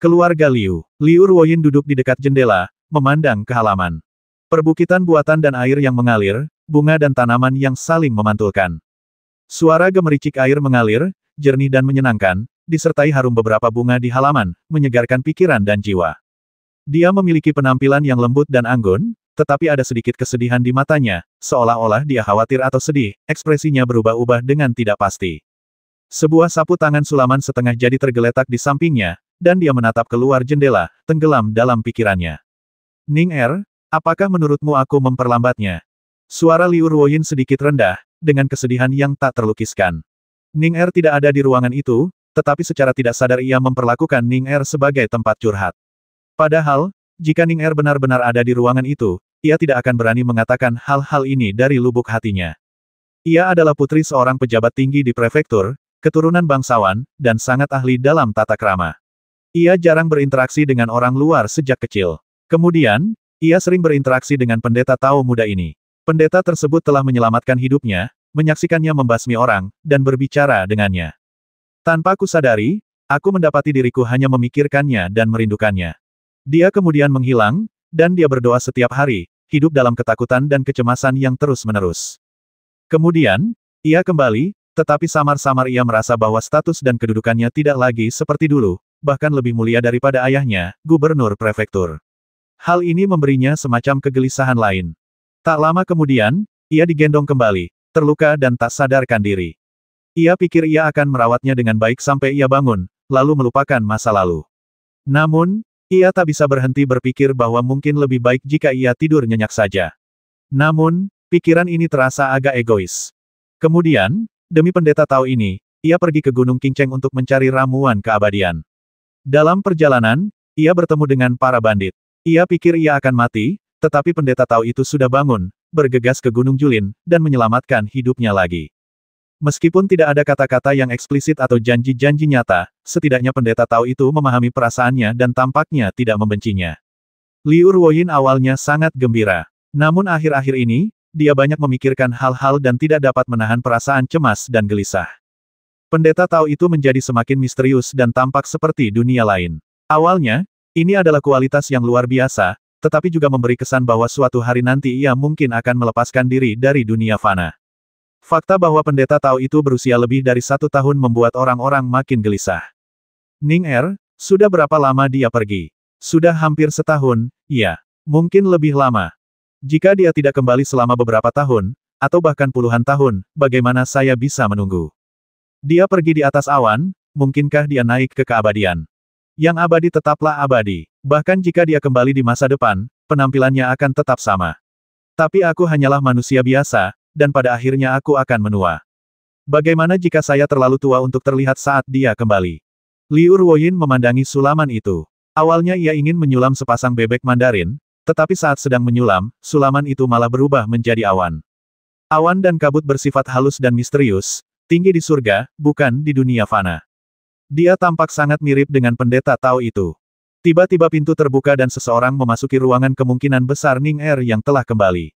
Keluarga Liu. Liu Ruoyin duduk di dekat jendela, memandang ke halaman. Perbukitan buatan dan air yang mengalir, bunga dan tanaman yang saling memantulkan. Suara gemericik air mengalir, jernih dan menyenangkan, disertai harum beberapa bunga di halaman, menyegarkan pikiran dan jiwa. Dia memiliki penampilan yang lembut dan anggun, tetapi ada sedikit kesedihan di matanya, seolah-olah dia khawatir atau sedih, ekspresinya berubah-ubah dengan tidak pasti. Sebuah sapu tangan sulaman setengah jadi tergeletak di sampingnya, dan dia menatap keluar jendela, tenggelam dalam pikirannya. Ning Er, apakah menurutmu aku memperlambatnya? Suara Liu Ruoyin sedikit rendah, dengan kesedihan yang tak terlukiskan. Ning Er tidak ada di ruangan itu, tetapi secara tidak sadar ia memperlakukan Ning Er sebagai tempat curhat. Padahal, jika Ning Er benar-benar ada di ruangan itu, ia tidak akan berani mengatakan hal-hal ini dari lubuk hatinya. Ia adalah putri seorang pejabat tinggi di prefektur, keturunan bangsawan, dan sangat ahli dalam tata krama. Ia jarang berinteraksi dengan orang luar sejak kecil. Kemudian, ia sering berinteraksi dengan pendeta Tao muda ini. Pendeta tersebut telah menyelamatkan hidupnya, menyaksikannya membasmi orang, dan berbicara dengannya. Tanpa kusadari, aku mendapati diriku hanya memikirkannya dan merindukannya. Dia kemudian menghilang, dan dia berdoa setiap hari, hidup dalam ketakutan dan kecemasan yang terus-menerus. Kemudian, ia kembali, tetapi samar-samar ia merasa bahwa status dan kedudukannya tidak lagi seperti dulu, bahkan lebih mulia daripada ayahnya, gubernur prefektur. Hal ini memberinya semacam kegelisahan lain. Tak lama kemudian, ia digendong kembali, terluka dan tak sadarkan diri. Ia pikir ia akan merawatnya dengan baik sampai ia bangun, lalu melupakan masa lalu. Namun, ia tak bisa berhenti berpikir bahwa mungkin lebih baik jika ia tidur nyenyak saja. Namun, pikiran ini terasa agak egois. Kemudian, demi pendeta Tao ini, ia pergi ke Gunung Kinceng untuk mencari ramuan keabadian. Dalam perjalanan, ia bertemu dengan para bandit. Ia pikir ia akan mati, tetapi pendeta Tao itu sudah bangun, bergegas ke Gunung Julin, dan menyelamatkan hidupnya lagi. Meskipun tidak ada kata-kata yang eksplisit atau janji-janji nyata, setidaknya pendeta Tao itu memahami perasaannya dan tampaknya tidak membencinya. Liu Ruoyin awalnya sangat gembira. Namun akhir-akhir ini, dia banyak memikirkan hal-hal dan tidak dapat menahan perasaan cemas dan gelisah. Pendeta Tao itu menjadi semakin misterius dan tampak seperti dunia lain. Awalnya, ini adalah kualitas yang luar biasa, tetapi juga memberi kesan bahwa suatu hari nanti ia mungkin akan melepaskan diri dari dunia fana. Fakta bahwa pendeta Tao itu berusia lebih dari 1 tahun membuat orang-orang makin gelisah. Ning Er, sudah berapa lama dia pergi? Sudah hampir setahun, ya. Mungkin lebih lama. Jika dia tidak kembali selama beberapa tahun, atau bahkan puluhan tahun, bagaimana saya bisa menunggu? Dia pergi di atas awan, mungkinkah dia naik ke keabadian? Yang abadi tetaplah abadi. Bahkan jika dia kembali di masa depan, penampilannya akan tetap sama. Tapi aku hanyalah manusia biasa, dan pada akhirnya aku akan menua. Bagaimana jika saya terlalu tua untuk terlihat saat dia kembali? Liu Ruoyin memandangi sulaman itu. Awalnya ia ingin menyulam sepasang bebek Mandarin, tetapi saat sedang menyulam, sulaman itu malah berubah menjadi awan. Awan dan kabut bersifat halus dan misterius, tinggi di surga, bukan di dunia fana. Dia tampak sangat mirip dengan pendeta Tao itu. Tiba-tiba pintu terbuka dan seseorang memasuki ruangan kemungkinan besar Ning Er yang telah kembali.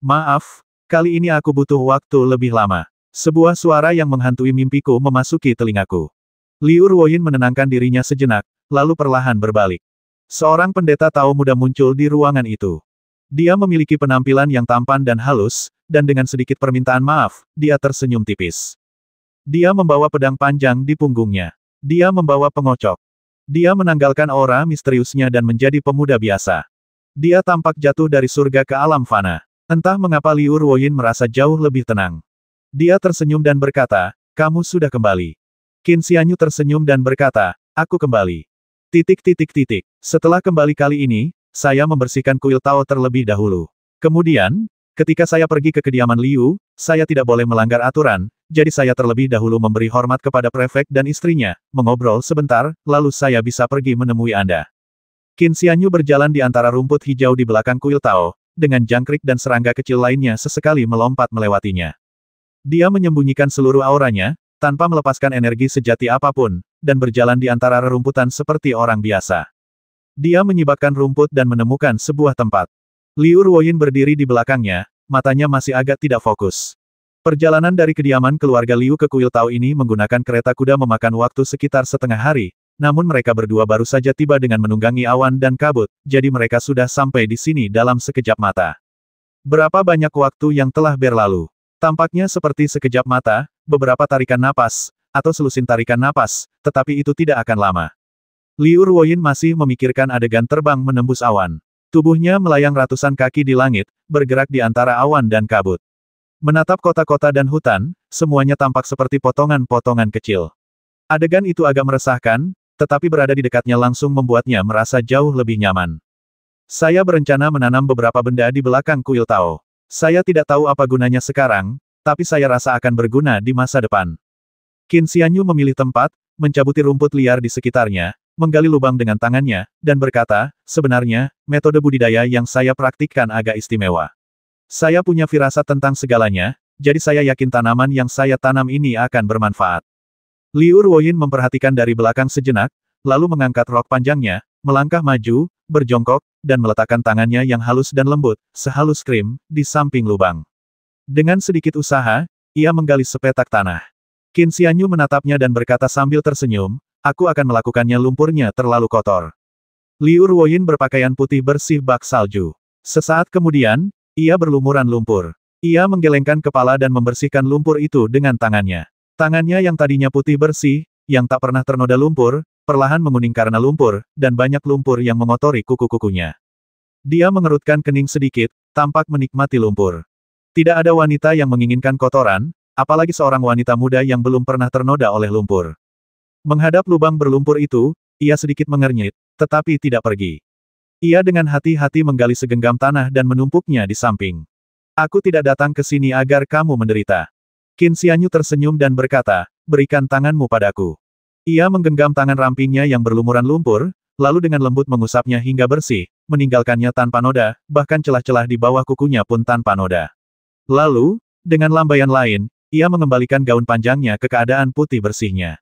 Maaf, kali ini aku butuh waktu lebih lama. Sebuah suara yang menghantui mimpiku memasuki telingaku. Liu Ruoyin menenangkan dirinya sejenak, lalu perlahan berbalik. Seorang pendeta Tao muda muncul di ruangan itu. Dia memiliki penampilan yang tampan dan halus, dan dengan sedikit permintaan maaf, dia tersenyum tipis. Dia membawa pedang panjang di punggungnya. Dia membawa pengocok. Dia menanggalkan aura misteriusnya dan menjadi pemuda biasa. Dia tampak jatuh dari surga ke alam fana. Entah mengapa Liu Ruoyin merasa jauh lebih tenang. Dia tersenyum dan berkata, kamu sudah kembali. Qin Xianyu tersenyum dan berkata, aku kembali. Setelah kembali kali ini, saya membersihkan kuil Tao terlebih dahulu. Kemudian, ketika saya pergi ke kediaman Liu, saya tidak boleh melanggar aturan, jadi saya terlebih dahulu memberi hormat kepada prefek dan istrinya, mengobrol sebentar, lalu saya bisa pergi menemui Anda. Qin Xianyu berjalan di antara rumput hijau di belakang kuil Tao, dengan jangkrik dan serangga kecil lainnya sesekali melompat melewatinya. Dia menyembunyikan seluruh auranya, tanpa melepaskan energi sejati apapun, dan berjalan di antara rerumputan seperti orang biasa. Dia menyibakkan rumput dan menemukan sebuah tempat. Liu Ruoyin berdiri di belakangnya, matanya masih agak tidak fokus. Perjalanan dari kediaman keluarga Liu ke kuil Tao ini menggunakan kereta kuda memakan waktu sekitar setengah hari, namun mereka berdua baru saja tiba dengan menunggangi awan dan kabut, jadi mereka sudah sampai di sini dalam sekejap mata. Berapa banyak waktu yang telah berlalu? Tampaknya seperti sekejap mata, beberapa tarikan napas, atau selusin tarikan napas, tetapi itu tidak akan lama. Liu Ruoyin masih memikirkan adegan terbang menembus awan. Tubuhnya melayang ratusan kaki di langit, bergerak di antara awan dan kabut. Menatap kota-kota dan hutan, semuanya tampak seperti potongan-potongan kecil. Adegan itu agak meresahkan, tetapi berada di dekatnya langsung membuatnya merasa jauh lebih nyaman. Saya berencana menanam beberapa benda di belakang kuil Tao. Saya tidak tahu apa gunanya sekarang, tapi saya rasa akan berguna di masa depan. Qin Xianyu memilih tempat, mencabuti rumput liar di sekitarnya, menggali lubang dengan tangannya, dan berkata, sebenarnya, metode budidaya yang saya praktikkan agak istimewa. Saya punya firasat tentang segalanya, jadi saya yakin tanaman yang saya tanam ini akan bermanfaat. Liu Ruoyin memperhatikan dari belakang sejenak, lalu mengangkat rok panjangnya, melangkah maju, berjongkok, dan meletakkan tangannya yang halus dan lembut, sehalus krim, di samping lubang. Dengan sedikit usaha, ia menggali sepetak tanah. Qin Xianyu menatapnya dan berkata sambil tersenyum, aku akan melakukannya lumpurnya terlalu kotor. Liu Ruoyin berpakaian putih bersih bak salju. Sesaat kemudian, ia berlumuran lumpur. Ia menggelengkan kepala dan membersihkan lumpur itu dengan tangannya. Tangannya yang tadinya putih bersih, yang tak pernah ternoda lumpur, perlahan menguning karena lumpur, dan banyak lumpur yang mengotori kuku-kukunya. Dia mengerutkan kening sedikit, tampak menikmati lumpur. Tidak ada wanita yang menginginkan kotoran, apalagi seorang wanita muda yang belum pernah ternoda oleh lumpur. Menghadap lubang berlumpur itu, ia sedikit mengernyit, tetapi tidak pergi. Ia dengan hati-hati menggali segenggam tanah dan menumpuknya di samping. Aku tidak datang ke sini agar kamu menderita. Qin Xianyu tersenyum dan berkata, berikan tanganmu padaku. Ia menggenggam tangan rampingnya yang berlumuran lumpur, lalu dengan lembut mengusapnya hingga bersih, meninggalkannya tanpa noda, bahkan celah-celah di bawah kukunya pun tanpa noda. Lalu, dengan lambaian lain, ia mengembalikan gaun panjangnya ke keadaan putih bersihnya.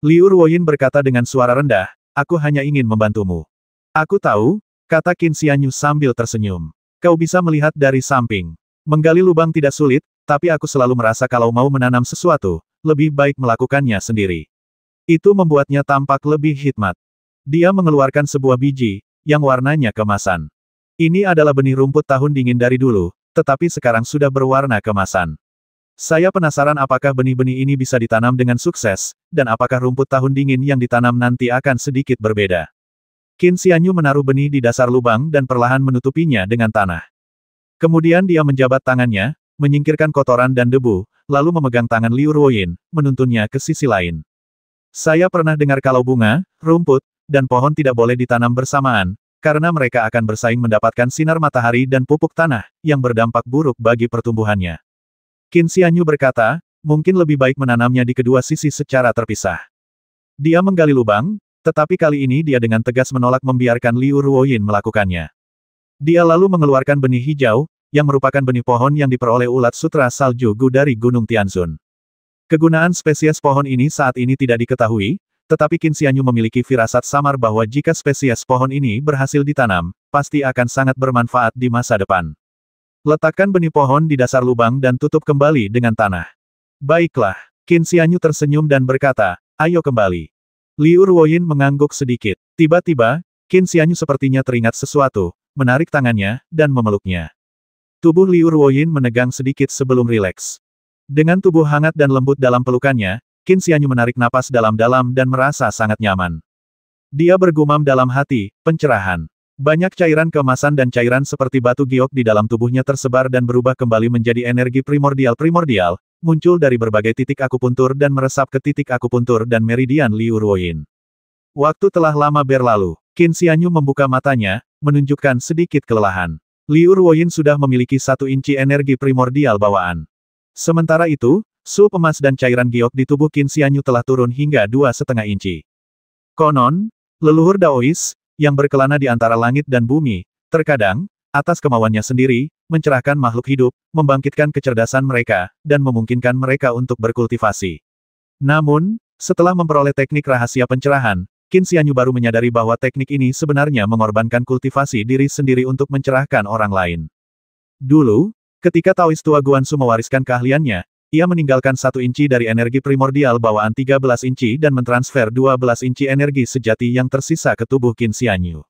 Liu Ruoyin berkata dengan suara rendah, aku hanya ingin membantumu. Aku tahu, kata Qin Xianyu sambil tersenyum. Kau bisa melihat dari samping. Menggali lubang tidak sulit, tapi aku selalu merasa kalau mau menanam sesuatu, lebih baik melakukannya sendiri. Itu membuatnya tampak lebih hikmat. Dia mengeluarkan sebuah biji, yang warnanya keemasan. Ini adalah benih rumput tahun dingin dari dulu, tetapi sekarang sudah berwarna keemasan. Saya penasaran apakah benih-benih ini bisa ditanam dengan sukses, dan apakah rumput tahun dingin yang ditanam nanti akan sedikit berbeda. Qin Xianyu menaruh benih di dasar lubang dan perlahan menutupinya dengan tanah. Kemudian dia menjabat tangannya, menyingkirkan kotoran dan debu, lalu memegang tangan Liu Ruoyin, menuntunnya ke sisi lain. Saya pernah dengar kalau bunga, rumput, dan pohon tidak boleh ditanam bersamaan, karena mereka akan bersaing mendapatkan sinar matahari dan pupuk tanah, yang berdampak buruk bagi pertumbuhannya. Qin Xianyu berkata, mungkin lebih baik menanamnya di kedua sisi secara terpisah. Dia menggali lubang, tetapi kali ini dia dengan tegas menolak membiarkan Liu Ruoyin melakukannya. Dia lalu mengeluarkan benih hijau, yang merupakan benih pohon yang diperoleh ulat sutra salju Gu dari Gunung Tianzun. Kegunaan spesies pohon ini saat ini tidak diketahui, tetapi Qin Xianyu memiliki firasat samar bahwa jika spesies pohon ini berhasil ditanam, pasti akan sangat bermanfaat di masa depan. Letakkan benih pohon di dasar lubang dan tutup kembali dengan tanah. Baiklah, Qin Xianyu tersenyum dan berkata, ayo kembali. Liu Ruoyin mengangguk sedikit. Tiba-tiba, Qin Xianyu sepertinya teringat sesuatu, menarik tangannya, dan memeluknya. Tubuh Liu Ruoyin menegang sedikit sebelum rileks. Dengan tubuh hangat dan lembut dalam pelukannya, Qin Xianyu menarik napas dalam-dalam dan merasa sangat nyaman. Dia bergumam dalam hati, pencerahan. Banyak cairan keemasan dan cairan seperti batu giok di dalam tubuhnya tersebar dan berubah kembali menjadi energi primordial, muncul dari berbagai titik akupuntur dan meresap ke titik akupuntur dan meridian Liu Ruoyin. Waktu telah lama berlalu. Qin Xianyu membuka matanya, menunjukkan sedikit kelelahan. Liu Ruoyin sudah memiliki 1 inci energi primordial bawaan. Sementara itu, sup emas dan cairan giok di tubuh Qin Xianyu telah turun hingga 2,5 inci. Konon, leluhur Daois, yang berkelana di antara langit dan bumi, terkadang, atas kemauannya sendiri, mencerahkan makhluk hidup, membangkitkan kecerdasan mereka, dan memungkinkan mereka untuk berkultivasi. Namun, setelah memperoleh teknik rahasia pencerahan, Qin Xianyu baru menyadari bahwa teknik ini sebenarnya mengorbankan kultivasi diri sendiri untuk mencerahkan orang lain. Dulu, ketika Taois tua Guansu mewariskan keahliannya, ia meninggalkan 1 inci dari energi primordial bawaan 13 inci dan mentransfer 12 inci energi sejati yang tersisa ke tubuh Qin Xianyu.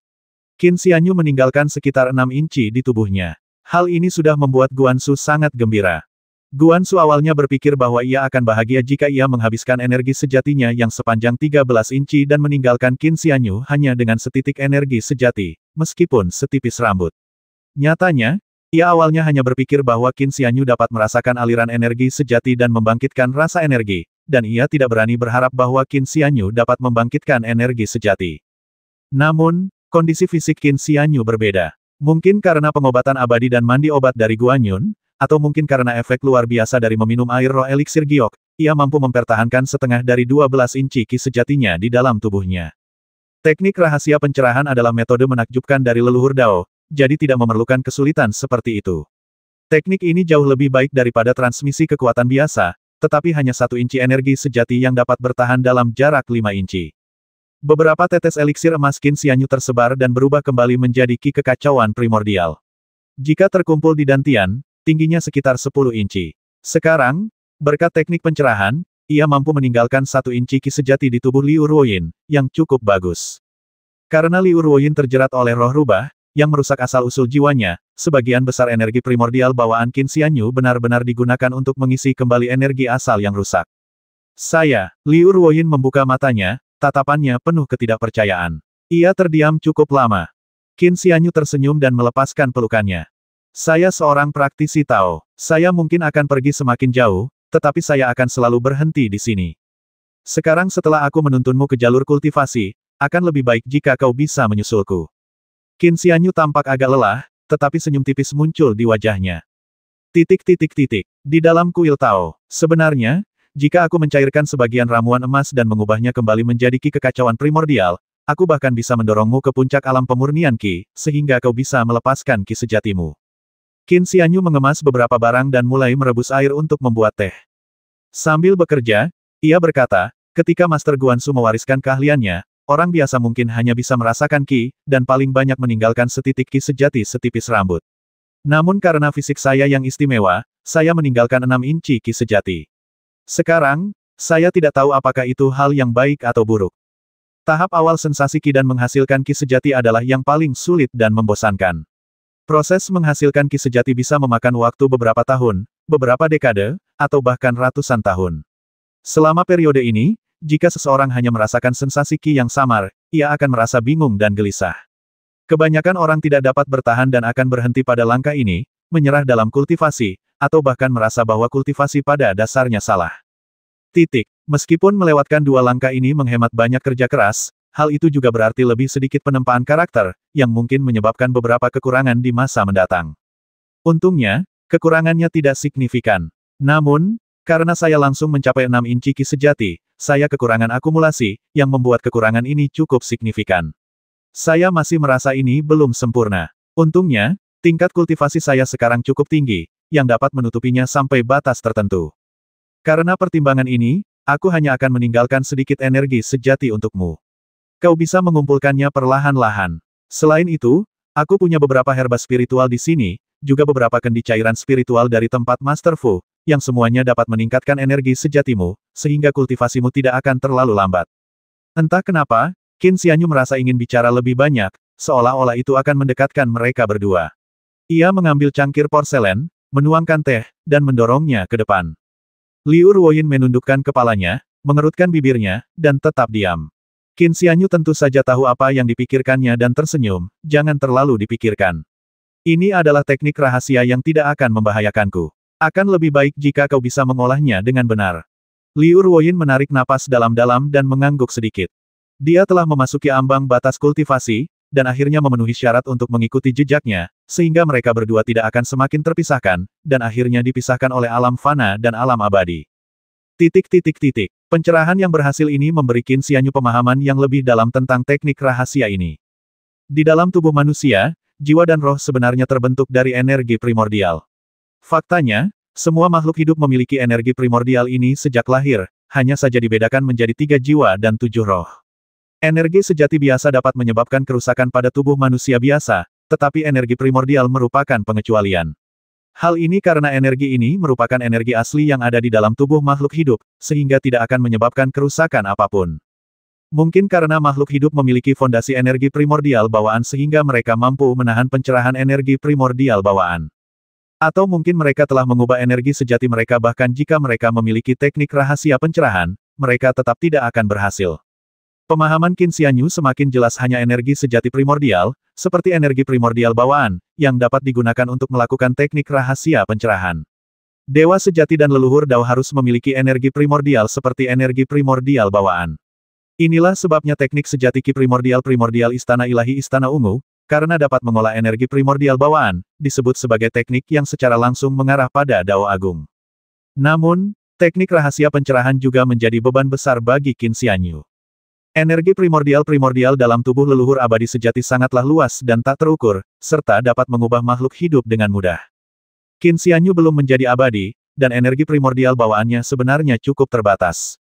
Qin Xianyu meninggalkan sekitar 6 inci di tubuhnya. Hal ini sudah membuat Guansu sangat gembira. Guansu awalnya berpikir bahwa ia akan bahagia jika ia menghabiskan energi sejatinya yang sepanjang 13 inci dan meninggalkan Qin Xianyu hanya dengan setitik energi sejati, meskipun setipis rambut. Nyatanya, ia awalnya hanya berpikir bahwa Qin Xianyu dapat merasakan aliran energi sejati dan membangkitkan rasa energi, dan ia tidak berani berharap bahwa Qin Xianyu dapat membangkitkan energi sejati. Namun, kondisi fisik Qin Xianyu berbeda. Mungkin karena pengobatan abadi dan mandi obat dari Guanyun, atau mungkin karena efek luar biasa dari meminum air roh eliksir giok, ia mampu mempertahankan setengah dari 12 inci ki sejatinya di dalam tubuhnya. Teknik rahasia pencerahan adalah metode menakjubkan dari leluhur Dao, jadi tidak memerlukan kesulitan seperti itu. Teknik ini jauh lebih baik daripada transmisi kekuatan biasa, tetapi hanya 1 inci energi sejati yang dapat bertahan dalam jarak 5 inci. Beberapa tetes eliksir emas Qin Xianyu tersebar dan berubah kembali menjadi ki kekacauan primordial. Jika terkumpul di dantian, tingginya sekitar 10 inci. Sekarang, berkat teknik pencerahan, ia mampu meninggalkan 1 inci ki sejati di tubuh Liu Ruoyin, yang cukup bagus. Karena Liu Ruoyin terjerat oleh roh rubah, yang merusak asal-usul jiwanya, sebagian besar energi primordial bawaan Qin Xianyu benar-benar digunakan untuk mengisi kembali energi asal yang rusak. Liu Ruoyin membuka matanya, tatapannya penuh ketidakpercayaan. Ia terdiam cukup lama. Qin Xianyu tersenyum dan melepaskan pelukannya. Saya seorang praktisi Tao. Saya mungkin akan pergi semakin jauh, tetapi saya akan selalu berhenti di sini. Sekarang setelah aku menuntunmu ke jalur kultivasi, akan lebih baik jika kau bisa menyusulku. Qin Xianyu tampak agak lelah, tetapi senyum tipis muncul di wajahnya. Di dalam kuil Tao, sebenarnya, jika aku mencairkan sebagian ramuan emas dan mengubahnya kembali menjadi ki kekacauan primordial, aku bahkan bisa mendorongmu ke puncak alam pemurnian ki, sehingga kau bisa melepaskan ki sejatimu. Qin Xianyu mengemas beberapa barang dan mulai merebus air untuk membuat teh. Sambil bekerja, ia berkata, ketika Master Guansu mewariskan keahliannya, orang biasa mungkin hanya bisa merasakan ki, dan paling banyak meninggalkan setitik ki sejati setipis rambut. Namun karena fisik saya yang istimewa, saya meninggalkan 6 inci ki sejati. Sekarang, saya tidak tahu apakah itu hal yang baik atau buruk. Tahap awal sensasi ki dan menghasilkan ki sejati adalah yang paling sulit dan membosankan. Proses menghasilkan ki sejati bisa memakan waktu beberapa tahun, beberapa dekade, atau bahkan ratusan tahun. Selama periode ini, jika seseorang hanya merasakan sensasi ki yang samar, ia akan merasa bingung dan gelisah. Kebanyakan orang tidak dapat bertahan dan akan berhenti pada langkah ini, menyerah dalam kultivasi, atau bahkan merasa bahwa kultivasi pada dasarnya salah. Meskipun melewatkan 2 langkah ini menghemat banyak kerja keras, hal itu juga berarti lebih sedikit penempaan karakter, yang mungkin menyebabkan beberapa kekurangan di masa mendatang. Untungnya, kekurangannya tidak signifikan. Namun, karena saya langsung mencapai 6 inci ki sejati, saya kekurangan akumulasi, yang membuat kekurangan ini cukup signifikan. Saya masih merasa ini belum sempurna. Untungnya, tingkat kultivasi saya sekarang cukup tinggi, yang dapat menutupinya sampai batas tertentu. Karena pertimbangan ini, aku hanya akan meninggalkan sedikit energi sejati untukmu. Kau bisa mengumpulkannya perlahan-lahan. Selain itu, aku punya beberapa herba spiritual di sini, juga beberapa kendi cairan spiritual dari tempat Master Fu, yang semuanya dapat meningkatkan energi sejatimu, sehingga kultivasimu tidak akan terlalu lambat. Entah kenapa, Qin Xianyu merasa ingin bicara lebih banyak, seolah-olah itu akan mendekatkan mereka berdua. Ia mengambil cangkir porselen, menuangkan teh, dan mendorongnya ke depan. Liu Ruoyin menundukkan kepalanya, mengerutkan bibirnya, dan tetap diam. Qin Xianyu tentu saja tahu apa yang dipikirkannya dan tersenyum, jangan terlalu dipikirkan. Ini adalah teknik rahasia yang tidak akan membahayakanku. Akan lebih baik jika kau bisa mengolahnya dengan benar. Liu Ruoyin menarik napas dalam-dalam dan mengangguk sedikit. Dia telah memasuki ambang batas kultivasi, dan akhirnya memenuhi syarat untuk mengikuti jejaknya, sehingga mereka berdua tidak akan semakin terpisahkan, dan akhirnya dipisahkan oleh alam fana dan alam abadi. Pencerahan yang berhasil ini memberi Qin Xianyu pemahaman yang lebih dalam tentang teknik rahasia ini. Di dalam tubuh manusia, jiwa dan roh sebenarnya terbentuk dari energi primordial. Faktanya, semua makhluk hidup memiliki energi primordial ini sejak lahir, hanya saja dibedakan menjadi 3 jiwa dan 7 roh. Energi sejati biasa dapat menyebabkan kerusakan pada tubuh manusia biasa, tetapi energi primordial merupakan pengecualian. Hal ini karena energi ini merupakan energi asli yang ada di dalam tubuh makhluk hidup, sehingga tidak akan menyebabkan kerusakan apapun. Mungkin karena makhluk hidup memiliki fondasi energi primordial bawaan sehingga mereka mampu menahan pencerahan energi primordial bawaan. Atau mungkin mereka telah mengubah energi sejati mereka bahkan jika mereka memiliki teknik rahasia pencerahan, mereka tetap tidak akan berhasil. Pemahaman Qin Xianyu semakin jelas hanya energi sejati primordial, seperti energi primordial bawaan, yang dapat digunakan untuk melakukan teknik rahasia pencerahan. Dewa sejati dan leluhur Dao harus memiliki energi primordial seperti energi primordial bawaan. Inilah sebabnya teknik sejati Qi primordial Istana Ilahi Istana Ungu, karena dapat mengolah energi primordial bawaan, disebut sebagai teknik yang secara langsung mengarah pada Dao Agung. Namun, teknik rahasia pencerahan juga menjadi beban besar bagi Qin Xianyu. Energi primordial dalam tubuh leluhur abadi sejati sangatlah luas dan tak terukur, serta dapat mengubah makhluk hidup dengan mudah. Qin Xianyu belum menjadi abadi, dan energi primordial bawaannya sebenarnya cukup terbatas.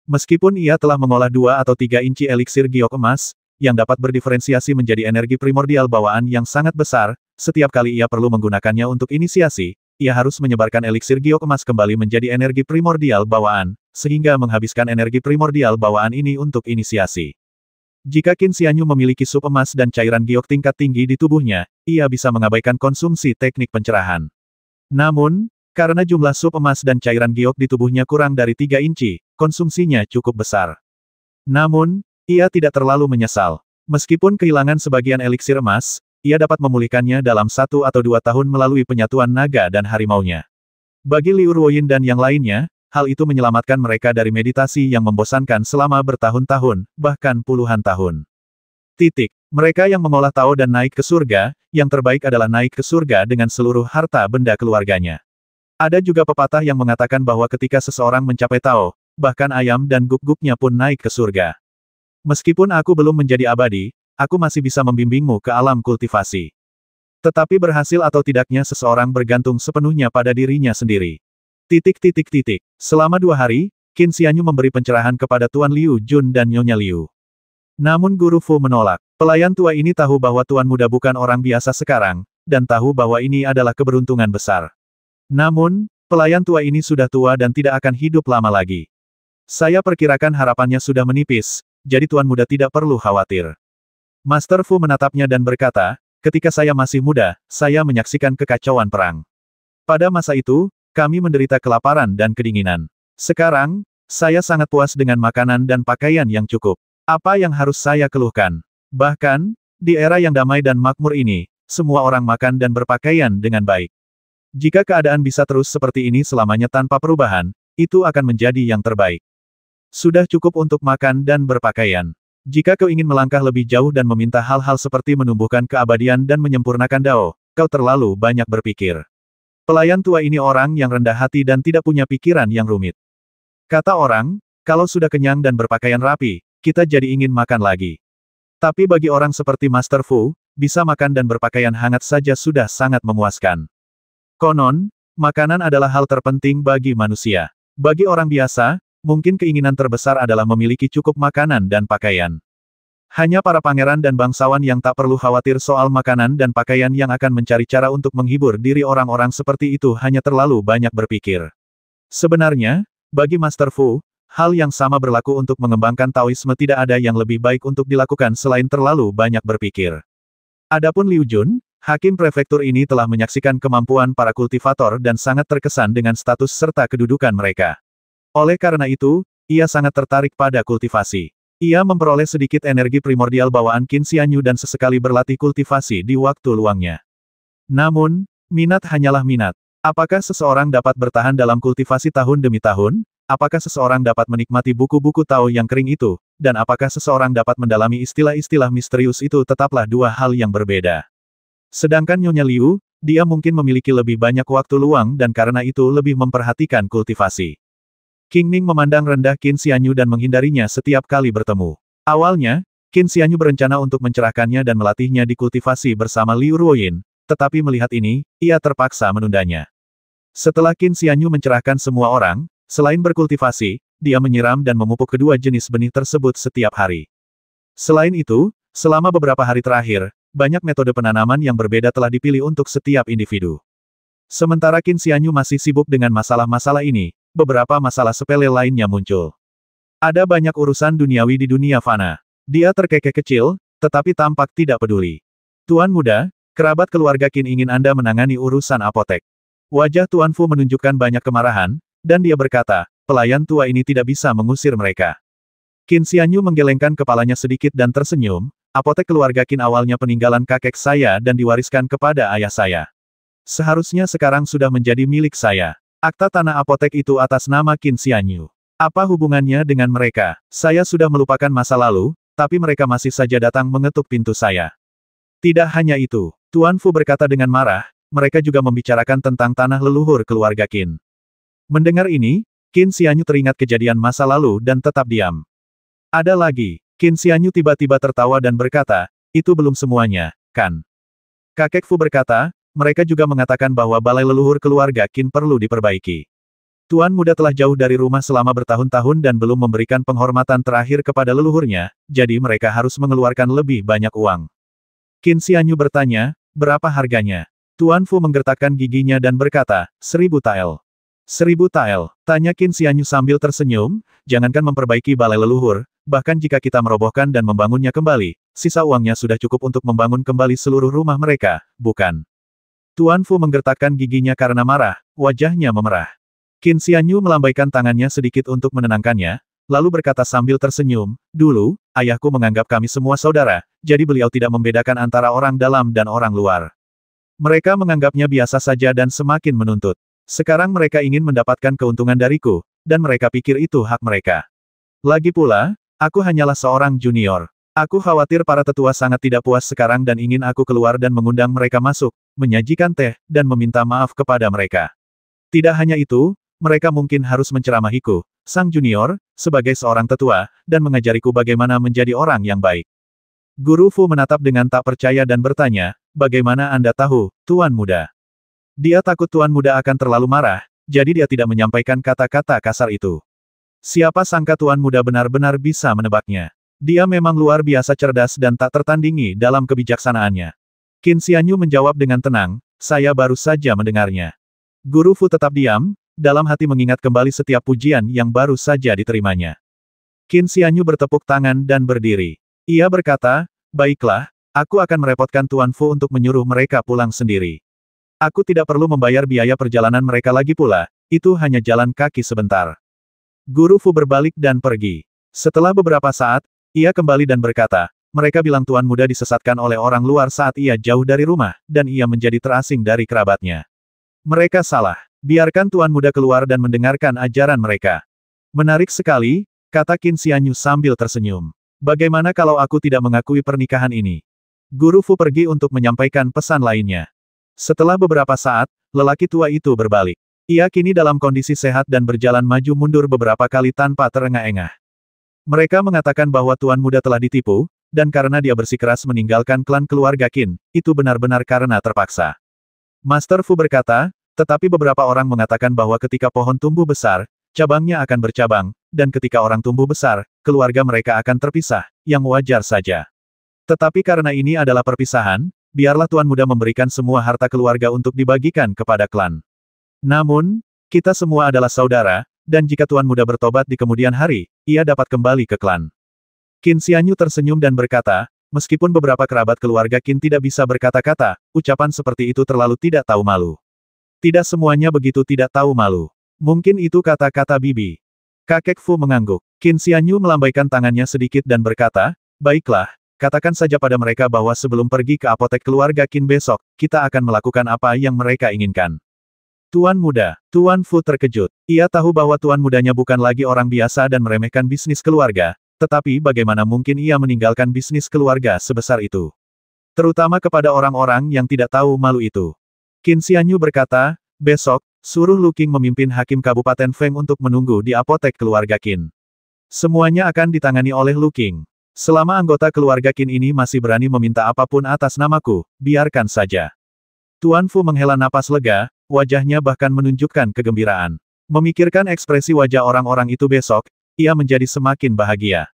Meskipun ia telah mengolah 2 atau 3 inci eliksir giok emas, yang dapat berdiferensiasi menjadi energi primordial bawaan yang sangat besar, setiap kali ia perlu menggunakannya untuk inisiasi, ia harus menyebarkan eliksir giok emas kembali menjadi energi primordial bawaan, sehingga menghabiskan energi primordial bawaan ini untuk inisiasi. Jika Qin Xianyu memiliki sup emas dan cairan giok tingkat tinggi di tubuhnya, ia bisa mengabaikan konsumsi teknik pencerahan. Namun, karena jumlah sup emas dan cairan giok di tubuhnya kurang dari 3 inci, konsumsinya cukup besar. Namun, ia tidak terlalu menyesal. Meskipun kehilangan sebagian eliksir emas, ia dapat memulihkannya dalam 1 atau 2 tahun melalui penyatuan naga dan harimaunya. Bagi Liu Ruoyin dan yang lainnya, hal itu menyelamatkan mereka dari meditasi yang membosankan selama bertahun-tahun, bahkan puluhan tahun. Mereka yang mengolah Tao dan naik ke surga, yang terbaik adalah naik ke surga dengan seluruh harta benda keluarganya. Ada juga pepatah yang mengatakan bahwa ketika seseorang mencapai Tao, bahkan ayam dan guk-guknya pun naik ke surga. Meskipun aku belum menjadi abadi, aku masih bisa membimbingmu ke alam kultivasi. Tetapi berhasil atau tidaknya seseorang bergantung sepenuhnya pada dirinya sendiri. Selama 2 hari, Qin Xianyu memberi pencerahan kepada Tuan Liu Jun dan Nyonya Liu. Namun Guru Fu menolak. Pelayan tua ini tahu bahwa Tuan Muda bukan orang biasa sekarang, dan tahu bahwa ini adalah keberuntungan besar. Namun, pelayan tua ini sudah tua dan tidak akan hidup lama lagi. Saya perkirakan harapannya sudah menipis, jadi Tuan Muda tidak perlu khawatir. Master Fu menatapnya dan berkata, ketika saya masih muda, saya menyaksikan kekacauan perang. Pada masa itu, kami menderita kelaparan dan kedinginan. Sekarang, saya sangat puas dengan makanan dan pakaian yang cukup. Apa yang harus saya keluhkan? Bahkan, di era yang damai dan makmur ini, semua orang makan dan berpakaian dengan baik. Jika keadaan bisa terus seperti ini selamanya tanpa perubahan, itu akan menjadi yang terbaik. Sudah cukup untuk makan dan berpakaian. Jika kau ingin melangkah lebih jauh dan meminta hal-hal seperti menumbuhkan keabadian dan menyempurnakan Dao, kau terlalu banyak berpikir. Pelayan tua ini orang yang rendah hati dan tidak punya pikiran yang rumit. Kata orang, kalau sudah kenyang dan berpakaian rapi, kita jadi ingin makan lagi. Tapi bagi orang seperti Master Fu, bisa makan dan berpakaian hangat saja sudah sangat memuaskan. Konon, makanan adalah hal terpenting bagi manusia. Bagi orang biasa, mungkin keinginan terbesar adalah memiliki cukup makanan dan pakaian. Hanya para pangeran dan bangsawan yang tak perlu khawatir soal makanan dan pakaian yang akan mencari cara untuk menghibur diri orang-orang seperti itu hanya terlalu banyak berpikir. Sebenarnya, bagi Master Fu, hal yang sama berlaku untuk mengembangkan Taoisme tidak ada yang lebih baik untuk dilakukan selain terlalu banyak berpikir. Adapun Liu Jun, Hakim prefektur ini telah menyaksikan kemampuan para kultivator dan sangat terkesan dengan status serta kedudukan mereka. Oleh karena itu, ia sangat tertarik pada kultivasi. Ia memperoleh sedikit energi primordial bawaan Qin Xianyu dan sesekali berlatih kultivasi di waktu luangnya. Namun, minat hanyalah minat. Apakah seseorang dapat bertahan dalam kultivasi tahun demi tahun? Apakah seseorang dapat menikmati buku-buku Tao yang kering itu? Dan apakah seseorang dapat mendalami istilah-istilah misterius itu tetaplah 2 hal yang berbeda. Sedangkan Nyonya Liu, dia mungkin memiliki lebih banyak waktu luang dan karena itu lebih memperhatikan kultivasi. King Ning memandang rendah Qin Xianyu dan menghindarinya setiap kali bertemu. Awalnya, Qin Xianyu berencana untuk mencerahkannya dan melatihnya di kultivasi bersama Liu Ruoyin, tetapi melihat ini, ia terpaksa menundanya. Setelah Qin Xianyu mencerahkan semua orang, selain berkultivasi, dia menyiram dan memupuk kedua jenis benih tersebut setiap hari. Selain itu, selama beberapa hari terakhir, banyak metode penanaman yang berbeda telah dipilih untuk setiap individu. Sementara Qin Xianyu masih sibuk dengan masalah-masalah ini, beberapa masalah sepele lainnya muncul. Ada banyak urusan duniawi di dunia fana. Dia terkekeh kecil, tetapi tampak tidak peduli. Tuan muda, kerabat keluarga Qin ingin Anda menangani urusan apotek. Wajah Tuan Fu menunjukkan banyak kemarahan, dan dia berkata, pelayan tua ini tidak bisa mengusir mereka. Qin Xianyu menggelengkan kepalanya sedikit dan tersenyum, apotek keluarga Qin awalnya peninggalan kakek saya dan diwariskan kepada ayah saya. Seharusnya sekarang sudah menjadi milik saya. Akta tanah apotek itu atas nama Qin Xianyu. Apa hubungannya dengan mereka? Saya sudah melupakan masa lalu, tapi mereka masih saja datang mengetuk pintu saya. Tidak hanya itu, Tuan Fu berkata dengan marah, mereka juga membicarakan tentang tanah leluhur keluarga Qin. Mendengar ini, Qin Xianyu teringat kejadian masa lalu dan tetap diam. Ada lagi, Qin Xianyu tiba-tiba tertawa dan berkata, itu belum semuanya, kan? Kakek Fu berkata, mereka juga mengatakan bahwa balai leluhur keluarga Qin perlu diperbaiki. Tuan muda telah jauh dari rumah selama bertahun-tahun dan belum memberikan penghormatan terakhir kepada leluhurnya, jadi mereka harus mengeluarkan lebih banyak uang. Qin Xianyu bertanya, berapa harganya? Tuan Fu menggertakkan giginya dan berkata, 1000 tael. 1000 tael, tanya Qin Xianyu sambil tersenyum, jangankan memperbaiki balai leluhur, bahkan jika kita merobohkan dan membangunnya kembali, sisa uangnya sudah cukup untuk membangun kembali seluruh rumah mereka, bukan? Tuan Fu menggertakkan giginya karena marah, wajahnya memerah. Qin Xianyu melambaikan tangannya sedikit untuk menenangkannya, lalu berkata sambil tersenyum, dulu, ayahku menganggap kami semua saudara, jadi beliau tidak membedakan antara orang dalam dan orang luar. Mereka menganggapnya biasa saja dan semakin menuntut. Sekarang mereka ingin mendapatkan keuntungan dariku, dan mereka pikir itu hak mereka. Lagi pula, aku hanyalah seorang junior. Aku khawatir para tetua sangat tidak puas sekarang dan ingin aku keluar dan mengundang mereka masuk, menyajikan teh, dan meminta maaf kepada mereka. Tidak hanya itu, mereka mungkin harus menceramahiku, sang junior, sebagai seorang tetua, dan mengajariku bagaimana menjadi orang yang baik. Guru Fu menatap dengan tak percaya dan bertanya, bagaimana Anda tahu, Tuan Muda? Dia takut Tuan Muda akan terlalu marah, jadi dia tidak menyampaikan kata-kata kasar itu. Siapa sangka Tuan Muda benar-benar bisa menebaknya. Dia memang luar biasa cerdas dan tak tertandingi dalam kebijaksanaannya. Qin Xianyu menjawab dengan tenang, saya baru saja mendengarnya. Guru Fu tetap diam, dalam hati mengingat kembali setiap pujian yang baru saja diterimanya. Qin Xianyu bertepuk tangan dan berdiri. Ia berkata, baiklah, aku akan merepotkan Tuan Fu untuk menyuruh mereka pulang sendiri. Aku tidak perlu membayar biaya perjalanan mereka lagi pula, itu hanya jalan kaki sebentar. Guru Fu berbalik dan pergi. Setelah beberapa saat, ia kembali dan berkata, mereka bilang Tuan Muda disesatkan oleh orang luar saat ia jauh dari rumah, dan ia menjadi terasing dari kerabatnya. Mereka salah. Biarkan Tuan Muda keluar dan mendengarkan ajaran mereka. Menarik sekali, kata Qin Xianyu sambil tersenyum. Bagaimana kalau aku tidak mengakui pernikahan ini? Guru Fu pergi untuk menyampaikan pesan lainnya. Setelah beberapa saat, lelaki tua itu berbalik. Ia kini dalam kondisi sehat dan berjalan maju mundur beberapa kali tanpa terengah-engah. Mereka mengatakan bahwa Tuan Muda telah ditipu, dan karena dia bersikeras meninggalkan klan keluarga Qin, itu benar-benar karena terpaksa. Master Fu berkata, tetapi beberapa orang mengatakan bahwa ketika pohon tumbuh besar, cabangnya akan bercabang, dan ketika orang tumbuh besar, keluarga mereka akan terpisah, yang wajar saja. Tetapi karena ini adalah perpisahan, biarlah Tuan Muda memberikan semua harta keluarga untuk dibagikan kepada klan. Namun, kita semua adalah saudara, dan jika Tuan Muda bertobat di kemudian hari, ia dapat kembali ke klan. Qin Xianyu tersenyum dan berkata, meskipun beberapa kerabat keluarga Qin tidak bisa berkata-kata, ucapan seperti itu terlalu tidak tahu malu. Tidak semuanya begitu tidak tahu malu. Mungkin itu kata-kata bibi. Kakek Fu mengangguk. Qin Xianyu melambaikan tangannya sedikit dan berkata, baiklah, katakan saja pada mereka bahwa sebelum pergi ke apotek keluarga Qin besok, kita akan melakukan apa yang mereka inginkan. Tuan Muda, Tuan Fu terkejut. Ia tahu bahwa Tuan Mudanya bukan lagi orang biasa dan meremehkan bisnis keluarga, tetapi bagaimana mungkin ia meninggalkan bisnis keluarga sebesar itu? Terutama kepada orang-orang yang tidak tahu malu itu. Qin Xianyu berkata, besok, suruh Lu Qing memimpin Hakim Kabupaten Feng untuk menunggu di apotek keluarga Qin. Semuanya akan ditangani oleh Lu Qing. Selama anggota keluarga Qin ini masih berani meminta apapun atas namaku, biarkan saja. Tuan Fu menghela napas lega, wajahnya bahkan menunjukkan kegembiraan. Memikirkan ekspresi wajah orang-orang itu besok, ia menjadi semakin bahagia.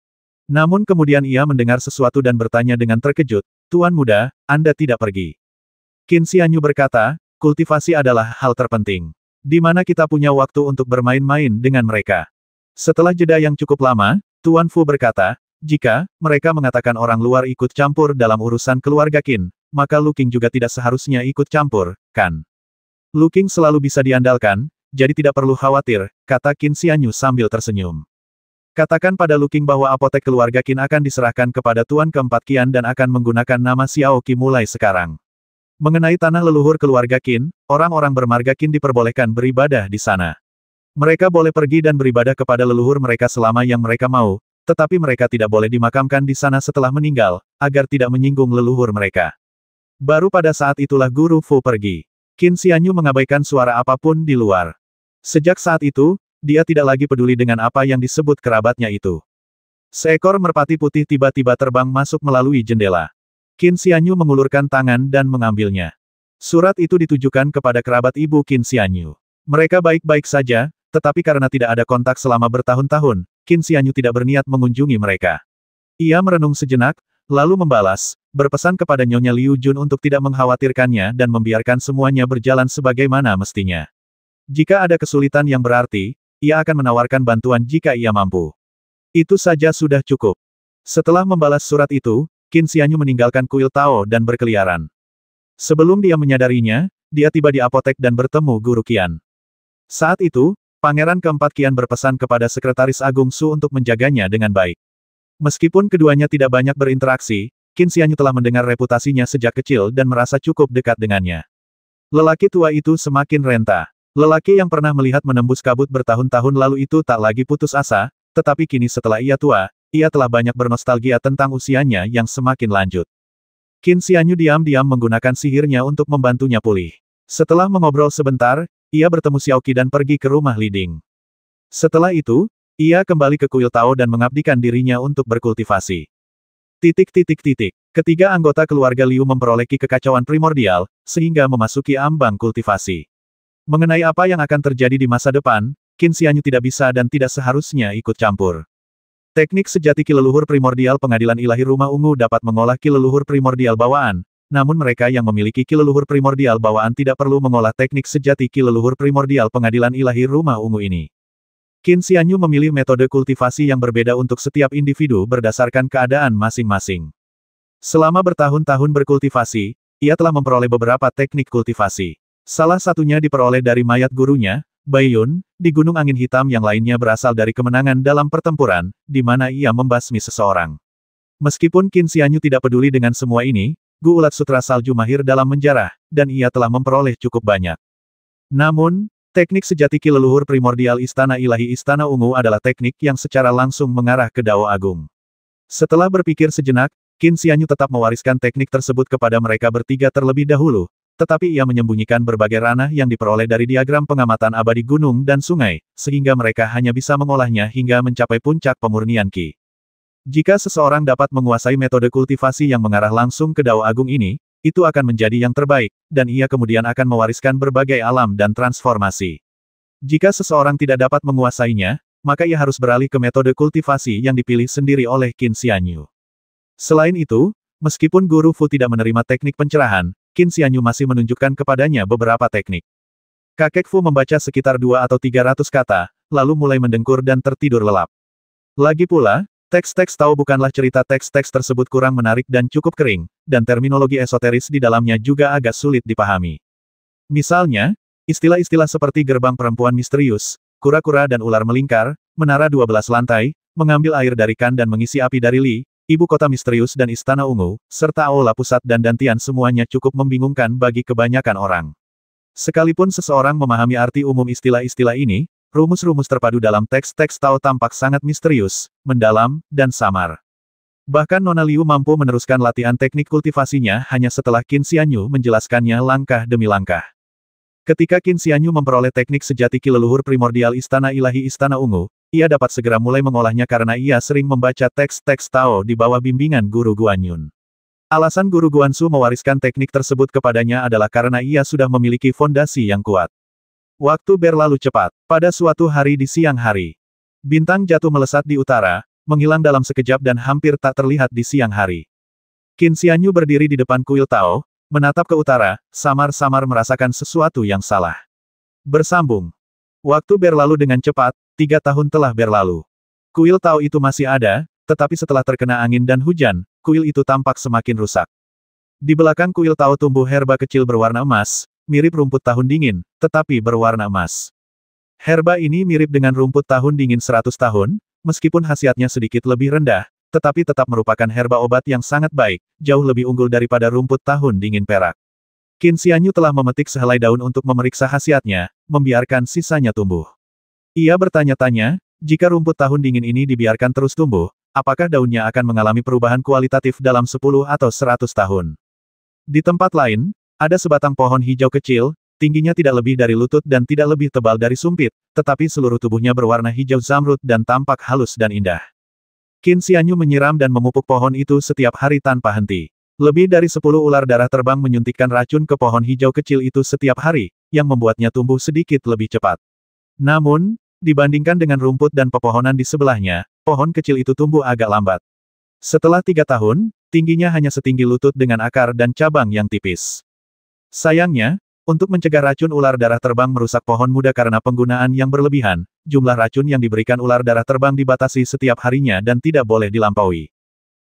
Namun kemudian ia mendengar sesuatu dan bertanya dengan terkejut, Tuan Muda, Anda tidak pergi. Qin Xianyu berkata, kultivasi adalah hal terpenting. Di mana kita punya waktu untuk bermain-main dengan mereka. Setelah jeda yang cukup lama, Tuan Fu berkata, jika mereka mengatakan orang luar ikut campur dalam urusan keluarga Qin, maka Lu Qing juga tidak seharusnya ikut campur, kan? Lu Qing selalu bisa diandalkan, jadi tidak perlu khawatir, kata Qin Xianyu sambil tersenyum. Katakan pada Lu Qing bahwa apotek keluarga Qin akan diserahkan kepada Tuan keempat Qian dan akan menggunakan nama Xiao Qi mulai sekarang. Mengenai tanah leluhur keluarga Qin, orang-orang bermarga Qin diperbolehkan beribadah di sana. Mereka boleh pergi dan beribadah kepada leluhur mereka selama yang mereka mau, tetapi mereka tidak boleh dimakamkan di sana setelah meninggal, agar tidak menyinggung leluhur mereka. Baru pada saat itulah Guru Fu pergi. Qin Xianyu mengabaikan suara apapun di luar. Sejak saat itu, dia tidak lagi peduli dengan apa yang disebut kerabatnya itu. Seekor merpati putih tiba-tiba terbang masuk melalui jendela. Qin Xianyu mengulurkan tangan dan mengambilnya. Surat itu ditujukan kepada kerabat ibu Qin Xianyu. Mereka baik-baik saja, tetapi karena tidak ada kontak selama bertahun-tahun, Qin Xianyu tidak berniat mengunjungi mereka. Ia merenung sejenak, lalu membalas, berpesan kepada Nyonya Liu Jun untuk tidak mengkhawatirkannya dan membiarkan semuanya berjalan sebagaimana mestinya. Jika ada kesulitan yang berarti, ia akan menawarkan bantuan jika ia mampu. Itu saja sudah cukup. Setelah membalas surat itu, Qin Xianyu meninggalkan kuil Tao dan berkeliaran. Sebelum dia menyadarinya, dia tiba di apotek dan bertemu Guru Qian. Saat itu, Pangeran keempat Qian berpesan kepada Sekretaris Agung Su untuk menjaganya dengan baik. Meskipun keduanya tidak banyak berinteraksi, Qin Xianyu telah mendengar reputasinya sejak kecil dan merasa cukup dekat dengannya. Lelaki tua itu semakin renta. Lelaki yang pernah melihat menembus kabut bertahun-tahun lalu itu tak lagi putus asa, tetapi kini setelah ia tua, ia telah banyak bernostalgia tentang usianya yang semakin lanjut. Qin Xianyu diam-diam menggunakan sihirnya untuk membantunya pulih. Setelah mengobrol sebentar, ia bertemu Xiao Qi dan pergi ke rumah Li Ding. Setelah itu, ia kembali ke kuil Tao dan mengabdikan dirinya untuk berkultivasi. Ketiga anggota keluarga Liu memperoleh kekacauan primordial, sehingga memasuki ambang kultivasi. Mengenai apa yang akan terjadi di masa depan, Qin Xianyu tidak bisa dan tidak seharusnya ikut campur. Teknik sejati ki leluhur primordial pengadilan ilahi rumah ungu dapat mengolah ki leluhur primordial bawaan, namun mereka yang memiliki ki leluhur primordial bawaan tidak perlu mengolah teknik sejati ki leluhur primordial pengadilan ilahi rumah ungu ini. Qin Xianyu memilih metode kultivasi yang berbeda untuk setiap individu berdasarkan keadaan masing-masing. Selama bertahun-tahun berkultivasi, ia telah memperoleh beberapa teknik kultivasi. Salah satunya diperoleh dari mayat gurunya, Bai Yun, di Gunung Angin Hitam, yang lainnya berasal dari kemenangan dalam pertempuran, di mana ia membasmi seseorang. Meskipun Qin Xianyu tidak peduli dengan semua ini, Gu Ulat Sutra Salju mahir dalam menjarah, dan ia telah memperoleh cukup banyak. Namun, teknik sejati ki leluhur primordial Istana Ilahi Istana Ungu adalah teknik yang secara langsung mengarah ke Dao Agung. Setelah berpikir sejenak, Qin Xianyu tetap mewariskan teknik tersebut kepada mereka bertiga terlebih dahulu, tetapi ia menyembunyikan berbagai ranah yang diperoleh dari diagram pengamatan abadi gunung dan sungai, sehingga mereka hanya bisa mengolahnya hingga mencapai puncak pemurnian Qi. Jika seseorang dapat menguasai metode kultivasi yang mengarah langsung ke Dao Agung ini, itu akan menjadi yang terbaik, dan ia kemudian akan mewariskan berbagai alam dan transformasi. Jika seseorang tidak dapat menguasainya, maka ia harus beralih ke metode kultivasi yang dipilih sendiri oleh Qin Xianyu. Selain itu, meskipun Guru Fu tidak menerima teknik pencerahan, Qin Xianyu masih menunjukkan kepadanya beberapa teknik. Kakek Fu membaca sekitar 2 atau 300 kata, lalu mulai mendengkur dan tertidur lelap. Lagi pula, teks-teks Tao bukanlah cerita teks-teks tersebut kurang menarik dan cukup kering, dan terminologi esoteris di dalamnya juga agak sulit dipahami. Misalnya, istilah-istilah seperti gerbang perempuan misterius, kura-kura dan ular melingkar, menara 12 lantai, mengambil air dari kan dan mengisi api dari Li, ibu kota misterius dan istana ungu, serta aula pusat dan dantian semuanya cukup membingungkan bagi kebanyakan orang. Sekalipun seseorang memahami arti umum istilah-istilah ini, rumus-rumus terpadu dalam teks-teks Tao tampak sangat misterius, mendalam, dan samar. Bahkan Nona Liu mampu meneruskan latihan teknik kultivasinya hanya setelah Qin Xianyu menjelaskannya langkah demi langkah. Ketika Qin Xianyu memperoleh teknik sejati ki leluhur primordial Istana Ilahi Istana Ungu, ia dapat segera mulai mengolahnya karena ia sering membaca teks-teks Tao di bawah bimbingan Guru Guanyun. Alasan Guru Guansu mewariskan teknik tersebut kepadanya adalah karena ia sudah memiliki fondasi yang kuat. Waktu berlalu cepat. Pada suatu hari di siang hari, bintang jatuh melesat di utara, menghilang dalam sekejap dan hampir tak terlihat di siang hari. Qin Xianyu berdiri di depan kuil Tao, Menatap ke utara, samar-samar merasakan sesuatu yang salah. Bersambung. Waktu berlalu dengan cepat, 3 tahun telah berlalu. Kuil Tao itu masih ada, tetapi setelah terkena angin dan hujan, kuil itu tampak semakin rusak. Di belakang kuil Tao tumbuh herba kecil berwarna emas, mirip rumput tahun dingin, tetapi berwarna emas. Herba ini mirip dengan rumput tahun dingin 100 tahun, meskipun khasiatnya sedikit lebih rendah, tetapi tetap merupakan herba obat yang sangat baik, jauh lebih unggul daripada rumput tahun dingin perak. Qin Xianyu telah memetik sehelai daun untuk memeriksa khasiatnya, membiarkan sisanya tumbuh. Ia bertanya-tanya, jika rumput tahun dingin ini dibiarkan terus tumbuh, apakah daunnya akan mengalami perubahan kualitatif dalam 10 atau 100 tahun? Di tempat lain, ada sebatang pohon hijau kecil, tingginya tidak lebih dari lutut dan tidak lebih tebal dari sumpit, tetapi seluruh tubuhnya berwarna hijau zamrud dan tampak halus dan indah. Qin Xianyu menyiram dan memupuk pohon itu setiap hari tanpa henti. Lebih dari 10 ular darah terbang menyuntikkan racun ke pohon hijau kecil itu setiap hari, yang membuatnya tumbuh sedikit lebih cepat. Namun, dibandingkan dengan rumput dan pepohonan di sebelahnya, pohon kecil itu tumbuh agak lambat. Setelah 3 tahun, tingginya hanya setinggi lutut dengan akar dan cabang yang tipis. Sayangnya, untuk mencegah racun ular darah terbang merusak pohon muda karena penggunaan yang berlebihan, jumlah racun yang diberikan ular darah terbang dibatasi setiap harinya dan tidak boleh dilampaui.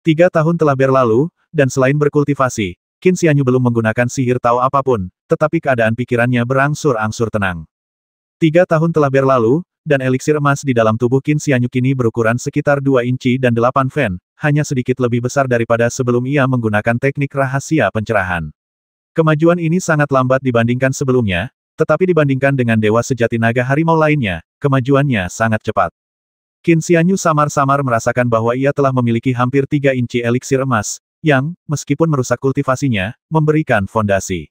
3 tahun telah berlalu, dan selain berkultivasi, Qin Xianyu belum menggunakan sihir Tao apapun, tetapi keadaan pikirannya berangsur-angsur tenang. 3 tahun telah berlalu, dan eliksir emas di dalam tubuh Qin Xianyu kini berukuran sekitar 2 inci dan 8 fen, hanya sedikit lebih besar daripada sebelum ia menggunakan teknik rahasia pencerahan. Kemajuan ini sangat lambat dibandingkan sebelumnya, tetapi dibandingkan dengan dewa sejati naga harimau lainnya, kemajuannya sangat cepat. Qin Xianyu samar-samar merasakan bahwa ia telah memiliki hampir 3 inci eliksir emas, yang, meskipun merusak kultivasinya, memberikan fondasi.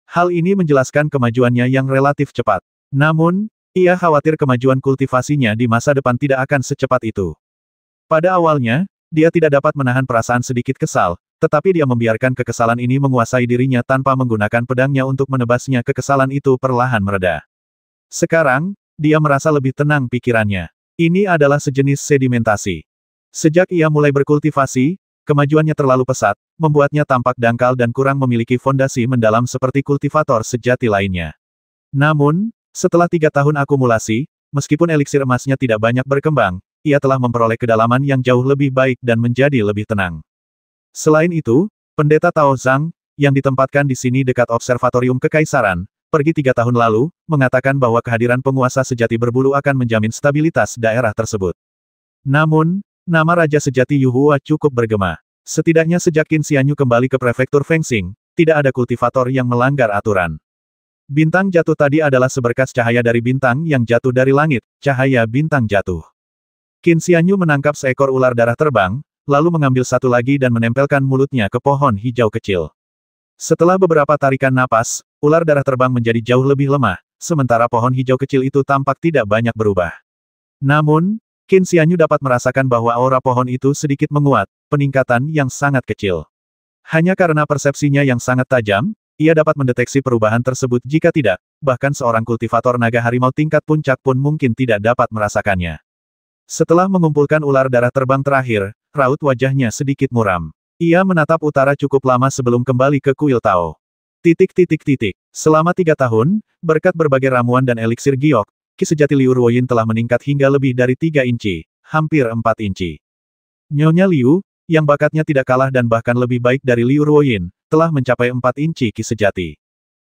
Hal ini menjelaskan kemajuannya yang relatif cepat. Namun, ia khawatir kemajuan kultivasinya di masa depan tidak akan secepat itu. Pada awalnya, dia tidak dapat menahan perasaan sedikit kesal, tetapi dia membiarkan kekesalan ini menguasai dirinya tanpa menggunakan pedangnya untuk menebasnya. Kekesalan itu perlahan mereda. Sekarang, dia merasa lebih tenang pikirannya. Ini adalah sejenis sedimentasi. Sejak ia mulai berkultivasi, kemajuannya terlalu pesat, membuatnya tampak dangkal dan kurang memiliki fondasi mendalam seperti kultivator sejati lainnya. Namun, setelah 3 tahun akumulasi, meskipun eliksir emasnya tidak banyak berkembang, ia telah memperoleh kedalaman yang jauh lebih baik dan menjadi lebih tenang. Selain itu, Pendeta Tao Zhang, yang ditempatkan di sini dekat Observatorium Kekaisaran, pergi 3 tahun lalu, mengatakan bahwa kehadiran penguasa sejati berbulu akan menjamin stabilitas daerah tersebut. Namun, nama Raja Sejati Yu Hua cukup bergema. Setidaknya sejak Qin Xianyu kembali ke prefektur Fengxing, tidak ada kultivator yang melanggar aturan. Bintang jatuh tadi adalah seberkas cahaya dari bintang yang jatuh dari langit, cahaya bintang jatuh. Qin Xianyu menangkap seekor ular darah terbang, lalu mengambil satu lagi dan menempelkan mulutnya ke pohon hijau kecil. Setelah beberapa tarikan napas, ular darah terbang menjadi jauh lebih lemah, sementara pohon hijau kecil itu tampak tidak banyak berubah. Namun, Qin Xianyu dapat merasakan bahwa aura pohon itu sedikit menguat, peningkatan yang sangat kecil. Hanya karena persepsinya yang sangat tajam, ia dapat mendeteksi perubahan tersebut. Jika tidak, bahkan seorang kultivator naga harimau tingkat puncak pun mungkin tidak dapat merasakannya. Setelah mengumpulkan ular darah terbang terakhir, raut wajahnya sedikit muram. Ia menatap utara cukup lama sebelum kembali ke kuil Tao. Selama 3 tahun, berkat berbagai ramuan dan eliksir giok, ki sejati Liu Ruoyin telah meningkat hingga lebih dari 3 inci, hampir 4 inci. Nyonya Liu, yang bakatnya tidak kalah dan bahkan lebih baik dari Liu Ruoyin, telah mencapai 4 inci ki sejati.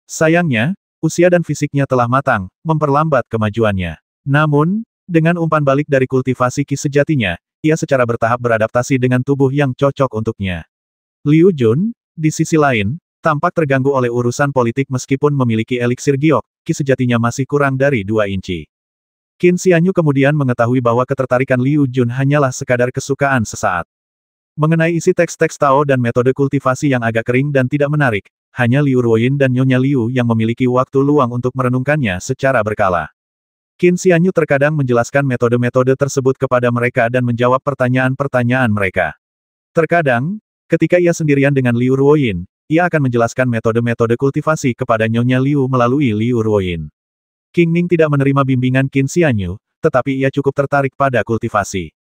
Sayangnya, usia dan fisiknya telah matang, memperlambat kemajuannya. Namun, dengan umpan balik dari kultivasi ki sejatinya, ia secara bertahap beradaptasi dengan tubuh yang cocok untuknya. Liu Jun, di sisi lain, tampak terganggu oleh urusan politik meskipun memiliki eliksir giok, ki sejatinya masih kurang dari 2 inci. Qin Xianyu kemudian mengetahui bahwa ketertarikan Liu Jun hanyalah sekadar kesukaan sesaat. Mengenai isi teks-teks Tao dan metode kultivasi yang agak kering dan tidak menarik, hanya Liu Ruoyin dan Nyonya Liu yang memiliki waktu luang untuk merenungkannya secara berkala. Qin Xianyu terkadang menjelaskan metode-metode tersebut kepada mereka dan menjawab pertanyaan-pertanyaan mereka. Terkadang, ketika ia sendirian dengan Liu Ruoyin, ia akan menjelaskan metode-metode kultivasi kepada Nyonya Liu melalui Liu Ruoyin. Qing Ning tidak menerima bimbingan Qin Xianyu, tetapi ia cukup tertarik pada kultivasi.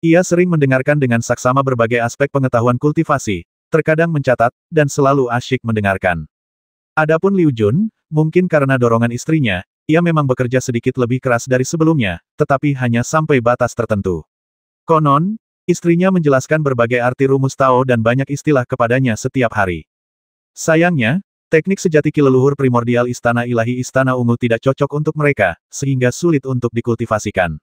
Ia sering mendengarkan dengan saksama berbagai aspek pengetahuan kultivasi, terkadang mencatat, dan selalu asyik mendengarkan. Adapun Liu Jun, mungkin karena dorongan istrinya, ia memang bekerja sedikit lebih keras dari sebelumnya, tetapi hanya sampai batas tertentu. Konon, istrinya menjelaskan berbagai arti rumus Tao dan banyak istilah kepadanya setiap hari. Sayangnya, teknik sejati ki leluhur primordial Istana Ilahi Istana Ungu tidak cocok untuk mereka, sehingga sulit untuk dikultivasikan.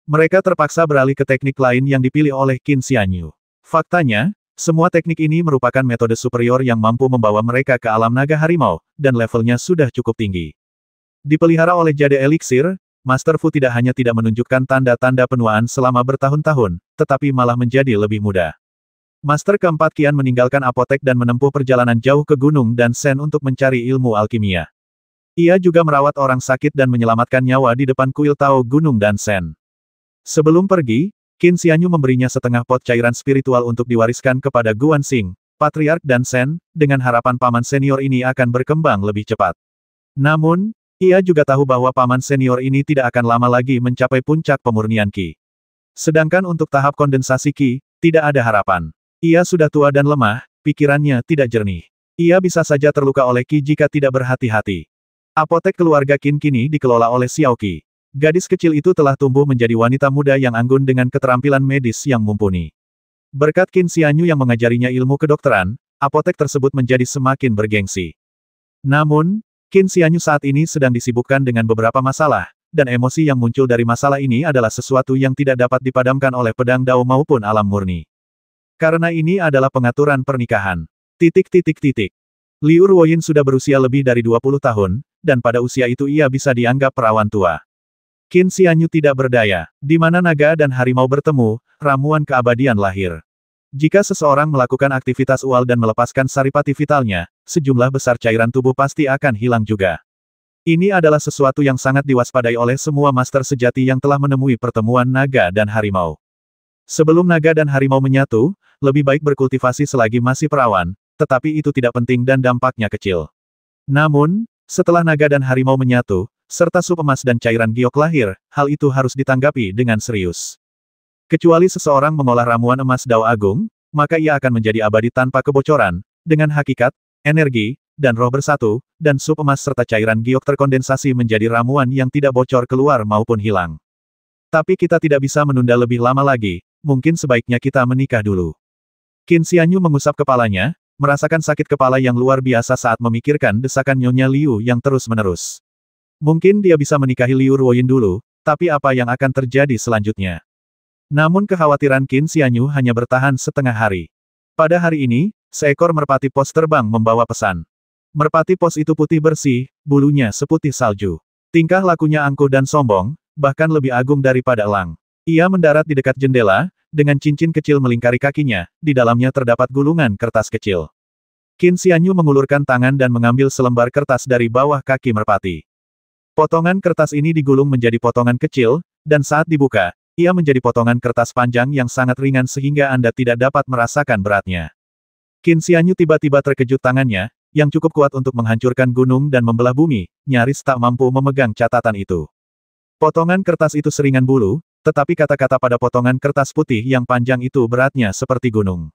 Mereka terpaksa beralih ke teknik lain yang dipilih oleh Qin Xianyu. Faktanya, semua teknik ini merupakan metode superior yang mampu membawa mereka ke alam naga harimau, dan levelnya sudah cukup tinggi. Dipelihara oleh Jade Elixir, Master Fu tidak hanya tidak menunjukkan tanda-tanda penuaan selama bertahun-tahun, tetapi malah menjadi lebih muda. Master keempat kian meninggalkan apotek dan menempuh perjalanan jauh ke gunung dan Sen untuk mencari ilmu alkimia. Ia juga merawat orang sakit dan menyelamatkan nyawa di depan kuil Tao Gunung dan Sen. Sebelum pergi, Qin Xianyu memberinya setengah pot cairan spiritual untuk diwariskan kepada Guan Xing, Patriark dan Sen, dengan harapan paman senior ini akan berkembang lebih cepat. Namun, ia juga tahu bahwa paman senior ini tidak akan lama lagi mencapai puncak pemurnian Qi. Sedangkan untuk tahap kondensasi Qi, tidak ada harapan. Ia sudah tua dan lemah, pikirannya tidak jernih. Ia bisa saja terluka oleh Qi jika tidak berhati-hati. Apotek keluarga Qin kini dikelola oleh Xiao Qi. Gadis kecil itu telah tumbuh menjadi wanita muda yang anggun dengan keterampilan medis yang mumpuni. Berkat Qin Xianyu yang mengajarinya ilmu kedokteran, apotek tersebut menjadi semakin bergengsi. Namun, Qin Xianyu saat ini sedang disibukkan dengan beberapa masalah, dan emosi yang muncul dari masalah ini adalah sesuatu yang tidak dapat dipadamkan oleh pedang Dao maupun alam murni. Karena ini adalah pengaturan pernikahan. Liu Ruoyin sudah berusia lebih dari 20 tahun, dan pada usia itu ia bisa dianggap perawan tua. Qin Xianyu tidak berdaya. Di mana naga dan harimau bertemu, ramuan keabadian lahir. Jika seseorang melakukan aktivitas ual dan melepaskan saripati vitalnya, sejumlah besar cairan tubuh pasti akan hilang juga. Ini adalah sesuatu yang sangat diwaspadai oleh semua master sejati yang telah menemui pertemuan naga dan harimau. Sebelum naga dan harimau menyatu, lebih baik berkultivasi selagi masih perawan, tetapi itu tidak penting dan dampaknya kecil. Namun, setelah naga dan harimau menyatu, serta sup emas dan cairan giok lahir, hal itu harus ditanggapi dengan serius. Kecuali seseorang mengolah ramuan emas Dao Agung, maka ia akan menjadi abadi tanpa kebocoran, dengan hakikat, energi, dan roh bersatu, dan sup emas serta cairan giok terkondensasi menjadi ramuan yang tidak bocor keluar maupun hilang. Tapi kita tidak bisa menunda lebih lama lagi, mungkin sebaiknya kita menikah dulu. Qin Xianyu mengusap kepalanya, merasakan sakit kepala yang luar biasa saat memikirkan desakan Nyonya Liu yang terus-menerus. Mungkin dia bisa menikahi Liu Ruoyin dulu, tapi apa yang akan terjadi selanjutnya? Namun kekhawatiran Qin Xianyu hanya bertahan setengah hari. Pada hari ini, seekor merpati pos terbang membawa pesan. Merpati pos itu putih bersih, bulunya seputih salju. Tingkah lakunya angkuh dan sombong, bahkan lebih agung daripada elang. Ia mendarat di dekat jendela, dengan cincin kecil melingkari kakinya, di dalamnya terdapat gulungan kertas kecil. Qin Xianyu mengulurkan tangan dan mengambil selembar kertas dari bawah kaki merpati. Potongan kertas ini digulung menjadi potongan kecil, dan saat dibuka, ia menjadi potongan kertas panjang yang sangat ringan sehingga Anda tidak dapat merasakan beratnya. Qin Xianyu tiba-tiba terkejut tangannya, yang cukup kuat untuk menghancurkan gunung dan membelah bumi, nyaris tak mampu memegang catatan itu. Potongan kertas itu seringan bulu, tetapi kata-kata pada potongan kertas putih yang panjang itu beratnya seperti gunung.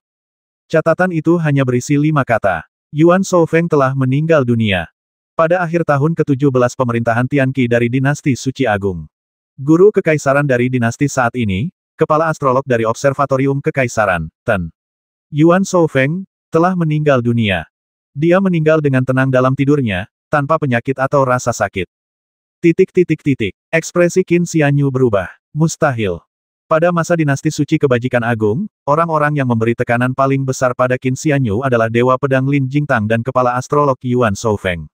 Catatan itu hanya berisi 5 kata. Yuan Shoufeng telah meninggal dunia. Pada akhir tahun ke-17 pemerintahan Tian Qi dari dinasti Suci Agung. Guru Kekaisaran dari dinasti saat ini, kepala astrolog dari Observatorium Kekaisaran, Ten Yuan Shoufeng, telah meninggal dunia. Dia meninggal dengan tenang dalam tidurnya, tanpa penyakit atau rasa sakit. Ekspresi Qin Xianyu berubah. Mustahil. Pada masa dinasti Suci Kebajikan Agung, orang-orang yang memberi tekanan paling besar pada Qin Xianyu adalah Dewa Pedang Lin Jingtang dan kepala astrolog Yuan Shoufeng.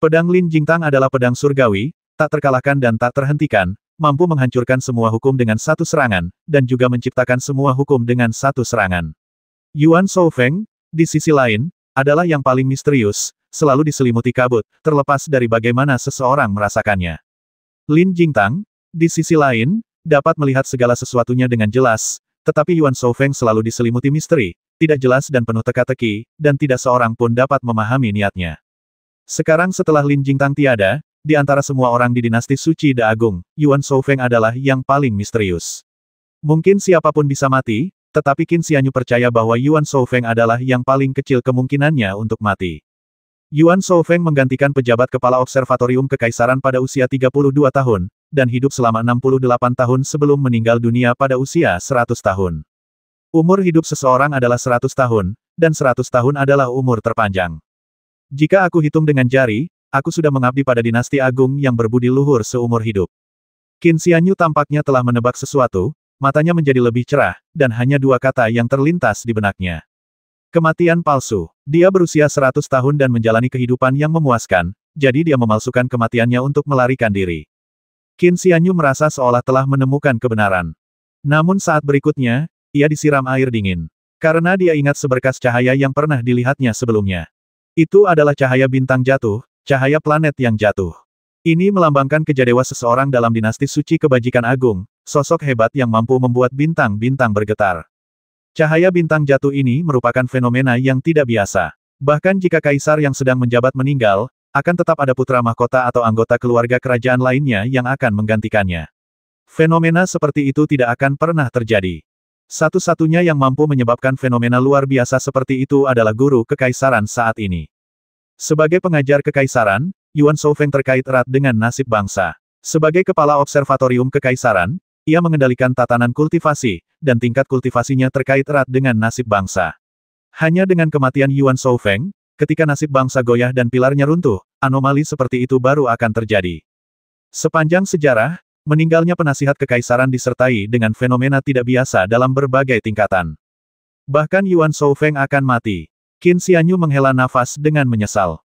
Pedang Lin Jingtang adalah pedang surgawi, tak terkalahkan dan tak terhentikan, mampu menghancurkan semua hukum dengan satu serangan, dan juga menciptakan semua hukum dengan satu serangan. Yuan Shoufeng, di sisi lain, adalah yang paling misterius, selalu diselimuti kabut, terlepas dari bagaimana seseorang merasakannya. Lin Jingtang, di sisi lain, dapat melihat segala sesuatunya dengan jelas, tetapi Yuan Shoufeng selalu diselimuti misteri, tidak jelas dan penuh teka-teki, dan tidak seorang pun dapat memahami niatnya. Sekarang setelah Lin Jingtang tiada, di antara semua orang di dinasti Suci Da Agung, Yuan Shoufeng adalah yang paling misterius. Mungkin siapapun bisa mati, tetapi Qin Xianyu percaya bahwa Yuan Shoufeng adalah yang paling kecil kemungkinannya untuk mati. Yuan Shoufeng menggantikan pejabat kepala Observatorium Kekaisaran pada usia 32 tahun, dan hidup selama 68 tahun sebelum meninggal dunia pada usia 100 tahun. Umur hidup seseorang adalah 100 tahun, dan 100 tahun adalah umur terpanjang. Jika aku hitung dengan jari, aku sudah mengabdi pada dinasti agung yang berbudi luhur seumur hidup. Qin Xianyu tampaknya telah menebak sesuatu, matanya menjadi lebih cerah, dan hanya dua kata yang terlintas di benaknya. Kematian palsu. Dia berusia 100 tahun dan menjalani kehidupan yang memuaskan, jadi dia memalsukan kematiannya untuk melarikan diri. Qin Xianyu merasa seolah telah menemukan kebenaran. Namun saat berikutnya, ia disiram air dingin. Karena dia ingat seberkas cahaya yang pernah dilihatnya sebelumnya. Itu adalah cahaya bintang jatuh, cahaya planet yang jatuh. Ini melambangkan kejadewa seseorang dalam dinasti suci kebajikan agung, sosok hebat yang mampu membuat bintang-bintang bergetar. Cahaya bintang jatuh ini merupakan fenomena yang tidak biasa. Bahkan jika kaisar yang sedang menjabat meninggal, akan tetap ada putra mahkota atau anggota keluarga kerajaan lainnya yang akan menggantikannya. Fenomena seperti itu tidak akan pernah terjadi. Satu-satunya yang mampu menyebabkan fenomena luar biasa seperti itu adalah guru kekaisaran saat ini. Sebagai pengajar kekaisaran, Yuan Shoufeng terkait erat dengan nasib bangsa. Sebagai kepala observatorium kekaisaran, ia mengendalikan tatanan kultivasi, dan tingkat kultivasinya terkait erat dengan nasib bangsa. Hanya dengan kematian Yuan Shoufeng, ketika nasib bangsa goyah dan pilarnya runtuh, anomali seperti itu baru akan terjadi. Sepanjang sejarah, meninggalnya penasihat kekaisaran disertai dengan fenomena tidak biasa dalam berbagai tingkatan. Bahkan Yuan Shoufeng akan mati. Qin Xianyu menghela nafas dengan menyesal.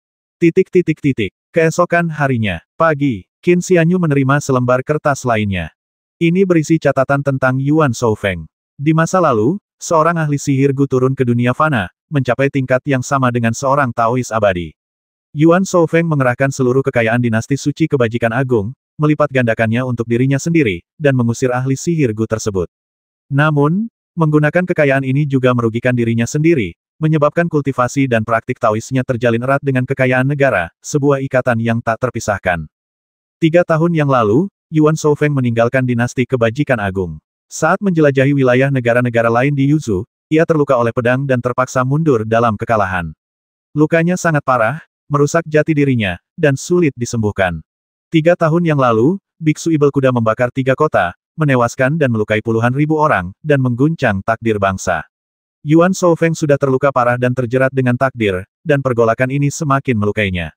Keesokan harinya, pagi, Qin Xianyu menerima selembar kertas lainnya. Ini berisi catatan tentang Yuan Shoufeng. Di masa lalu, seorang ahli sihir Gu turun ke dunia fana, mencapai tingkat yang sama dengan seorang Taois abadi. Yuan Shoufeng mengerahkan seluruh kekayaan dinasti suci kebajikan agung, melipat gandakannya untuk dirinya sendiri, dan mengusir ahli sihir Gu tersebut. Namun, menggunakan kekayaan ini juga merugikan dirinya sendiri, menyebabkan kultivasi dan praktik Taoisnya terjalin erat dengan kekayaan negara, sebuah ikatan yang tak terpisahkan. 3 tahun yang lalu, Yuan Shoufeng meninggalkan dinasti kebajikan agung. Saat menjelajahi wilayah negara-negara lain di Yuzhou, ia terluka oleh pedang dan terpaksa mundur dalam kekalahan. Lukanya sangat parah, merusak jati dirinya, dan sulit disembuhkan. 3 tahun yang lalu, biksu Ibel Kuda membakar 3 kota, menewaskan dan melukai puluhan ribu orang, dan mengguncang takdir bangsa. Yuan Shoufeng sudah terluka parah dan terjerat dengan takdir, dan pergolakan ini semakin melukainya.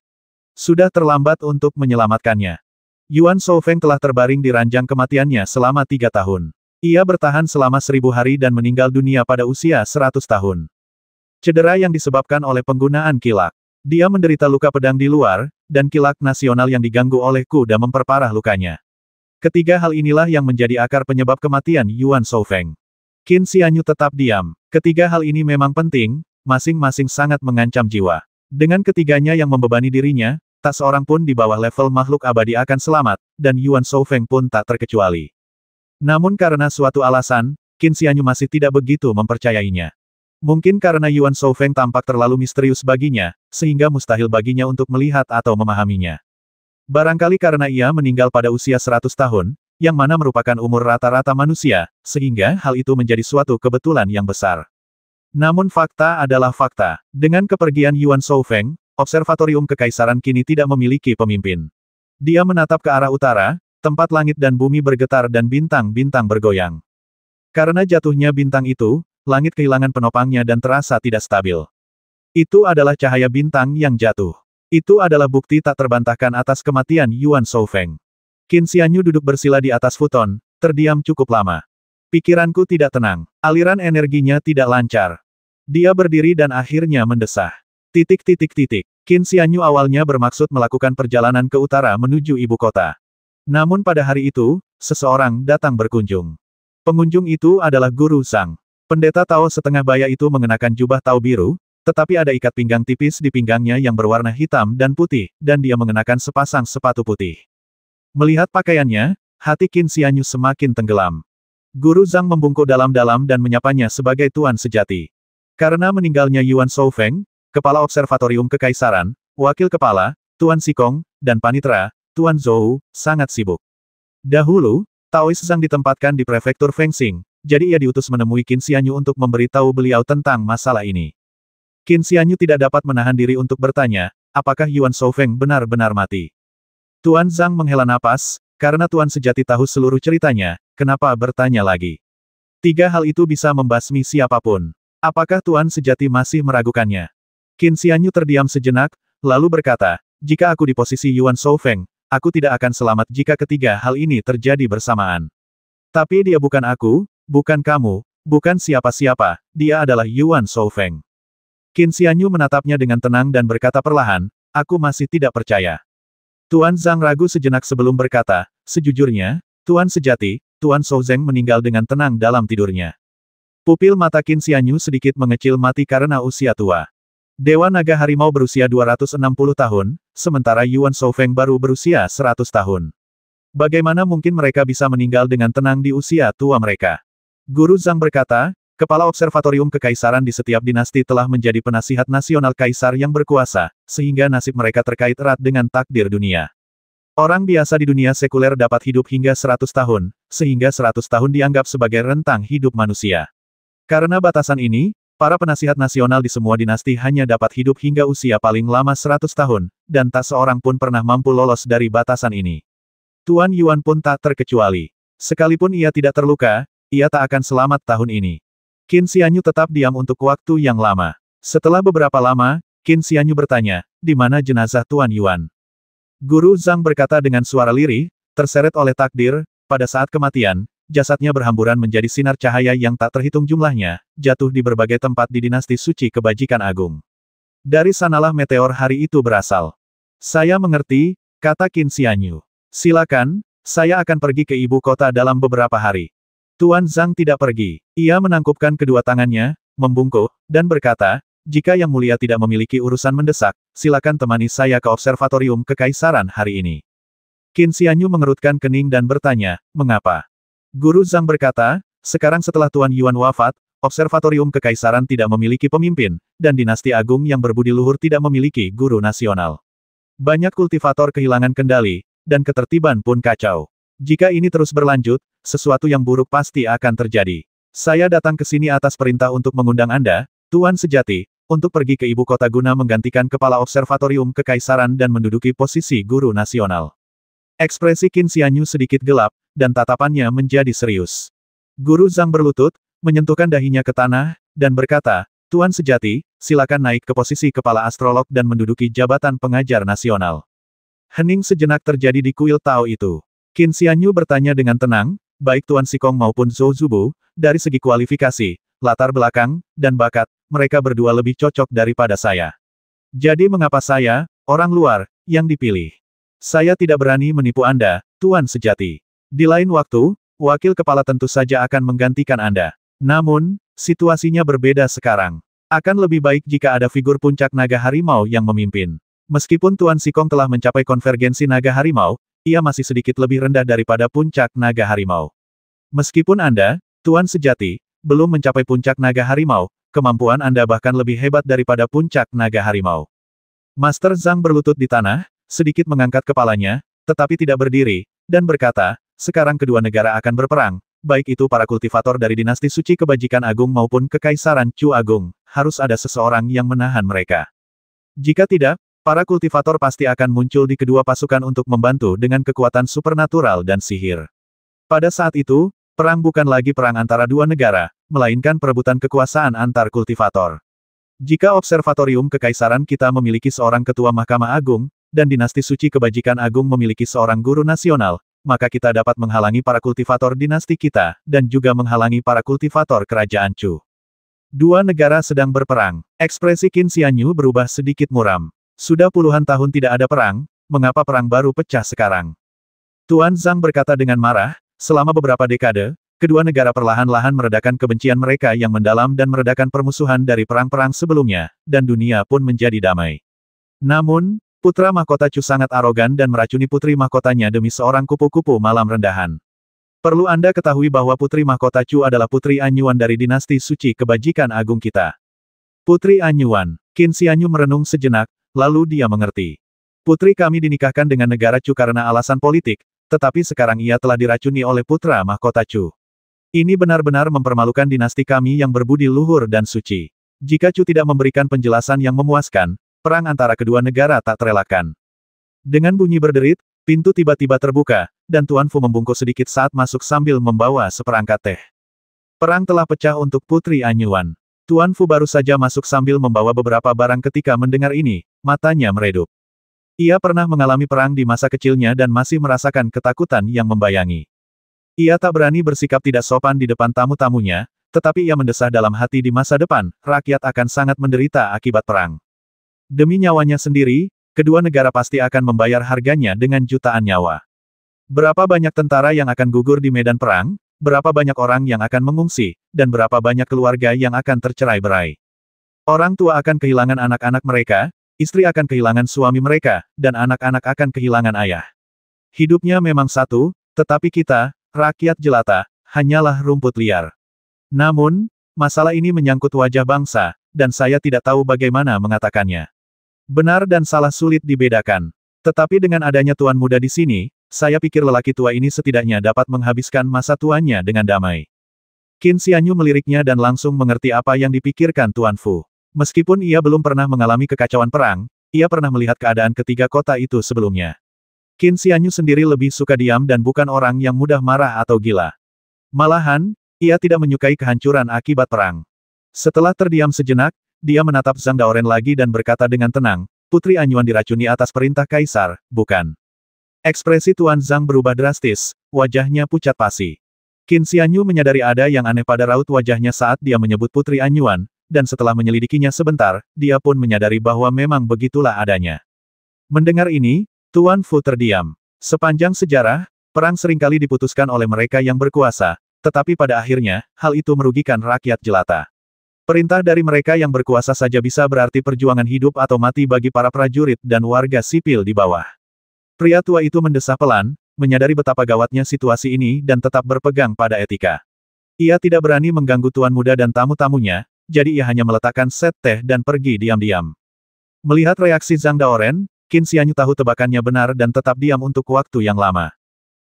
Sudah terlambat untuk menyelamatkannya. Yuan Shoufeng telah terbaring di ranjang kematiannya selama 3 tahun. Ia bertahan selama 1000 hari dan meninggal dunia pada usia 100 tahun. Cedera yang disebabkan oleh penggunaan kilak. Dia menderita luka pedang di luar, dan kilak nasional yang diganggu oleh kuda memperparah lukanya. Ketiga hal inilah yang menjadi akar penyebab kematian Yuan Shoufeng. Qin Xianyu tetap diam. Ketiga hal ini memang penting, masing-masing sangat mengancam jiwa. Dengan ketiganya yang membebani dirinya, tak seorang pun di bawah level makhluk abadi akan selamat, dan Yuan Shoufeng pun tak terkecuali. Namun karena suatu alasan, Qin Xianyu masih tidak begitu mempercayainya. Mungkin karena Yuan Shoufeng tampak terlalu misterius baginya, sehingga mustahil baginya untuk melihat atau memahaminya. Barangkali karena ia meninggal pada usia 100 tahun, yang mana merupakan umur rata-rata manusia, sehingga hal itu menjadi suatu kebetulan yang besar. Namun fakta adalah fakta. Dengan kepergian Yuan Shoufeng, observatorium kekaisaran kini tidak memiliki pemimpin. Dia menatap ke arah utara, tempat langit dan bumi bergetar dan bintang-bintang bergoyang. Karena jatuhnya bintang itu, langit kehilangan penopangnya dan terasa tidak stabil. Itu adalah cahaya bintang yang jatuh. Itu adalah bukti tak terbantahkan atas kematian Yuan Shoufeng. Qin Xianyu duduk bersila di atas futon, terdiam cukup lama. Pikiranku tidak tenang. Aliran energinya tidak lancar. Dia berdiri dan akhirnya mendesah. Qin Xianyu awalnya bermaksud melakukan perjalanan ke utara menuju ibu kota. Namun pada hari itu, seseorang datang berkunjung. Pengunjung itu adalah Guru Zhang. Pendeta Tao setengah baya itu mengenakan jubah Tao biru, tetapi ada ikat pinggang tipis di pinggangnya yang berwarna hitam dan putih, dan dia mengenakan sepasang sepatu putih. Melihat pakaiannya, hati Qin Xianyu semakin tenggelam. Guru Zhang membungkuk dalam-dalam dan menyapanya sebagai tuan sejati. Karena meninggalnya Yuan Shoufeng, kepala observatorium kekaisaran, wakil kepala, Tuan Sikong, dan panitera, Tuan Zhou, sangat sibuk. Dahulu, Taois Zhang ditempatkan di prefektur Fengxing, jadi ia diutus menemui Qin Xianyu untuk memberitahu beliau tentang masalah ini. Qin Xianyu tidak dapat menahan diri untuk bertanya, apakah Yuan Shoufeng benar-benar mati? Tuan Zhang menghela napas, karena Tuan sejati tahu seluruh ceritanya, kenapa bertanya lagi? Tiga hal itu bisa membasmi siapapun. Apakah Tuan sejati masih meragukannya? Qin Xianyu terdiam sejenak, lalu berkata, jika aku di posisi Yuan Shoufeng, aku tidak akan selamat jika ketiga hal ini terjadi bersamaan. Tapi dia bukan aku, bukan kamu, bukan siapa-siapa, dia adalah Yuan Shoufeng. Qin Xianyu menatapnya dengan tenang dan berkata perlahan, aku masih tidak percaya. Tuan Zhang ragu sejenak sebelum berkata, sejujurnya, Tuan sejati, Tuan Shouzeng meninggal dengan tenang dalam tidurnya. Pupil mata Qin Xianyu sedikit mengecil mati karena usia tua. Dewa Naga Harimau berusia 260 tahun, sementara Yuan Shoufeng baru berusia 100 tahun. Bagaimana mungkin mereka bisa meninggal dengan tenang di usia tua mereka? Guru Zhang berkata, Kepala Observatorium Kekaisaran di setiap dinasti telah menjadi penasihat nasional kaisar yang berkuasa, sehingga nasib mereka terkait erat dengan takdir dunia. Orang biasa di dunia sekuler dapat hidup hingga 100 tahun, sehingga 100 tahun dianggap sebagai rentang hidup manusia. Karena batasan ini, para penasihat nasional di semua dinasti hanya dapat hidup hingga usia paling lama 100 tahun, dan tak seorang pun pernah mampu lolos dari batasan ini. Tuan Yuan pun tak terkecuali. Sekalipun ia tidak terluka, ia tak akan selamat tahun ini. Qin Xianyu tetap diam untuk waktu yang lama. Setelah beberapa lama, Qin Xianyu bertanya, di mana jenazah Tuan Yuan? Guru Zhang berkata dengan suara lirih, terseret oleh takdir, pada saat kematian, jasadnya berhamburan menjadi sinar cahaya yang tak terhitung jumlahnya, jatuh di berbagai tempat di dinasti suci kebajikan agung. Dari sanalah meteor hari itu berasal. Saya mengerti, kata Qin Xianyu. Silakan, saya akan pergi ke ibu kota dalam beberapa hari. Tuan Zhang tidak pergi. Ia menangkupkan kedua tangannya, membungkuk, dan berkata, jika Yang Mulia tidak memiliki urusan mendesak, silakan temani saya ke Observatorium Kekaisaran hari ini. Qin Xianyu mengerutkan kening dan bertanya, mengapa? Guru Zhang berkata, sekarang setelah Tuan Yuan wafat, Observatorium Kekaisaran tidak memiliki pemimpin, dan dinasti agung yang berbudi luhur tidak memiliki guru nasional. Banyak kultivator kehilangan kendali, dan ketertiban pun kacau. Jika ini terus berlanjut, sesuatu yang buruk pasti akan terjadi. Saya datang ke sini atas perintah untuk mengundang Anda, Tuan sejati, untuk pergi ke ibu kota guna menggantikan kepala Observatorium Kekaisaran dan menduduki posisi guru nasional. Ekspresi Qin Xianyu sedikit gelap, dan tatapannya menjadi serius. Guru Zhang berlutut, menyentuhkan dahinya ke tanah, dan berkata, Tuan sejati, silakan naik ke posisi kepala astrolog dan menduduki jabatan pengajar nasional. Hening sejenak terjadi di kuil Tao itu. Qin Xianyu bertanya dengan tenang, baik Tuan Sikong maupun Zhou Zubu, dari segi kualifikasi, latar belakang, dan bakat, mereka berdua lebih cocok daripada saya. Jadi mengapa saya, orang luar, yang dipilih? Saya tidak berani menipu Anda, Tuan sejati. Di lain waktu, wakil kepala tentu saja akan menggantikan Anda. Namun, situasinya berbeda sekarang. Akan lebih baik jika ada figur puncak naga harimau yang memimpin. Meskipun Tuan Sikong telah mencapai konvergensi naga harimau, ia masih sedikit lebih rendah daripada puncak naga harimau. Meskipun Anda, Tuan sejati, belum mencapai puncak naga harimau, kemampuan Anda bahkan lebih hebat daripada puncak naga harimau. Master Zhang berlutut di tanah, sedikit mengangkat kepalanya, tetapi tidak berdiri, dan berkata, sekarang kedua negara akan berperang, baik itu para kultivator dari dinasti suci kebajikan agung maupun kekaisaran Chu Agung, harus ada seseorang yang menahan mereka. Jika tidak, para kultivator pasti akan muncul di kedua pasukan untuk membantu dengan kekuatan supernatural dan sihir. Pada saat itu, perang bukan lagi perang antara dua negara, melainkan perebutan kekuasaan antar kultivator. Jika Observatorium Kekaisaran kita memiliki seorang ketua Mahkamah Agung, dan dinasti suci kebajikan agung memiliki seorang guru nasional, maka kita dapat menghalangi para kultivator dinasti kita, dan juga menghalangi para kultivator kerajaan Chu. Dua negara sedang berperang. Ekspresi Qin Xianyu berubah sedikit muram. Sudah puluhan tahun tidak ada perang, mengapa perang baru pecah sekarang? Tuan Zhang berkata dengan marah, selama beberapa dekade, kedua negara perlahan-lahan meredakan kebencian mereka yang mendalam dan meredakan permusuhan dari perang-perang sebelumnya, dan dunia pun menjadi damai. Namun, putra mahkota Chu sangat arogan dan meracuni putri mahkotanya demi seorang kupu-kupu malam rendahan. Perlu Anda ketahui bahwa putri mahkota Chu adalah putri Anyuan dari dinasti suci kebajikan agung kita. Putri Anyuan, Qin Xianyu merenung sejenak, lalu dia mengerti. Putri kami dinikahkan dengan negara Chu karena alasan politik, tetapi sekarang ia telah diracuni oleh putra mahkota Chu. Ini benar-benar mempermalukan dinasti kami yang berbudi luhur dan suci. Jika Chu tidak memberikan penjelasan yang memuaskan, perang antara kedua negara tak terelakkan. Dengan bunyi berderit, pintu tiba-tiba terbuka, dan Tuan Fu membungkuk sedikit saat masuk sambil membawa seperangkat teh. Perang telah pecah untuk Putri Anyuan. Tuan Fu baru saja masuk sambil membawa beberapa barang ketika mendengar ini, matanya meredup. Ia pernah mengalami perang di masa kecilnya dan masih merasakan ketakutan yang membayangi. Ia tak berani bersikap tidak sopan di depan tamu-tamunya, tetapi ia mendesah dalam hati di masa depan, rakyat akan sangat menderita akibat perang. Demi nyawanya sendiri, kedua negara pasti akan membayar harganya dengan jutaan nyawa. Berapa banyak tentara yang akan gugur di medan perang, berapa banyak orang yang akan mengungsi, dan berapa banyak keluarga yang akan tercerai-berai. Orang tua akan kehilangan anak-anak mereka, istri akan kehilangan suami mereka, dan anak-anak akan kehilangan ayah. Hidupnya memang satu, tetapi kita, rakyat jelata, hanyalah rumput liar. Namun, masalah ini menyangkut wajah bangsa, dan saya tidak tahu bagaimana mengatakannya. Benar dan salah sulit dibedakan. Tetapi dengan adanya tuan muda di sini, saya pikir lelaki tua ini setidaknya dapat menghabiskan masa tuanya dengan damai. Qin Xianyu meliriknya dan langsung mengerti apa yang dipikirkan Tuan Fu. Meskipun ia belum pernah mengalami kekacauan perang, ia pernah melihat keadaan ketiga kota itu sebelumnya. Qin Xianyu sendiri lebih suka diam dan bukan orang yang mudah marah atau gila. Malahan, ia tidak menyukai kehancuran akibat perang. Setelah terdiam sejenak, dia menatap Zhang Daoren lagi dan berkata dengan tenang, Putri Anyuan diracuni atas perintah Kaisar, bukan? Ekspresi Tuan Zhang berubah drastis, wajahnya pucat pasi. Qin Xianyu menyadari ada yang aneh pada raut wajahnya saat dia menyebut Putri Anyuan, dan setelah menyelidikinya sebentar, dia pun menyadari bahwa memang begitulah adanya. Mendengar ini, Tuan Fu terdiam. Sepanjang sejarah, perang seringkali diputuskan oleh mereka yang berkuasa, tetapi pada akhirnya, hal itu merugikan rakyat jelata. Perintah dari mereka yang berkuasa saja bisa berarti perjuangan hidup atau mati bagi para prajurit dan warga sipil di bawah. Pria tua itu mendesah pelan, menyadari betapa gawatnya situasi ini dan tetap berpegang pada etika. Ia tidak berani mengganggu tuan muda dan tamu-tamunya, jadi ia hanya meletakkan set teh dan pergi diam-diam. Melihat reaksi Zhang Daoren, Qin Xianyu tahu tebakannya benar dan tetap diam untuk waktu yang lama.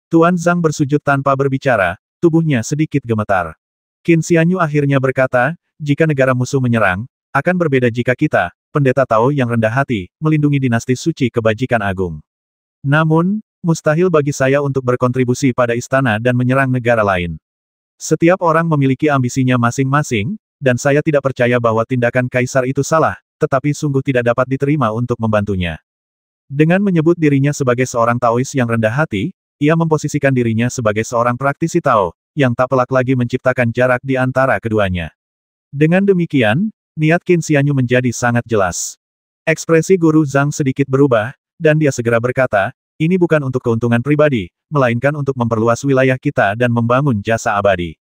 Tuan Zhang bersujud tanpa berbicara, tubuhnya sedikit gemetar. Qin Xianyu akhirnya berkata, jika negara musuh menyerang, akan berbeda jika kita, pendeta Tao yang rendah hati, melindungi dinasti suci kebajikan agung. Namun, mustahil bagi saya untuk berkontribusi pada istana dan menyerang negara lain. Setiap orang memiliki ambisinya masing-masing, dan saya tidak percaya bahwa tindakan kaisar itu salah, tetapi sungguh tidak dapat diterima untuk membantunya. Dengan menyebut dirinya sebagai seorang Taois yang rendah hati, ia memposisikan dirinya sebagai seorang praktisi Tao, yang tak pelak lagi menciptakan jarak di antara keduanya. Dengan demikian, niat Qin Xianyu menjadi sangat jelas. Ekspresi Guru Zhang sedikit berubah, dan dia segera berkata, ini bukan untuk keuntungan pribadi, melainkan untuk memperluas wilayah kita dan membangun jasa abadi.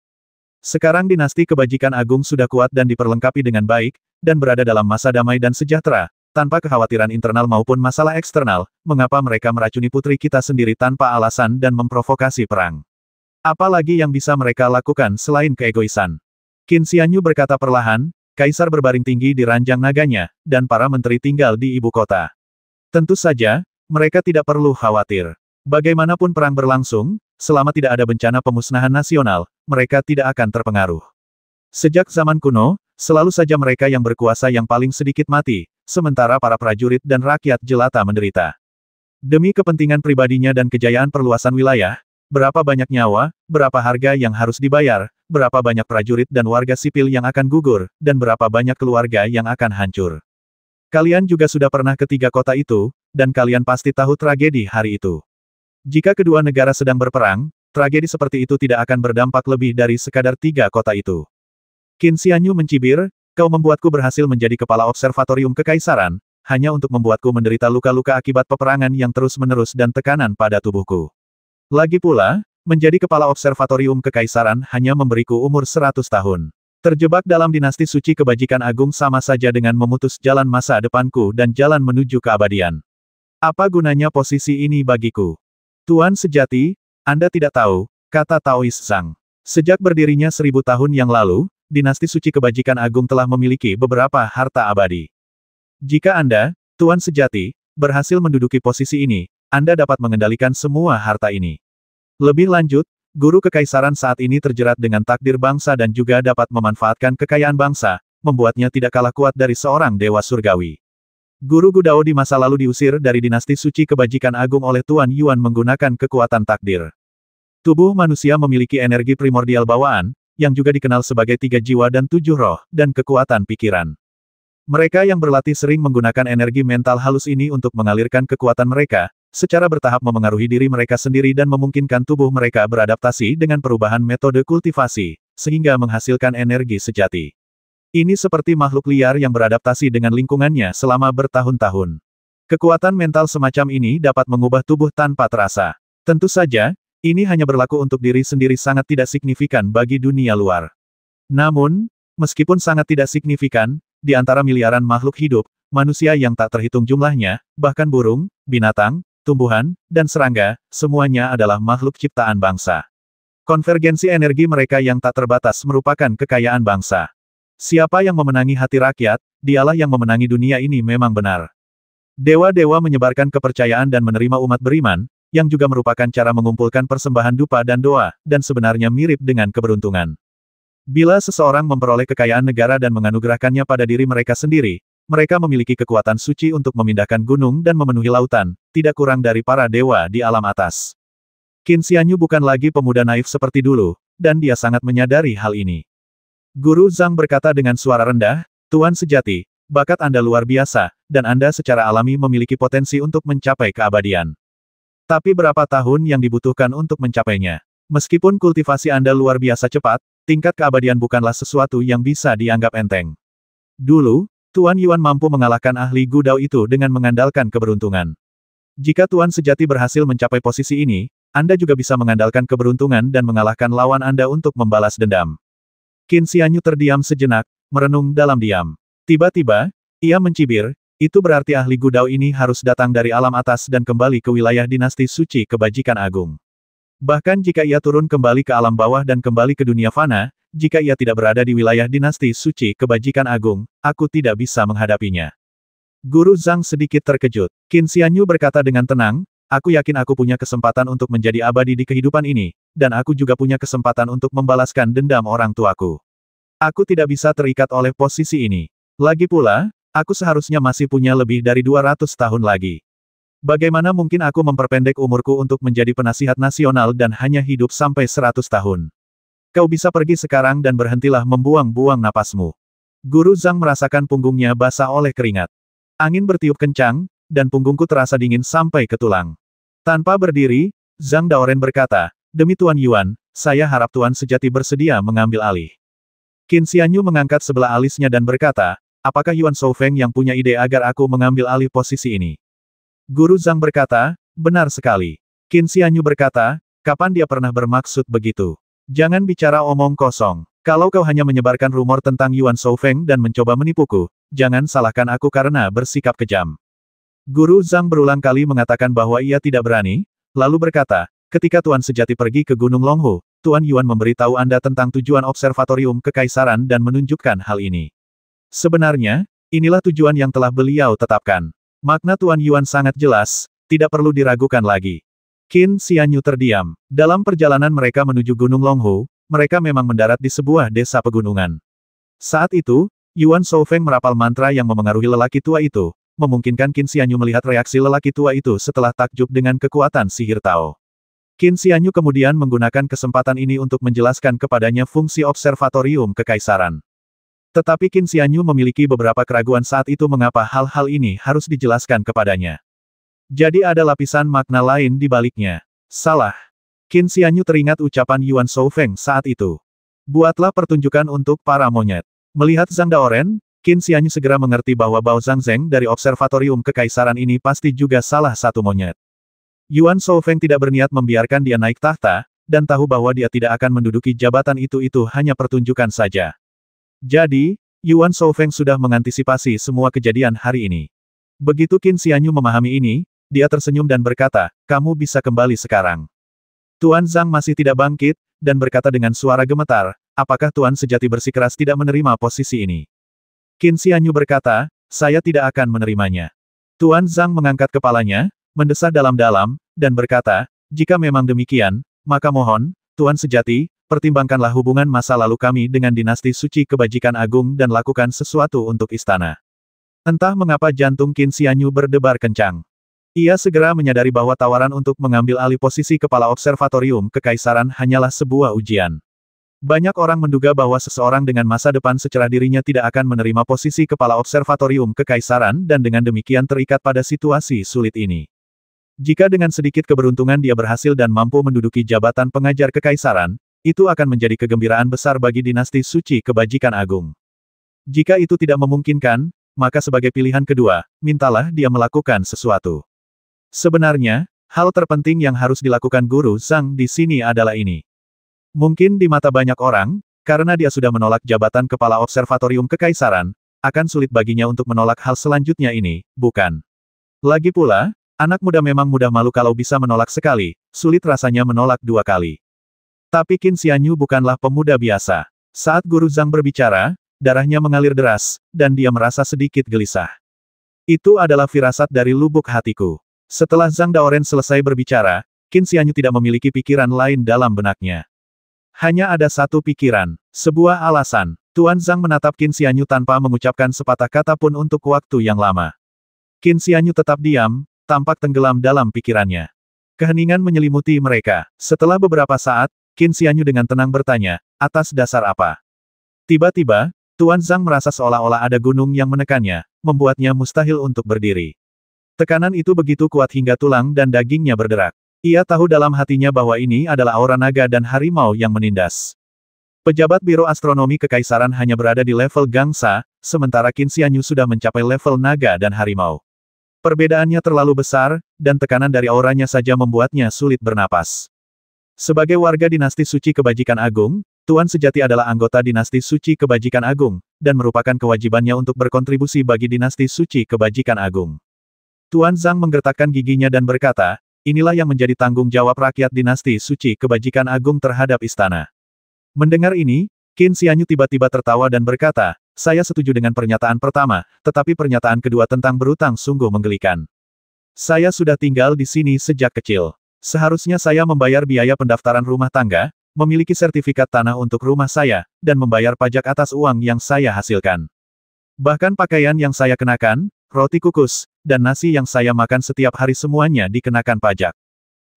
Sekarang dinasti kebajikan agung sudah kuat dan diperlengkapi dengan baik, dan berada dalam masa damai dan sejahtera, tanpa kekhawatiran internal maupun masalah eksternal, mengapa mereka meracuni putri kita sendiri tanpa alasan dan memprovokasi perang? Apalagi yang bisa mereka lakukan selain keegoisan? Qin Xianyu berkata perlahan, Kaisar berbaring tinggi di ranjang naganya, dan para menteri tinggal di ibu kota. Tentu saja, mereka tidak perlu khawatir. Bagaimanapun perang berlangsung, selama tidak ada bencana pemusnahan nasional, mereka tidak akan terpengaruh. Sejak zaman kuno, selalu saja mereka yang berkuasa yang paling sedikit mati, sementara para prajurit dan rakyat jelata menderita. Demi kepentingan pribadinya dan kejayaan perluasan wilayah, berapa banyak nyawa, berapa harga yang harus dibayar, berapa banyak prajurit dan warga sipil yang akan gugur, dan berapa banyak keluarga yang akan hancur. Kalian juga sudah pernah ke tiga kota itu, dan kalian pasti tahu tragedi hari itu. Jika kedua negara sedang berperang, tragedi seperti itu tidak akan berdampak lebih dari sekadar tiga kota itu. Qin Xianyu mencibir, kau membuatku berhasil menjadi kepala observatorium kekaisaran, hanya untuk membuatku menderita luka-luka akibat peperangan yang terus-menerus dan tekanan pada tubuhku. Lagi pula, menjadi kepala observatorium kekaisaran hanya memberiku umur 100 tahun. Terjebak dalam dinasti suci kebajikan agung sama saja dengan memutus jalan masa depanku dan jalan menuju keabadian. Apa gunanya posisi ini bagiku? Tuan sejati, Anda tidak tahu, kata Taois Zhang. Sejak berdirinya 1000 tahun yang lalu, dinasti suci kebajikan agung telah memiliki beberapa harta abadi. Jika Anda, Tuan sejati, berhasil menduduki posisi ini, Anda dapat mengendalikan semua harta ini. Lebih lanjut, Guru kekaisaran saat ini terjerat dengan takdir bangsa dan juga dapat memanfaatkan kekayaan bangsa, membuatnya tidak kalah kuat dari seorang dewa surgawi. Guru Gudao di masa lalu diusir dari dinasti suci kebajikan agung oleh Tuan Yuan menggunakan kekuatan takdir. Tubuh manusia memiliki energi primordial bawaan, yang juga dikenal sebagai 3 jiwa dan 7 roh, dan kekuatan pikiran. Mereka yang berlatih sering menggunakan energi mental halus ini untuk mengalirkan kekuatan mereka, secara bertahap memengaruhi diri mereka sendiri dan memungkinkan tubuh mereka beradaptasi dengan perubahan metode kultivasi, sehingga menghasilkan energi sejati. Ini seperti makhluk liar yang beradaptasi dengan lingkungannya selama bertahun-tahun. Kekuatan mental semacam ini dapat mengubah tubuh tanpa terasa. Tentu saja, ini hanya berlaku untuk diri sendiri sangat tidak signifikan bagi dunia luar. Namun, meskipun sangat tidak signifikan, di antara miliaran makhluk hidup, manusia yang tak terhitung jumlahnya, bahkan burung, binatang, tumbuhan, dan serangga, semuanya adalah makhluk ciptaan bangsa. Konvergensi energi mereka yang tak terbatas merupakan kekayaan bangsa. Siapa yang memenangi hati rakyat, dialah yang memenangi dunia ini memang benar. Dewa-dewa menyebarkan kepercayaan dan menerima umat beriman, yang juga merupakan cara mengumpulkan persembahan dupa dan doa, dan sebenarnya mirip dengan keberuntungan. Bila seseorang memperoleh kekayaan negara dan menganugerahkannya pada diri mereka sendiri, mereka memiliki kekuatan suci untuk memindahkan gunung dan memenuhi lautan, tidak kurang dari para dewa di alam atas. Qin Xianyu bukan lagi pemuda naif seperti dulu, dan dia sangat menyadari hal ini. Guru Zhang berkata dengan suara rendah, "Tuan sejati, bakat Anda luar biasa, dan Anda secara alami memiliki potensi untuk mencapai keabadian. Tapi berapa tahun yang dibutuhkan untuk mencapainya? Meskipun kultivasi Anda luar biasa cepat, tingkat keabadian bukanlah sesuatu yang bisa dianggap enteng. Dulu, Tuan Yuan mampu mengalahkan ahli Gudao itu dengan mengandalkan keberuntungan. Jika Tuan sejati berhasil mencapai posisi ini, Anda juga bisa mengandalkan keberuntungan dan mengalahkan lawan Anda untuk membalas dendam." Qin Xianyu terdiam sejenak, merenung dalam diam. Tiba-tiba, ia mencibir, itu berarti ahli Gudao ini harus datang dari alam atas dan kembali ke wilayah dinasti suci kebajikan agung. Bahkan jika ia turun kembali ke alam bawah dan kembali ke dunia fana, jika ia tidak berada di wilayah dinasti suci kebajikan agung, aku tidak bisa menghadapinya. Guru Zhang sedikit terkejut. Qin Xianyu berkata dengan tenang, "Aku yakin aku punya kesempatan untuk menjadi abadi di kehidupan ini, dan aku juga punya kesempatan untuk membalaskan dendam orang tuaku. Aku tidak bisa terikat oleh posisi ini. Lagi pula, aku seharusnya masih punya lebih dari 200 tahun lagi. Bagaimana mungkin aku memperpendek umurku untuk menjadi penasihat nasional dan hanya hidup sampai 100 tahun? Kau bisa pergi sekarang dan berhentilah membuang-buang napasmu." Guru Zhang merasakan punggungnya basah oleh keringat. Angin bertiup kencang, dan punggungku terasa dingin sampai ke tulang. Tanpa berdiri, Zhang Daoren berkata, "Demi Tuan Yuan, saya harap Tuan sejati bersedia mengambil alih." Qin Xianyu mengangkat sebelah alisnya dan berkata, "Apakah Yuan Shoufeng yang punya ide agar aku mengambil alih posisi ini?" Guru Zhang berkata, "Benar sekali." Qin Xianyu berkata, "Kapan dia pernah bermaksud begitu? Jangan bicara omong kosong. Kalau kau hanya menyebarkan rumor tentang Yuan Shoufeng dan mencoba menipuku, jangan salahkan aku karena bersikap kejam." Guru Zhang berulang kali mengatakan bahwa ia tidak berani, lalu berkata, "Ketika Tuan sejati pergi ke Gunung Longhu, Tuan Yuan memberitahu Anda tentang tujuan observatorium kekaisaran dan menunjukkan hal ini. Sebenarnya, inilah tujuan yang telah beliau tetapkan. Makna Tuan Yuan sangat jelas, tidak perlu diragukan lagi." Qin Xianyu terdiam. Dalam perjalanan mereka menuju Gunung Longhu, mereka memang mendarat di sebuah desa pegunungan. Saat itu, Yuan Shoufeng merapal mantra yang memengaruhi lelaki tua itu, memungkinkan Qin Xianyu melihat reaksi lelaki tua itu setelah takjub dengan kekuatan sihir Tao. Qin Xianyu kemudian menggunakan kesempatan ini untuk menjelaskan kepadanya fungsi observatorium kekaisaran. Tetapi Qin Xianyu memiliki beberapa keraguan saat itu mengapa hal-hal ini harus dijelaskan kepadanya. Jadi ada lapisan makna lain di baliknya. Salah. Qin Xianyu teringat ucapan Yuan Shoufeng saat itu. "Buatlah pertunjukan untuk para monyet." Melihat Zhang Daoren, Qin Xianyu segera mengerti bahwa Bao Zhangzheng dari observatorium kekaisaran ini pasti juga salah satu monyet. Yuan Shoufeng tidak berniat membiarkan dia naik tahta, dan tahu bahwa dia tidak akan menduduki jabatan itu hanya pertunjukan saja. Jadi, Yuan Shoufeng sudah mengantisipasi semua kejadian hari ini. Begitu Qin Xianyu memahami ini, dia tersenyum dan berkata, "Kamu bisa kembali sekarang." Tuan Zhang masih tidak bangkit, dan berkata dengan suara gemetar, "Apakah Tuan sejati bersikeras tidak menerima posisi ini?" Qin Xianyu berkata, "Saya tidak akan menerimanya." Tuan Zhang mengangkat kepalanya, mendesah dalam-dalam, dan berkata, "Jika memang demikian, maka mohon, Tuan Sejati, pertimbangkanlah hubungan masa lalu kami dengan dinasti suci kebajikan agung dan lakukan sesuatu untuk istana. Entah mengapa jantung Qin Xianyu berdebar kencang. Ia segera menyadari bahwa tawaran untuk mengambil alih posisi kepala observatorium kekaisaran hanyalah sebuah ujian. Banyak orang menduga bahwa seseorang dengan masa depan secerah dirinya tidak akan menerima posisi kepala observatorium kekaisaran dan dengan demikian terikat pada situasi sulit ini. Jika dengan sedikit keberuntungan dia berhasil dan mampu menduduki jabatan pengajar kekaisaran, itu akan menjadi kegembiraan besar bagi dinasti suci kebajikan agung. Jika itu tidak memungkinkan, maka sebagai pilihan kedua, mintalah dia melakukan sesuatu. Sebenarnya, hal terpenting yang harus dilakukan Guru Zhang di sini adalah ini. Mungkin di mata banyak orang, karena dia sudah menolak jabatan kepala observatorium kekaisaran, akan sulit baginya untuk menolak hal selanjutnya ini, bukan? Lagi pula, anak muda memang mudah malu kalau bisa menolak sekali, sulit rasanya menolak dua kali. Tapi Qin Xianyu bukanlah pemuda biasa. Saat Guru Zhang berbicara, darahnya mengalir deras, dan dia merasa sedikit gelisah. Itu adalah firasat dari lubuk hatiku. Setelah Zhang Daoren selesai berbicara, Qin Xianyu tidak memiliki pikiran lain dalam benaknya. Hanya ada satu pikiran, sebuah alasan. Tuan Zhang menatap Qin Xianyu tanpa mengucapkan sepatah kata pun untuk waktu yang lama. Qin Xianyu tetap diam, tampak tenggelam dalam pikirannya. Keheningan menyelimuti mereka. Setelah beberapa saat, Qin Xianyu dengan tenang bertanya, atas dasar apa? Tiba-tiba, Tuan Zhang merasa seolah-olah ada gunung yang menekannya, membuatnya mustahil untuk berdiri. Tekanan itu begitu kuat hingga tulang dan dagingnya berderak. Ia tahu dalam hatinya bahwa ini adalah aura naga dan harimau yang menindas. Pejabat Biro Astronomi Kekaisaran hanya berada di level gangsa, sementara Qin Xianyu sudah mencapai level naga dan harimau. Perbedaannya terlalu besar, dan tekanan dari auranya saja membuatnya sulit bernapas. Sebagai warga dinasti suci kebajikan agung, Tuan Sejati adalah anggota dinasti suci kebajikan agung, dan merupakan kewajibannya untuk berkontribusi bagi dinasti suci kebajikan agung. Tuan Zhang menggertakkan giginya dan berkata, inilah yang menjadi tanggung jawab rakyat dinasti suci kebajikan agung terhadap istana. Mendengar ini, Qin Xianyu tiba-tiba tertawa dan berkata, saya setuju dengan pernyataan pertama, tetapi pernyataan kedua tentang berutang sungguh menggelikan. Saya sudah tinggal di sini sejak kecil. Seharusnya saya membayar biaya pendaftaran rumah tangga, memiliki sertifikat tanah untuk rumah saya, dan membayar pajak atas uang yang saya hasilkan. Bahkan pakaian yang saya kenakan, roti kukus, dan nasi yang saya makan setiap hari semuanya dikenakan pajak.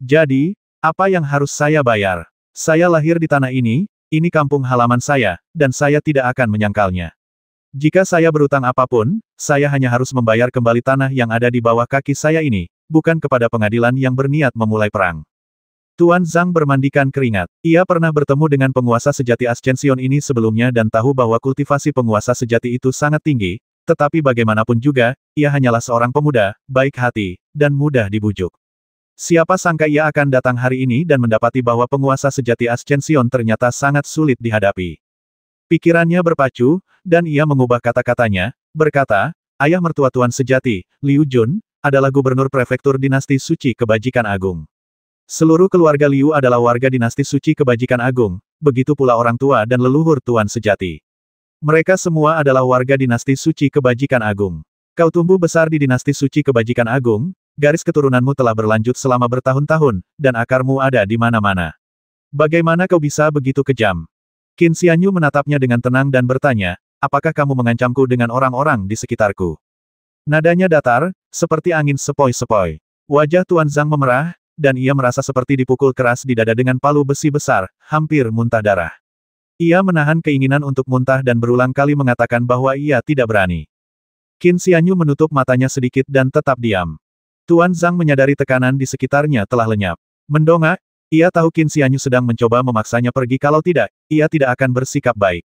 Jadi, apa yang harus saya bayar? Saya lahir di tanah ini kampung halaman saya, dan saya tidak akan menyangkalnya. Jika saya berutang apapun, saya hanya harus membayar kembali tanah yang ada di bawah kaki saya ini, bukan kepada pengadilan yang berniat memulai perang. Tuan Zhang bermandikan keringat. Ia pernah bertemu dengan penguasa sejati Ascension ini sebelumnya dan tahu bahwa kultivasi penguasa sejati itu sangat tinggi, tetapi bagaimanapun juga, ia hanyalah seorang pemuda, baik hati, dan mudah dibujuk. Siapa sangka ia akan datang hari ini dan mendapati bahwa penguasa sejati Ascension ternyata sangat sulit dihadapi. Pikirannya berpacu, dan ia mengubah kata-katanya, berkata, ayah mertua Tuan Sejati, Liu Jun, adalah gubernur prefektur dinasti suci kebajikan agung. Seluruh keluarga Liu adalah warga dinasti suci kebajikan agung, begitu pula orang tua dan leluhur Tuan Sejati. Mereka semua adalah warga dinasti suci kebajikan agung. Kau tumbuh besar di dinasti suci kebajikan agung, garis keturunanmu telah berlanjut selama bertahun-tahun, dan akarmu ada di mana-mana. Bagaimana kau bisa begitu kejam? Qin Xianyu menatapnya dengan tenang dan bertanya, apakah kamu mengancamku dengan orang-orang di sekitarku? Nadanya datar, seperti angin sepoi-sepoi. Wajah Tuan Zhang memerah, dan ia merasa seperti dipukul keras di dada dengan palu besi besar, hampir muntah darah. Ia menahan keinginan untuk muntah dan berulang kali mengatakan bahwa ia tidak berani. Qin Xianyu menutup matanya sedikit dan tetap diam. Tuan Zhang menyadari tekanan di sekitarnya telah lenyap. Mendongak, ia tahu Qin Xianyu sedang mencoba memaksanya pergi kalau tidak, ia tidak akan bersikap baik.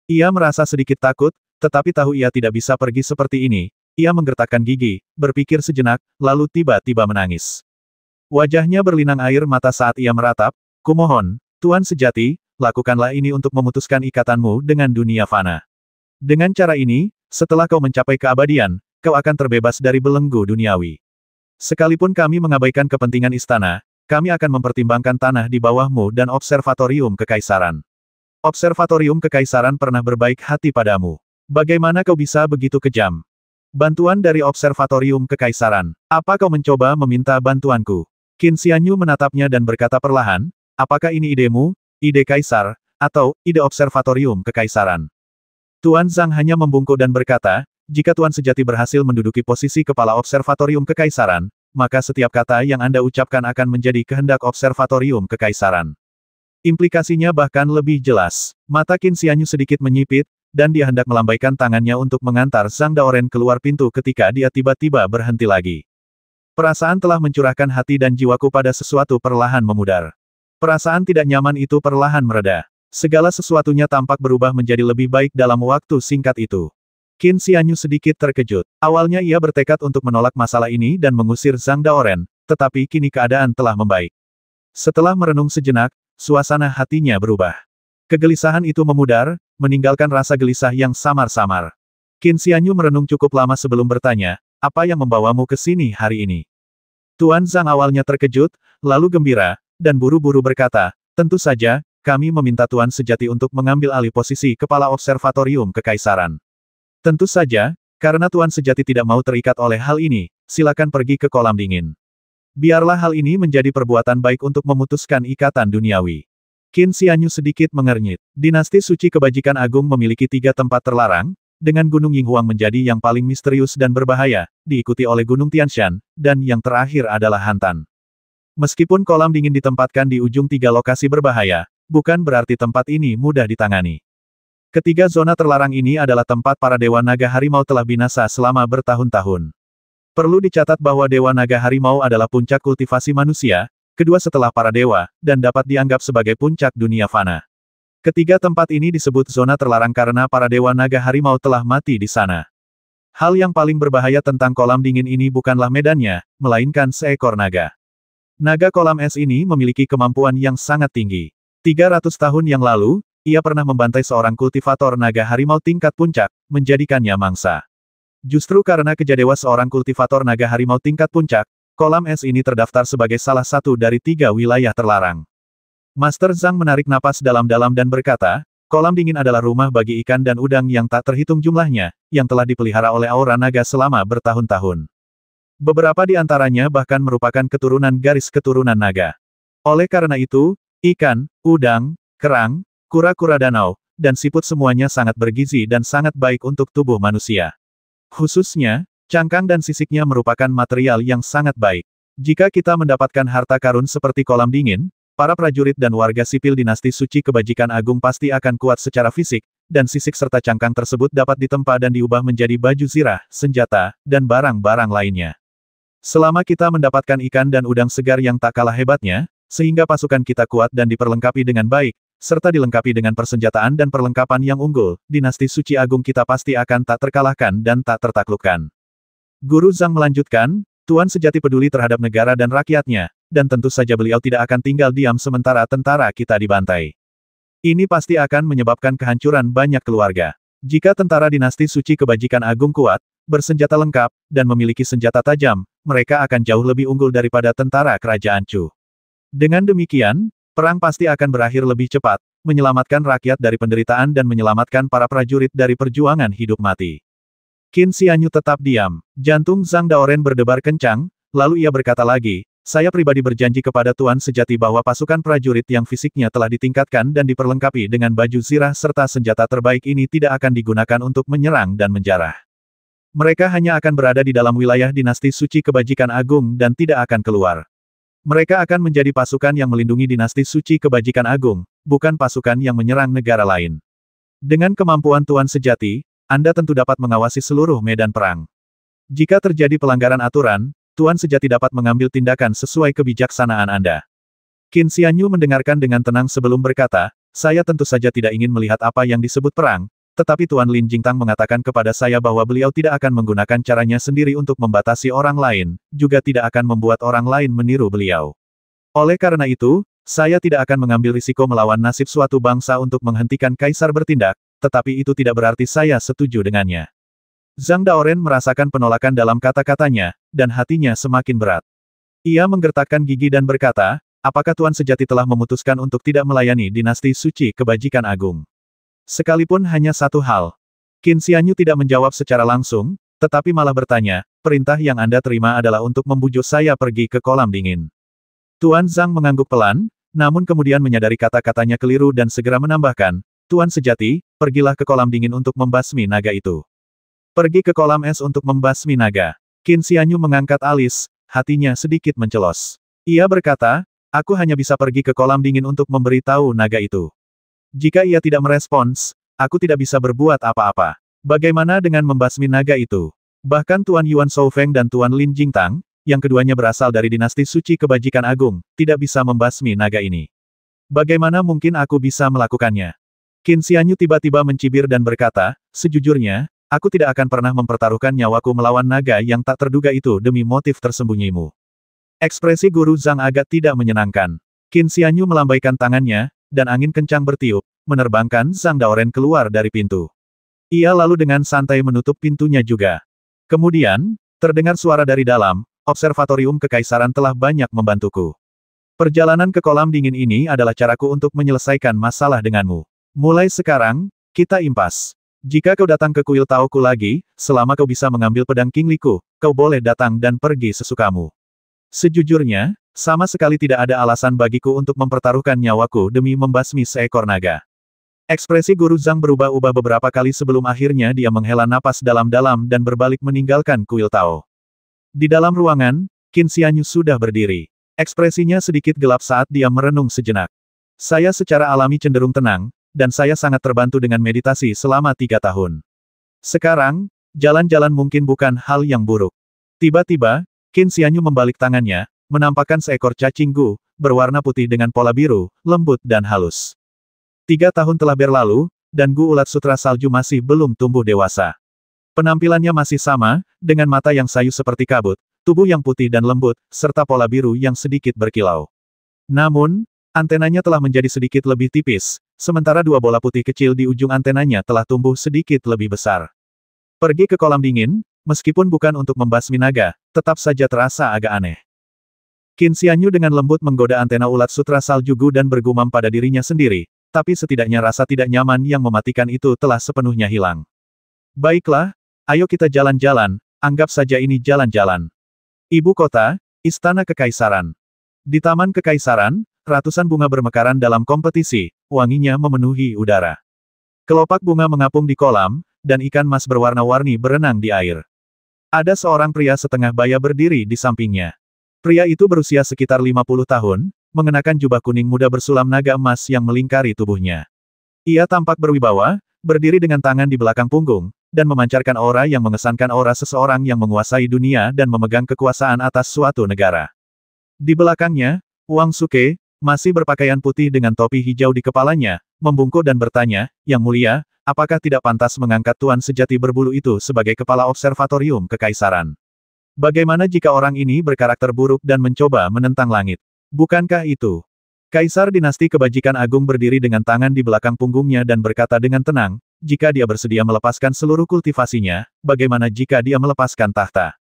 Ia merasa sedikit takut, tetapi tahu ia tidak bisa pergi seperti ini. Ia menggertakkan gigi, berpikir sejenak, lalu tiba-tiba menangis. Wajahnya berlinang air mata saat ia meratap, kumohon, Tuan Sejati, lakukanlah ini untuk memutuskan ikatanmu dengan dunia fana. Dengan cara ini, setelah kau mencapai keabadian, kau akan terbebas dari belenggu duniawi. Sekalipun kami mengabaikan kepentingan istana, kami akan mempertimbangkan tanah di bawahmu dan observatorium kekaisaran. Observatorium kekaisaran pernah berbaik hati padamu. Bagaimana kau bisa begitu kejam? Bantuan dari observatorium kekaisaran. Apa kau mencoba meminta bantuanku? Qin Xianyu menatapnya dan berkata perlahan, Apakah ini idemu, ide kaisar, atau ide observatorium kekaisaran? Tuan Zhang hanya membungkuk dan berkata, jika Tuan sejati berhasil menduduki posisi kepala observatorium kekaisaran, maka setiap kata yang Anda ucapkan akan menjadi kehendak observatorium kekaisaran. Implikasinya bahkan lebih jelas. Mata Qin Xianyu sedikit menyipit, dan dia hendak melambaikan tangannya untuk mengantar Zhang Daoren keluar pintu ketika dia tiba-tiba berhenti lagi. Perasaan telah mencurahkan hati dan jiwaku pada sesuatu perlahan memudar. Perasaan tidak nyaman itu perlahan mereda. Segala sesuatunya tampak berubah menjadi lebih baik dalam waktu singkat itu. Qin Xianyu sedikit terkejut. Awalnya ia bertekad untuk menolak masalah ini dan mengusir Zhang Daoren, tetapi kini keadaan telah membaik. Setelah merenung sejenak, suasana hatinya berubah. Kegelisahan itu memudar, meninggalkan rasa gelisah yang samar-samar. Qin Xianyu merenung cukup lama sebelum bertanya, apa yang membawamu ke sini hari ini? Tuan Zhang awalnya terkejut, lalu gembira, dan buru-buru berkata, tentu saja, kami meminta Tuan sejati untuk mengambil alih posisi kepala observatorium kekaisaran. Tentu saja, karena Tuan sejati tidak mau terikat oleh hal ini, silakan pergi ke kolam dingin. Biarlah hal ini menjadi perbuatan baik untuk memutuskan ikatan duniawi. Qin Xianyu sedikit mengernyit. Dinasti Suci Kebajikan Agung memiliki 3 tempat terlarang, dengan Gunung Yinghuang menjadi yang paling misterius dan berbahaya, diikuti oleh Gunung Tianshan, dan yang terakhir adalah Hantan. Meskipun kolam dingin ditempatkan di ujung 3 lokasi berbahaya, bukan berarti tempat ini mudah ditangani. Ketiga zona terlarang ini adalah tempat para Dewa Naga Harimau telah binasa selama bertahun-tahun. Perlu dicatat bahwa Dewa Naga Harimau adalah puncak kultivasi manusia, kedua setelah para dewa, dan dapat dianggap sebagai puncak dunia fana. Ketiga tempat ini disebut zona terlarang karena para Dewa Naga Harimau telah mati di sana. Hal yang paling berbahaya tentang kolam dingin ini bukanlah medannya, melainkan seekor naga. Naga kolam es ini memiliki kemampuan yang sangat tinggi. 300 tahun yang lalu, ia pernah membantai seorang kultivator naga harimau tingkat puncak, menjadikannya mangsa. Justru karena kejadewa seorang kultivator naga harimau tingkat puncak, kolam es ini terdaftar sebagai salah satu dari 3 wilayah terlarang. Master Zhang menarik napas dalam-dalam dan berkata, kolam dingin adalah rumah bagi ikan dan udang yang tak terhitung jumlahnya, yang telah dipelihara oleh aura naga selama bertahun-tahun. Beberapa di antaranya bahkan merupakan keturunan garis keturunan naga. Oleh karena itu, ikan, udang, kerang, kura-kura danau, dan siput semuanya sangat bergizi dan sangat baik untuk tubuh manusia. Khususnya, cangkang dan sisiknya merupakan material yang sangat baik. Jika kita mendapatkan harta karun seperti kolam dingin, para prajurit dan warga sipil dinasti Suci Kebajikan Agung pasti akan kuat secara fisik, dan sisik serta cangkang tersebut dapat ditempa dan diubah menjadi baju zirah, senjata, dan barang-barang lainnya. Selama kita mendapatkan ikan dan udang segar yang tak kalah hebatnya, sehingga pasukan kita kuat dan diperlengkapi dengan baik, serta dilengkapi dengan persenjataan dan perlengkapan yang unggul, dinasti Suci Agung kita pasti akan tak terkalahkan dan tak tertaklukkan. Guru Zhang melanjutkan, Tuan sejati peduli terhadap negara dan rakyatnya, dan tentu saja beliau tidak akan tinggal diam sementara tentara kita dibantai. Ini pasti akan menyebabkan kehancuran banyak keluarga. Jika tentara dinasti Suci Kebajikan Agung kuat, bersenjata lengkap, dan memiliki senjata tajam, mereka akan jauh lebih unggul daripada tentara kerajaan Chu. Dengan demikian, perang pasti akan berakhir lebih cepat, menyelamatkan rakyat dari penderitaan dan menyelamatkan para prajurit dari perjuangan hidup mati. Qin Xianyu tetap diam. Jantung Zhang Daoren berdebar kencang, lalu ia berkata lagi, saya pribadi berjanji kepada Tuan sejati bahwa pasukan prajurit yang fisiknya telah ditingkatkan dan diperlengkapi dengan baju zirah serta senjata terbaik ini tidak akan digunakan untuk menyerang dan menjarah. Mereka hanya akan berada di dalam wilayah dinasti Suci Kebajikan Agung dan tidak akan keluar. Mereka akan menjadi pasukan yang melindungi dinasti Suci Kebajikan Agung, bukan pasukan yang menyerang negara lain. Dengan kemampuan Tuan sejati, Anda tentu dapat mengawasi seluruh medan perang. Jika terjadi pelanggaran aturan, Tuan sejati dapat mengambil tindakan sesuai kebijaksanaan Anda. Qin Xianyu mendengarkan dengan tenang sebelum berkata, saya tentu saja tidak ingin melihat apa yang disebut perang, tetapi Tuan Lin Jingtang mengatakan kepada saya bahwa beliau tidak akan menggunakan caranya sendiri untuk membatasi orang lain, juga tidak akan membuat orang lain meniru beliau. Oleh karena itu, saya tidak akan mengambil risiko melawan nasib suatu bangsa untuk menghentikan kaisar bertindak, tetapi itu tidak berarti saya setuju dengannya. Zhang Daoren merasakan penolakan dalam kata-katanya, dan hatinya semakin berat. Ia menggertakkan gigi dan berkata, apakah Tuan sejati telah memutuskan untuk tidak melayani dinasti Suci Kebajikan Agung? Sekalipun hanya satu hal. Qin Xianyu tidak menjawab secara langsung, tetapi malah bertanya, perintah yang Anda terima adalah untuk membujuk saya pergi ke kolam dingin. Tuan Zhang mengangguk pelan, namun kemudian menyadari kata-katanya keliru dan segera menambahkan, Tuan sejati, pergilah ke kolam dingin untuk membasmi naga itu. Pergi ke kolam es untuk membasmi naga. Qin Xianyu mengangkat alis, hatinya sedikit mencelos. Ia berkata, aku hanya bisa pergi ke kolam dingin untuk memberitahu naga itu. Jika ia tidak merespons, aku tidak bisa berbuat apa-apa. Bagaimana dengan membasmi naga itu? Bahkan Tuan Yuan Shoufeng dan Tuan Lin Jingtang, yang keduanya berasal dari dinasti suci kebajikan agung, tidak bisa membasmi naga ini. Bagaimana mungkin aku bisa melakukannya? Qin Xianyu tiba-tiba mencibir dan berkata, sejujurnya, aku tidak akan pernah mempertaruhkan nyawaku melawan naga yang tak terduga itu demi motif tersembunyimu. Ekspresi Guru Zhang agak tidak menyenangkan. Qin Xianyu melambaikan tangannya, dan angin kencang bertiup, menerbangkan Zhang Daoren keluar dari pintu. Ia lalu dengan santai menutup pintunya juga. Kemudian, terdengar suara dari dalam, Observatorium Kekaisaran telah banyak membantuku. Perjalanan ke kolam dingin ini adalah caraku untuk menyelesaikan masalah denganmu. Mulai sekarang, kita impas. Jika kau datang ke kuil Taoku lagi, selama kau bisa mengambil pedang King Liku, kau boleh datang dan pergi sesukamu. Sejujurnya, sama sekali tidak ada alasan bagiku untuk mempertaruhkan nyawaku demi membasmi seekor naga. Ekspresi Guru Zhang berubah-ubah beberapa kali sebelum akhirnya dia menghela napas dalam-dalam dan berbalik meninggalkan kuil Tao. Di dalam ruangan, Qin Xianyu sudah berdiri. Ekspresinya sedikit gelap saat dia merenung sejenak. Saya secara alami cenderung tenang, dan saya sangat terbantu dengan meditasi selama 3 tahun. Sekarang, jalan-jalan mungkin bukan hal yang buruk. Tiba-tiba, Qin Xianyu membalik tangannya, menampakkan seekor cacing gu, berwarna putih dengan pola biru, lembut dan halus. 3 tahun telah berlalu, dan gu ulat sutra salju masih belum tumbuh dewasa. Penampilannya masih sama, dengan mata yang sayu seperti kabut, tubuh yang putih dan lembut, serta pola biru yang sedikit berkilau. Namun, antenanya telah menjadi sedikit lebih tipis, sementara 2 bola putih kecil di ujung antenanya telah tumbuh sedikit lebih besar. Pergi ke kolam dingin, meskipun bukan untuk membasmi naga, tetap saja terasa agak aneh. Qin Xianyu dengan lembut menggoda antena ulat sutra salju gu dan bergumam pada dirinya sendiri, tapi setidaknya rasa tidak nyaman yang mematikan itu telah sepenuhnya hilang. Baiklah, ayo kita jalan-jalan, anggap saja ini jalan-jalan. Ibu kota, Istana Kekaisaran. Di Taman Kekaisaran, ratusan bunga bermekaran dalam kompetisi, wanginya memenuhi udara. Kelopak bunga mengapung di kolam, dan ikan mas berwarna-warni berenang di air. Ada seorang pria setengah baya berdiri di sampingnya. Pria itu berusia sekitar 50 tahun, mengenakan jubah kuning muda bersulam naga emas yang melingkari tubuhnya. Ia tampak berwibawa, berdiri dengan tangan di belakang punggung, dan memancarkan aura yang mengesankan aura seseorang yang menguasai dunia dan memegang kekuasaan atas suatu negara. Di belakangnya, Wang Suke, masih berpakaian putih dengan topi hijau di kepalanya, membungkuk dan bertanya, Yang Mulia, apakah tidak pantas mengangkat Tuan sejati berbulu itu sebagai kepala Observatorium Kekaisaran? Bagaimana jika orang ini berkarakter buruk dan mencoba menentang langit? Bukankah itu? Kaisar dinasti kebajikan agung berdiri dengan tangan di belakang punggungnya dan berkata dengan tenang, jika dia bersedia melepaskan seluruh kultivasinya, bagaimana jika dia melepaskan tahta?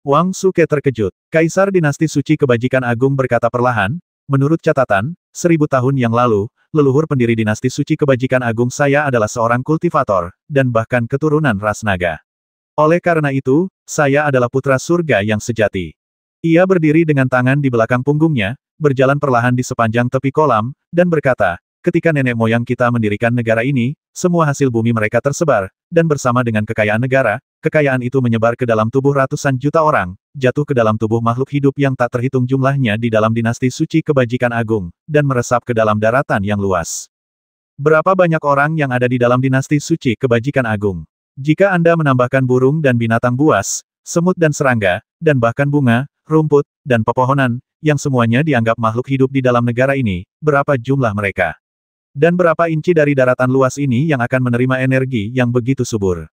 Wang Suke terkejut. Kaisar dinasti suci kebajikan agung berkata perlahan, menurut catatan, 1000 tahun yang lalu, leluhur pendiri dinasti suci kebajikan agung saya adalah seorang kultivator, dan bahkan keturunan ras naga. Oleh karena itu, saya adalah putra surga yang sejati. Ia berdiri dengan tangan di belakang punggungnya, berjalan perlahan di sepanjang tepi kolam, dan berkata, ketika nenek moyang kita mendirikan negara ini, semua hasil bumi mereka tersebar, dan bersama dengan kekayaan negara, kekayaan itu menyebar ke dalam tubuh ratusan juta orang, jatuh ke dalam tubuh makhluk hidup yang tak terhitung jumlahnya di dalam dinasti suci kebajikan agung, dan meresap ke dalam daratan yang luas. Berapa banyak orang yang ada di dalam dinasti suci kebajikan agung? Jika Anda menambahkan burung dan binatang buas, semut dan serangga, dan bahkan bunga, rumput, dan pepohonan, yang semuanya dianggap makhluk hidup di dalam negara ini, berapa jumlah mereka? Dan berapa inci dari daratan luas ini yang akan menerima energi yang begitu subur?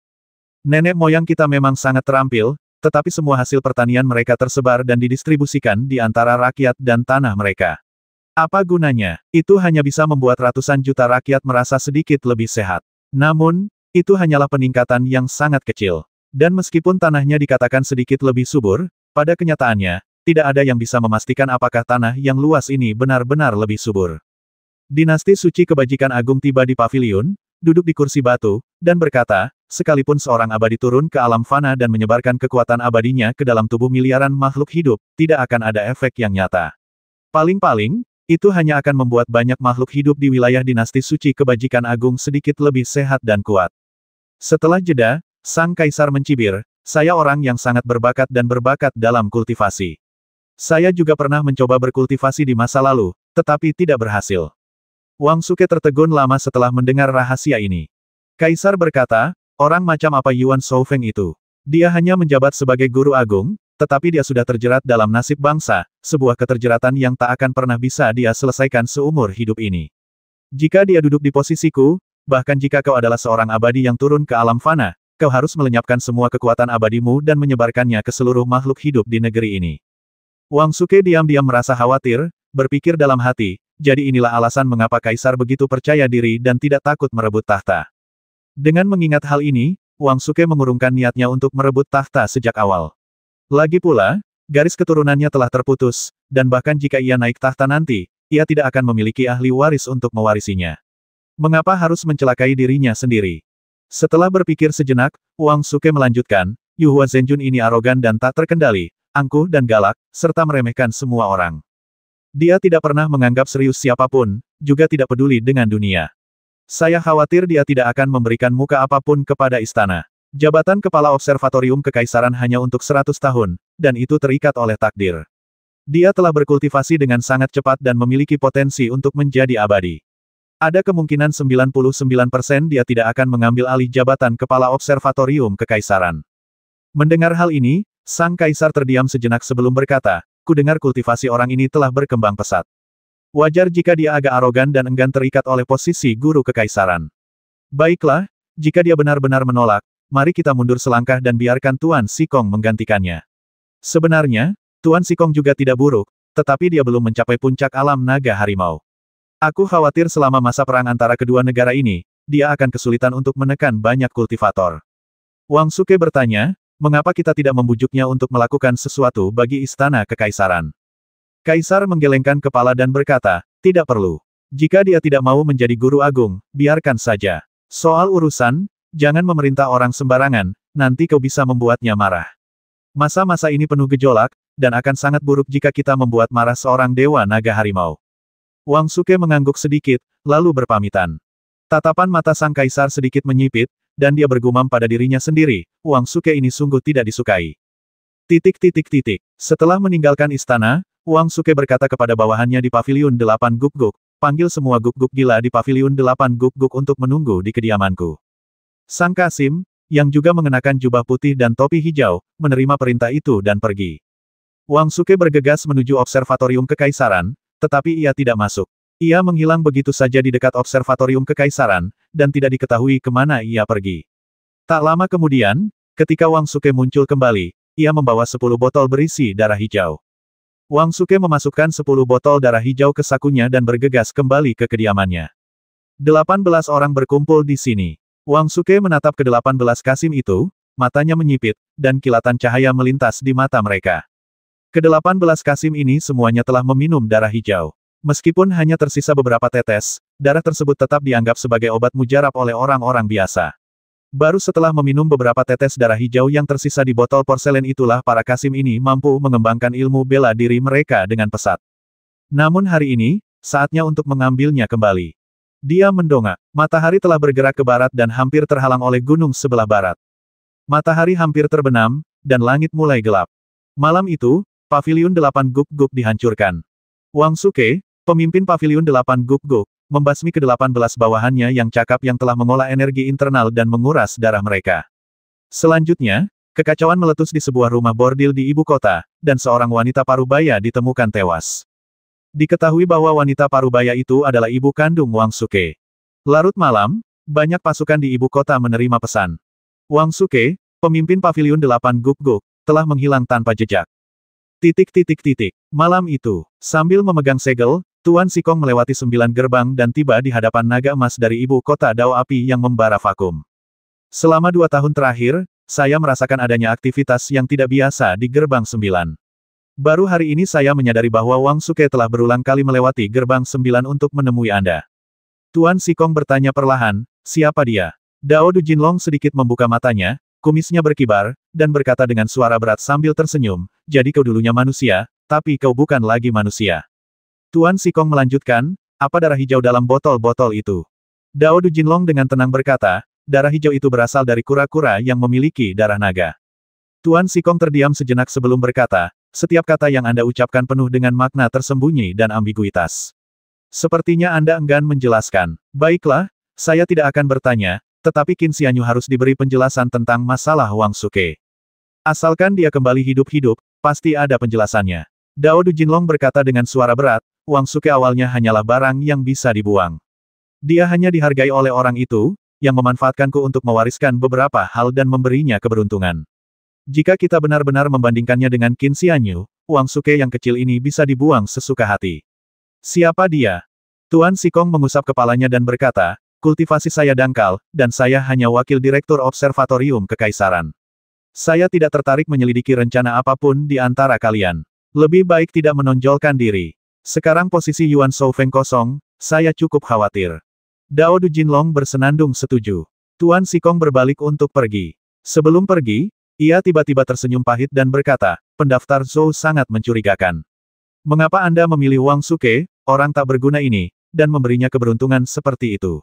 Nenek moyang kita memang sangat terampil, tetapi semua hasil pertanian mereka tersebar dan didistribusikan di antara rakyat dan tanah mereka. Apa gunanya? Itu hanya bisa membuat ratusan juta rakyat merasa sedikit lebih sehat. Namun, itu hanyalah peningkatan yang sangat kecil. Dan meskipun tanahnya dikatakan sedikit lebih subur, pada kenyataannya, tidak ada yang bisa memastikan apakah tanah yang luas ini benar-benar lebih subur. Dinasti suci kebajikan agung tiba di paviliun, duduk di kursi batu, dan berkata, sekalipun seorang abadi turun ke alam fana dan menyebarkan kekuatan abadinya ke dalam tubuh miliaran makhluk hidup, tidak akan ada efek yang nyata. Paling-paling, Itu hanya akan membuat banyak makhluk hidup di wilayah dinasti suci kebajikan agung sedikit lebih sehat dan kuat. Setelah jeda, sang kaisar mencibir, saya orang yang sangat berbakat dan berbakat dalam kultivasi. Saya juga pernah mencoba berkultivasi di masa lalu, tetapi tidak berhasil. Wang Suke tertegun lama setelah mendengar rahasia ini. Kaisar berkata, orang macam apa Yuan Shoufeng itu? Dia hanya menjabat sebagai guru agung, tetapi dia sudah terjerat dalam nasib bangsa, sebuah keterjeratan yang tak akan pernah bisa dia selesaikan seumur hidup ini. Jika dia duduk di posisiku, bahkan jika kau adalah seorang abadi yang turun ke alam fana, kau harus melenyapkan semua kekuatan abadimu dan menyebarkannya ke seluruh makhluk hidup di negeri ini. Wang Suke diam-diam merasa khawatir, berpikir dalam hati, jadi inilah alasan mengapa Kaisar begitu percaya diri dan tidak takut merebut tahta. Dengan mengingat hal ini, Wang Suke mengurungkan niatnya untuk merebut tahta sejak awal. Lagi pula, garis keturunannya telah terputus, dan bahkan jika ia naik tahta nanti, ia tidak akan memiliki ahli waris untuk mewarisinya. Mengapa harus mencelakai dirinya sendiri? Setelah berpikir sejenak, Wang Suke melanjutkan, Yu Hua Zhenjun ini arogan dan tak terkendali, angkuh dan galak, serta meremehkan semua orang. Dia tidak pernah menganggap serius siapapun, juga tidak peduli dengan dunia. Saya khawatir dia tidak akan memberikan muka apapun kepada istana. Jabatan Kepala Observatorium Kekaisaran hanya untuk 100 tahun, dan itu terikat oleh takdir. Dia telah berkultivasi dengan sangat cepat dan memiliki potensi untuk menjadi abadi. Ada kemungkinan 99% dia tidak akan mengambil alih jabatan Kepala Observatorium Kekaisaran. Mendengar hal ini, sang kaisar terdiam sejenak sebelum berkata, kudengar kultivasi orang ini telah berkembang pesat. Wajar jika dia agak arogan dan enggan terikat oleh posisi guru kekaisaran. Baiklah, jika dia benar-benar menolak, mari kita mundur selangkah dan biarkan Tuan Sikong menggantikannya. Sebenarnya, Tuan Sikong juga tidak buruk, tetapi dia belum mencapai puncak alam naga harimau. Aku khawatir selama masa perang antara kedua negara ini, dia akan kesulitan untuk menekan banyak kultivator. Wang Suke bertanya, mengapa kita tidak membujuknya untuk melakukan sesuatu bagi istana kekaisaran? Kaisar menggelengkan kepala dan berkata, tidak perlu. Jika dia tidak mau menjadi guru agung, biarkan saja. Soal urusan, jangan memerintah orang sembarangan, nanti kau bisa membuatnya marah. Masa-masa ini penuh gejolak, dan akan sangat buruk jika kita membuat marah seorang dewa naga harimau. Wang Suke mengangguk sedikit, lalu berpamitan. Tatapan mata sang kaisar sedikit menyipit, dan dia bergumam pada dirinya sendiri, Wang Suke ini sungguh tidak disukai. Setelah meninggalkan istana, Wang Suke berkata kepada bawahannya di Paviliun 8 Guk-Guk, panggil semua Guk-Guk gila di Paviliun 8 Guk-Guk untuk menunggu di kediamanku. Sang Kasim, yang juga mengenakan jubah putih dan topi hijau, menerima perintah itu dan pergi. Wang Suke bergegas menuju observatorium kekaisaran, tetapi ia tidak masuk. Ia menghilang begitu saja di dekat observatorium kekaisaran, dan tidak diketahui kemana ia pergi. Tak lama kemudian, ketika Wang Suke muncul kembali, ia membawa 10 botol berisi darah hijau. Wang Suke memasukkan 10 botol darah hijau ke sakunya dan bergegas kembali ke kediamannya. 18 orang berkumpul di sini. Wang Suke menatap ke 18 Kasim itu, matanya menyipit, dan kilatan cahaya melintas di mata mereka. Ke-18 Kasim ini semuanya telah meminum darah hijau. Meskipun hanya tersisa beberapa tetes, darah tersebut tetap dianggap sebagai obat mujarab oleh orang-orang biasa. Baru setelah meminum beberapa tetes darah hijau yang tersisa di botol porselen itulah para Kasim ini mampu mengembangkan ilmu bela diri mereka dengan pesat. Namun hari ini, saatnya untuk mengambilnya kembali. Dia mendongak. Matahari telah bergerak ke barat dan hampir terhalang oleh gunung sebelah barat. Matahari hampir terbenam, dan langit mulai gelap. Malam itu, Paviliun 8 Guk-Guk dihancurkan. Wang Suke, pemimpin Paviliun 8 Guk-Guk, membasmi ke-18 bawahannya yang cakap yang telah mengolah energi internal dan menguras darah mereka. Selanjutnya, kekacauan meletus di sebuah rumah bordil di ibu kota, dan seorang wanita parubaya ditemukan tewas. Diketahui bahwa wanita parubaya itu adalah ibu kandung Wang Suke. Larut malam, banyak pasukan di ibu kota menerima pesan. Wang Suke, pemimpin Paviliun 8 Guk-Guk, telah menghilang tanpa jejak. Malam itu, sambil memegang segel, Tuan Sikong melewati 9 gerbang dan tiba di hadapan naga emas dari ibu kota Dao Api yang membara vakum. Selama 2 tahun terakhir, saya merasakan adanya aktivitas yang tidak biasa di gerbang 9. Baru hari ini saya menyadari bahwa Wang Suke telah berulang kali melewati gerbang 9 untuk menemui Anda. Tuan Sikong bertanya perlahan, siapa dia? Dao Du Jinlong sedikit membuka matanya, kumisnya berkibar, dan berkata dengan suara berat sambil tersenyum, jadi kau dulunya manusia, tapi kau bukan lagi manusia. Tuan Sikong melanjutkan, apa darah hijau dalam botol-botol itu? Dao Du Jinlong dengan tenang berkata, darah hijau itu berasal dari kura-kura yang memiliki darah naga. Tuan Sikong terdiam sejenak sebelum berkata, setiap kata yang Anda ucapkan penuh dengan makna tersembunyi dan ambiguitas. Sepertinya Anda enggan menjelaskan. Baiklah, saya tidak akan bertanya, tetapi Qin Xianyu harus diberi penjelasan tentang masalah Wang Suke. Asalkan dia kembali hidup-hidup, pasti ada penjelasannya. Dao Du Jinlong berkata dengan suara berat, Wang Suke awalnya hanyalah barang yang bisa dibuang. Dia hanya dihargai oleh orang itu, yang memanfaatkanku untuk mewariskan beberapa hal dan memberinya keberuntungan. Jika kita benar-benar membandingkannya dengan Qin Xianyu, Wang Suke yang kecil ini bisa dibuang sesuka hati. Siapa dia? Tuan Sikong mengusap kepalanya dan berkata, kultivasi saya dangkal, dan saya hanya wakil direktur observatorium kekaisaran. Saya tidak tertarik menyelidiki rencana apapun di antara kalian. Lebih baik tidak menonjolkan diri. Sekarang posisi Yuan Shou Feng kosong, saya cukup khawatir. Dao Du Jinlong bersenandung setuju. Tuan Sikong berbalik untuk pergi. Sebelum pergi, ia tiba-tiba tersenyum pahit dan berkata, pendaftar Zhou sangat mencurigakan. Mengapa Anda memilih Wang Suke, orang tak berguna ini, dan memberinya keberuntungan seperti itu?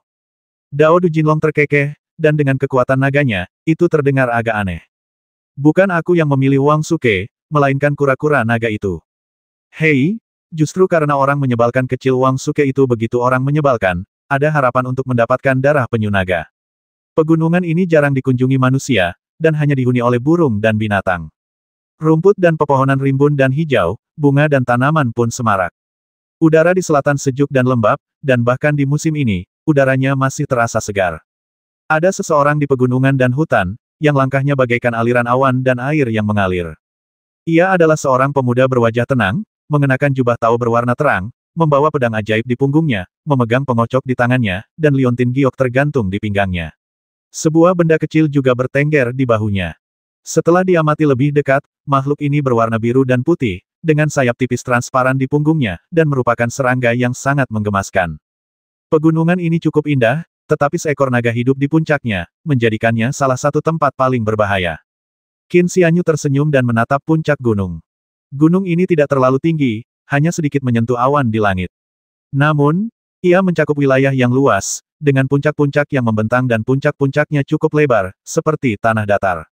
Dao Du Jinlong terkekeh, dan dengan kekuatan naganya, itu terdengar agak aneh. Bukan aku yang memilih Wang Suke, melainkan kura-kura naga itu. Hei, justru karena orang menyebalkan kecil Wang Suke itu begitu orang menyebalkan, ada harapan untuk mendapatkan darah penyu naga. Pegunungan ini jarang dikunjungi manusia, dan hanya dihuni oleh burung dan binatang. Rumput dan pepohonan rimbun dan hijau, bunga dan tanaman pun semarak. Udara di selatan sejuk dan lembab, dan bahkan di musim ini, udaranya masih terasa segar. Ada seseorang di pegunungan dan hutan, yang langkahnya bagaikan aliran awan dan air yang mengalir. Ia adalah seorang pemuda berwajah tenang, mengenakan jubah tao berwarna terang, membawa pedang ajaib di punggungnya, memegang pengocok di tangannya, dan liontin giok tergantung di pinggangnya. Sebuah benda kecil juga bertengger di bahunya. Setelah diamati lebih dekat, makhluk ini berwarna biru dan putih, dengan sayap tipis transparan di punggungnya, dan merupakan serangga yang sangat menggemaskan. Pegunungan ini cukup indah, tetapi seekor naga hidup di puncaknya, menjadikannya salah satu tempat paling berbahaya. Qin Xianyu tersenyum dan menatap puncak gunung. Gunung ini tidak terlalu tinggi, hanya sedikit menyentuh awan di langit. Namun, ia mencakup wilayah yang luas, dengan puncak-puncak yang membentang dan puncak-puncaknya cukup lebar, seperti tanah datar.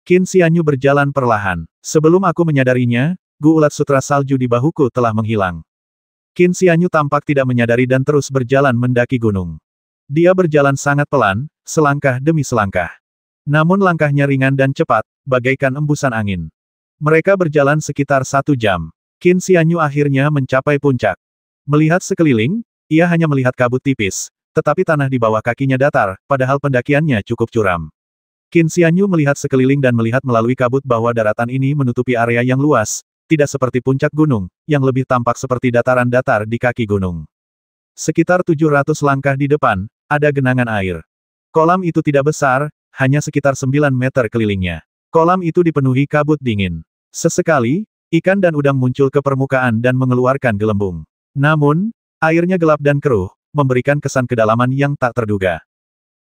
Qin Xianyu berjalan perlahan. Sebelum aku menyadarinya, gu ulat sutra salju di bahuku telah menghilang. Qin Xianyu tampak tidak menyadari dan terus berjalan mendaki gunung. Dia berjalan sangat pelan, selangkah demi selangkah. Namun langkahnya ringan dan cepat, bagaikan embusan angin. Mereka berjalan sekitar 1 jam. Qin Xianyu akhirnya mencapai puncak. Melihat sekeliling, ia hanya melihat kabut tipis, tetapi tanah di bawah kakinya datar, padahal pendakiannya cukup curam. Qin Xianyu melihat sekeliling dan melihat melalui kabut bahwa daratan ini menutupi area yang luas, tidak seperti puncak gunung, yang lebih tampak seperti dataran datar di kaki gunung. Sekitar 700 langkah di depan, ada genangan air. Kolam itu tidak besar, hanya sekitar 9 meter kelilingnya. Kolam itu dipenuhi kabut dingin. Sesekali, ikan dan udang muncul ke permukaan dan mengeluarkan gelembung. Namun, airnya gelap dan keruh, memberikan kesan kedalaman yang tak terduga.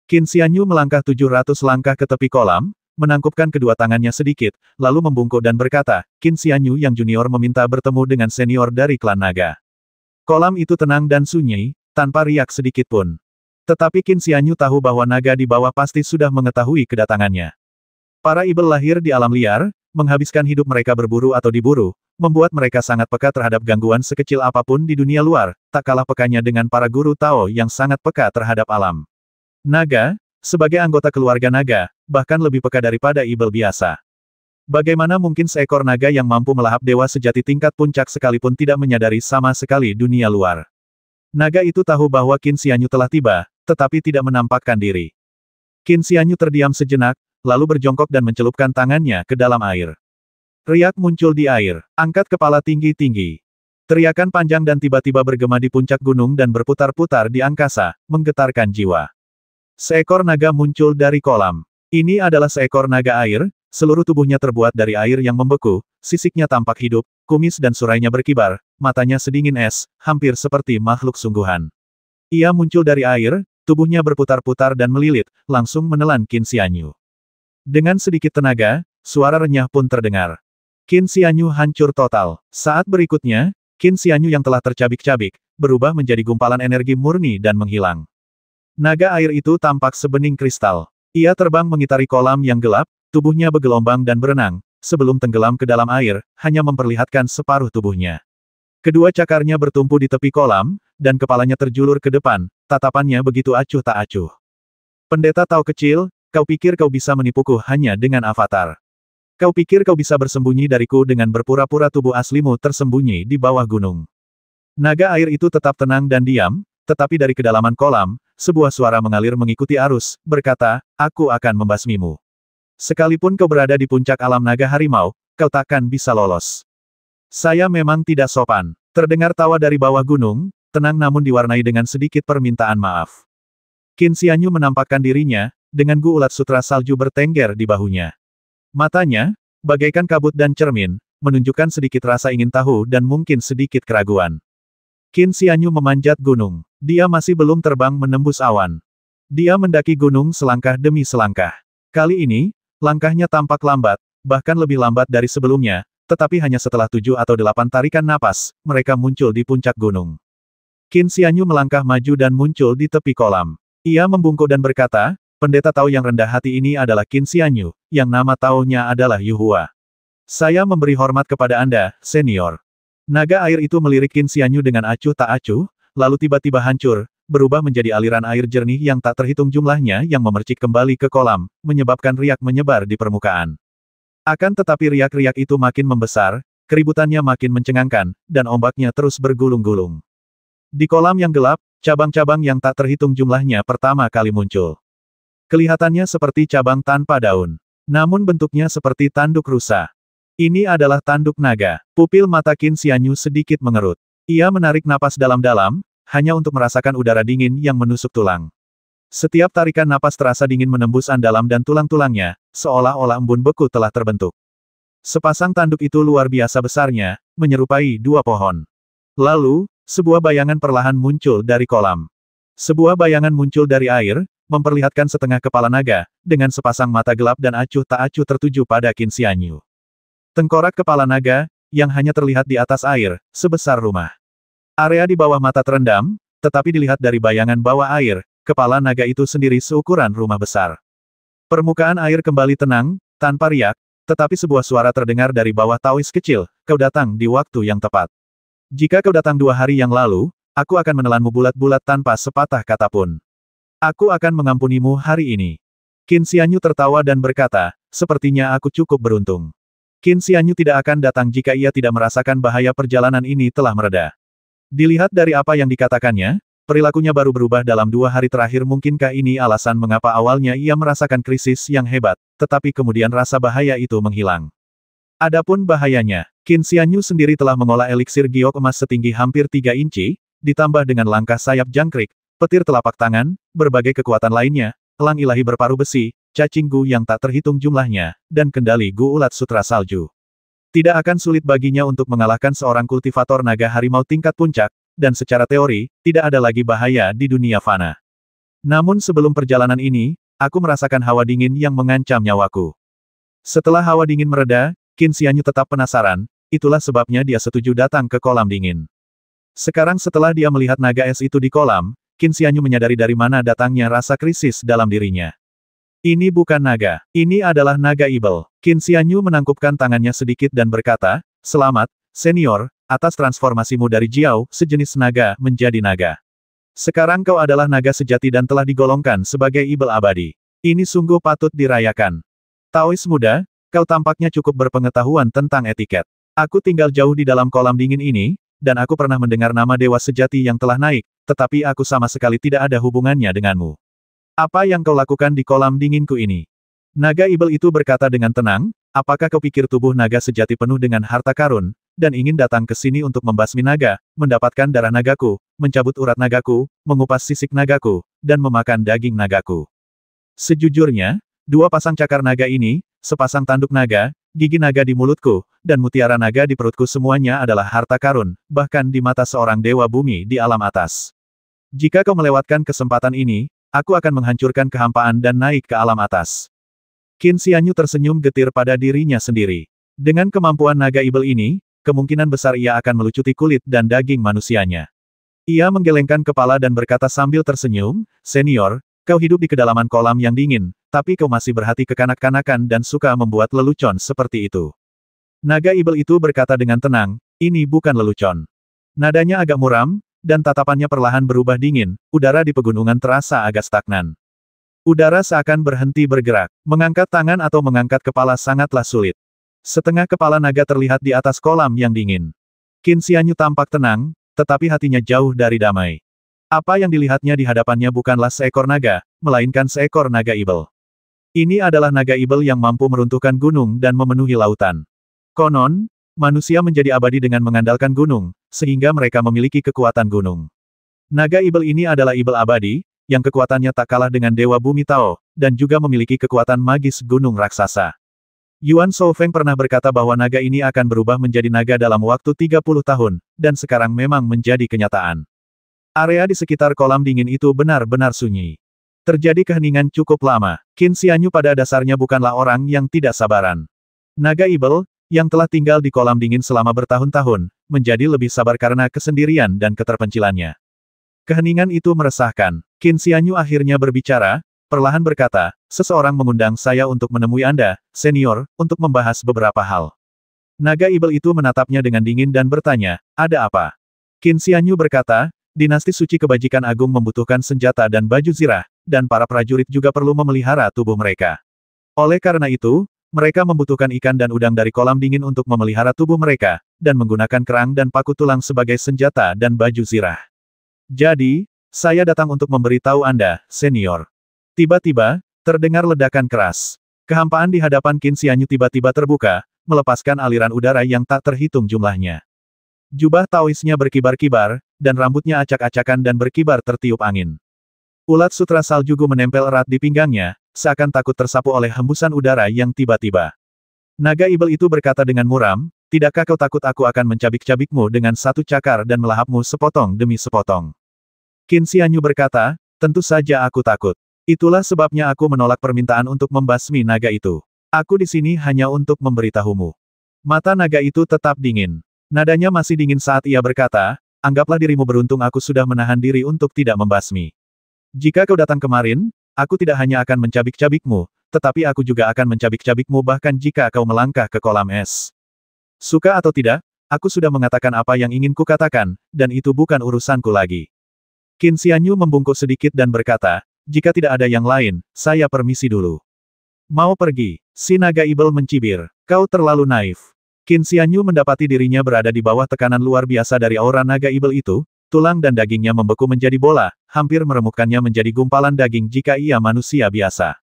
Qin Xianyu melangkah 700 langkah ke tepi kolam, menangkupkan kedua tangannya sedikit, lalu membungkuk dan berkata, Qin Xianyu yang junior meminta bertemu dengan senior dari klan naga. Kolam itu tenang dan sunyi, tanpa riak sedikit pun. Tetapi Qin Xianyu tahu bahwa naga di bawah pasti sudah mengetahui kedatangannya. Para ibel lahir di alam liar, menghabiskan hidup mereka berburu atau diburu, membuat mereka sangat peka terhadap gangguan sekecil apapun di dunia luar, tak kalah pekanya dengan para guru Tao yang sangat peka terhadap alam. Naga, sebagai anggota keluarga naga, bahkan lebih peka daripada ibel biasa. Bagaimana mungkin seekor naga yang mampu melahap dewa sejati tingkat puncak sekalipun tidak menyadari sama sekali dunia luar? Naga itu tahu bahwa Qin Xianyu telah tiba, tetapi tidak menampakkan diri. Qin Xianyu terdiam sejenak, lalu berjongkok dan mencelupkan tangannya ke dalam air. Riak muncul di air. Angkat kepala tinggi-tinggi. Teriakan panjang dan tiba-tiba bergema di puncak gunung dan berputar-putar di angkasa, menggetarkan jiwa. Seekor naga muncul dari kolam. Ini adalah seekor naga air, seluruh tubuhnya terbuat dari air yang membeku, sisiknya tampak hidup, kumis dan surainya berkibar, matanya sedingin es, hampir seperti makhluk sungguhan. Ia muncul dari air, tubuhnya berputar-putar dan melilit, langsung menelan Qin Xianyu. Dengan sedikit tenaga, suara renyah pun terdengar. Qin Xianyu hancur total. Saat berikutnya, Qin Xianyu yang telah tercabik-cabik, berubah menjadi gumpalan energi murni dan menghilang. Naga air itu tampak sebening kristal. Ia terbang mengitari kolam yang gelap, tubuhnya bergelombang dan berenang, sebelum tenggelam ke dalam air, hanya memperlihatkan separuh tubuhnya. Kedua cakarnya bertumpu di tepi kolam, dan kepalanya terjulur ke depan, tatapannya begitu acuh tak acuh. Pendeta Tao kecil, kau pikir kau bisa menipuku hanya dengan avatar. Kau pikir kau bisa bersembunyi dariku dengan berpura-pura tubuh aslimu tersembunyi di bawah gunung. Naga air itu tetap tenang dan diam, tetapi dari kedalaman kolam, sebuah suara mengalir mengikuti arus, berkata, aku akan membasmimu. Sekalipun kau berada di puncak alam naga harimau, kau takkan bisa lolos. Saya memang tidak sopan. Terdengar tawa dari bawah gunung, tenang namun diwarnai dengan sedikit permintaan maaf. Qin Xianyu menampakkan dirinya, dengan gu ulat sutra salju bertengger di bahunya. Matanya, bagaikan kabut dan cermin, menunjukkan sedikit rasa ingin tahu dan mungkin sedikit keraguan. Qin Xianyu memanjat gunung. Dia masih belum terbang menembus awan. Dia mendaki gunung selangkah demi selangkah. Kali ini, langkahnya tampak lambat, bahkan lebih lambat dari sebelumnya, tetapi hanya setelah 7 atau 8 tarikan napas, mereka muncul di puncak gunung. Qin Xianyu melangkah maju dan muncul di tepi kolam. Ia membungkuk dan berkata, pendeta Tao yang rendah hati ini adalah Qin Xianyu, yang nama Tao-nya adalah Yu Hua. Saya memberi hormat kepada Anda, senior. Naga air itu melirik Qin Xianyu dengan acuh tak acuh, lalu tiba-tiba hancur, berubah menjadi aliran air jernih yang tak terhitung jumlahnya yang memercik kembali ke kolam, menyebabkan riak menyebar di permukaan. Akan tetapi riak-riak itu makin membesar, keributannya makin mencengangkan, dan ombaknya terus bergulung-gulung. Di kolam yang gelap, cabang-cabang yang tak terhitung jumlahnya pertama kali muncul. Kelihatannya seperti cabang tanpa daun. Namun bentuknya seperti tanduk rusa. Ini adalah tanduk naga. Pupil mata Qin Xianyu sedikit mengerut. Ia menarik napas dalam-dalam, hanya untuk merasakan udara dingin yang menusuk tulang. Setiap tarikan napas terasa dingin menembus andalam dan tulang-tulangnya, seolah-olah embun beku telah terbentuk. Sepasang tanduk itu luar biasa besarnya, menyerupai 2 pohon. Lalu, sebuah bayangan perlahan muncul dari kolam. Sebuah bayangan muncul dari air, memperlihatkan setengah kepala naga, dengan sepasang mata gelap dan acuh tak acuh tertuju pada Qin Xianyu. Tengkorak kepala naga, yang hanya terlihat di atas air, sebesar rumah. Area di bawah mata terendam, tetapi dilihat dari bayangan bawah air, kepala naga itu sendiri seukuran rumah besar. Permukaan air kembali tenang, tanpa riak, tetapi sebuah suara terdengar dari bawah Taois kecil, kau datang di waktu yang tepat. Jika kau datang 2 hari yang lalu, aku akan menelanmu bulat-bulat tanpa sepatah kata pun. Aku akan mengampunimu hari ini. Qin Xianyu tertawa dan berkata, sepertinya aku cukup beruntung. Qin Xianyu tidak akan datang jika ia tidak merasakan bahaya perjalanan ini telah mereda. Dilihat dari apa yang dikatakannya, perilakunya baru berubah dalam 2 hari terakhir. Mungkinkah ini alasan mengapa awalnya ia merasakan krisis yang hebat, tetapi kemudian rasa bahaya itu menghilang. Adapun bahayanya, Qin Xianyu sendiri telah mengolah eliksir giok emas setinggi hampir 3 inci, ditambah dengan langkah sayap jangkrik, petir telapak tangan, berbagai kekuatan lainnya, elang ilahi berparuh besi, cacing gu yang tak terhitung jumlahnya, dan kendali gu ulat sutra salju. Tidak akan sulit baginya untuk mengalahkan seorang kultivator naga harimau tingkat puncak, dan secara teori, tidak ada lagi bahaya di dunia fana. Namun sebelum perjalanan ini, aku merasakan hawa dingin yang mengancam nyawaku. Setelah hawa dingin mereda, Qin Xianyu tetap penasaran, itulah sebabnya dia setuju datang ke kolam dingin. Sekarang setelah dia melihat naga es itu di kolam, Qin Xianyu menyadari dari mana datangnya rasa krisis dalam dirinya. Ini bukan naga. Ini adalah naga ibel. Qin Xianyu menangkupkan tangannya sedikit dan berkata, selamat, senior, atas transformasimu dari Jiao, sejenis naga, menjadi naga. Sekarang kau adalah naga sejati dan telah digolongkan sebagai ibel abadi. Ini sungguh patut dirayakan. Taois muda, kau tampaknya cukup berpengetahuan tentang etiket. Aku tinggal jauh di dalam kolam dingin ini, dan aku pernah mendengar nama dewa sejati yang telah naik, tetapi aku sama sekali tidak ada hubungannya denganmu. Apa yang kau lakukan di kolam dinginku ini? Naga ibel itu berkata dengan tenang, apakah kau pikir tubuh naga sejati penuh dengan harta karun, dan ingin datang ke sini untuk membasmi naga, mendapatkan darah nagaku, mencabut urat nagaku, mengupas sisik nagaku, dan memakan daging nagaku? Sejujurnya, 2 pasang cakar naga ini, sepasang tanduk naga, gigi naga di mulutku, dan mutiara naga di perutku semuanya adalah harta karun, bahkan di mata seorang dewa bumi di alam atas. Jika kau melewatkan kesempatan ini, aku akan menghancurkan kehampaan dan naik ke alam atas. Qin Xianyu tersenyum getir pada dirinya sendiri. Dengan kemampuan naga ibel ini, kemungkinan besar ia akan melucuti kulit dan daging manusianya. Ia menggelengkan kepala dan berkata sambil tersenyum, "Senior, kau hidup di kedalaman kolam yang dingin, tapi kau masih berhati kekanak-kanakan dan suka membuat lelucon seperti itu." Naga Ibel itu berkata dengan tenang, "Ini bukan lelucon." Nadanya agak muram, dan tatapannya perlahan berubah dingin, udara di pegunungan terasa agak stagnan. Udara seakan berhenti bergerak. Mengangkat tangan atau mengangkat kepala sangatlah sulit. Setengah kepala naga terlihat di atas kolam yang dingin. Qin Xianyu tampak tenang, tetapi hatinya jauh dari damai. Apa yang dilihatnya di hadapannya bukanlah seekor naga, melainkan seekor naga Ibel. Ini adalah naga Ibel yang mampu meruntuhkan gunung dan memenuhi lautan. Konon, manusia menjadi abadi dengan mengandalkan gunung, sehingga mereka memiliki kekuatan gunung. Naga Ibel ini adalah Ibel abadi, yang kekuatannya tak kalah dengan Dewa Bumi Tao, dan juga memiliki kekuatan magis gunung raksasa. Yuan Shoufeng pernah berkata bahwa naga ini akan berubah menjadi naga dalam waktu 30 tahun, dan sekarang memang menjadi kenyataan. Area di sekitar kolam dingin itu benar-benar sunyi. Terjadi keheningan cukup lama. Qin Xianyu pada dasarnya bukanlah orang yang tidak sabaran. Naga Ibel, yang telah tinggal di kolam dingin selama bertahun-tahun, menjadi lebih sabar karena kesendirian dan keterpencilannya. Keheningan itu meresahkan. Qin Xianyu akhirnya berbicara, perlahan berkata, "Seseorang mengundang saya untuk menemui Anda, senior, untuk membahas beberapa hal." Naga Ibel itu menatapnya dengan dingin dan bertanya, "Ada apa?" Qin Xianyu berkata, "Dinasti Suci Kebajikan Agung membutuhkan senjata dan baju zirah, dan para prajurit juga perlu memelihara tubuh mereka. Oleh karena itu, mereka membutuhkan ikan dan udang dari kolam dingin untuk memelihara tubuh mereka, dan menggunakan kerang dan paku tulang sebagai senjata dan baju zirah. Jadi, saya datang untuk memberitahu Anda, senior." Tiba-tiba, terdengar ledakan keras. Kehampaan di hadapan Qin Xianyu tiba-tiba terbuka, melepaskan aliran udara yang tak terhitung jumlahnya. Jubah Taoisnya berkibar-kibar, dan rambutnya acak-acakan dan berkibar tertiup angin. Ulat sutra saljugu menempel erat di pinggangnya, seakan takut tersapu oleh hembusan udara yang tiba-tiba. Naga Ibel itu berkata dengan muram, "Tidakkah kau takut aku akan mencabik-cabikmu dengan satu cakar dan melahapmu sepotong demi sepotong?" Qin Xianyu berkata, "Tentu saja aku takut. Itulah sebabnya aku menolak permintaan untuk membasmi naga itu. Aku di sini hanya untuk memberitahumu." Mata naga itu tetap dingin. Nadanya masih dingin saat ia berkata, "Anggaplah dirimu beruntung aku sudah menahan diri untuk tidak membasmi. Jika kau datang kemarin, aku tidak hanya akan mencabik-cabikmu, tetapi aku juga akan mencabik-cabikmu bahkan jika kau melangkah ke kolam es. Suka atau tidak, aku sudah mengatakan apa yang ingin kukatakan, dan itu bukan urusanku lagi." Qin Xianyu membungkuk sedikit dan berkata, "Jika tidak ada yang lain, saya permisi dulu." "Mau pergi?" Si naga Ibel mencibir. "Kau terlalu naif." Qin Xianyu mendapati dirinya berada di bawah tekanan luar biasa dari aura naga Ibel itu, tulang dan dagingnya membeku menjadi bola, hampir meremukkannya menjadi gumpalan daging jika ia manusia biasa.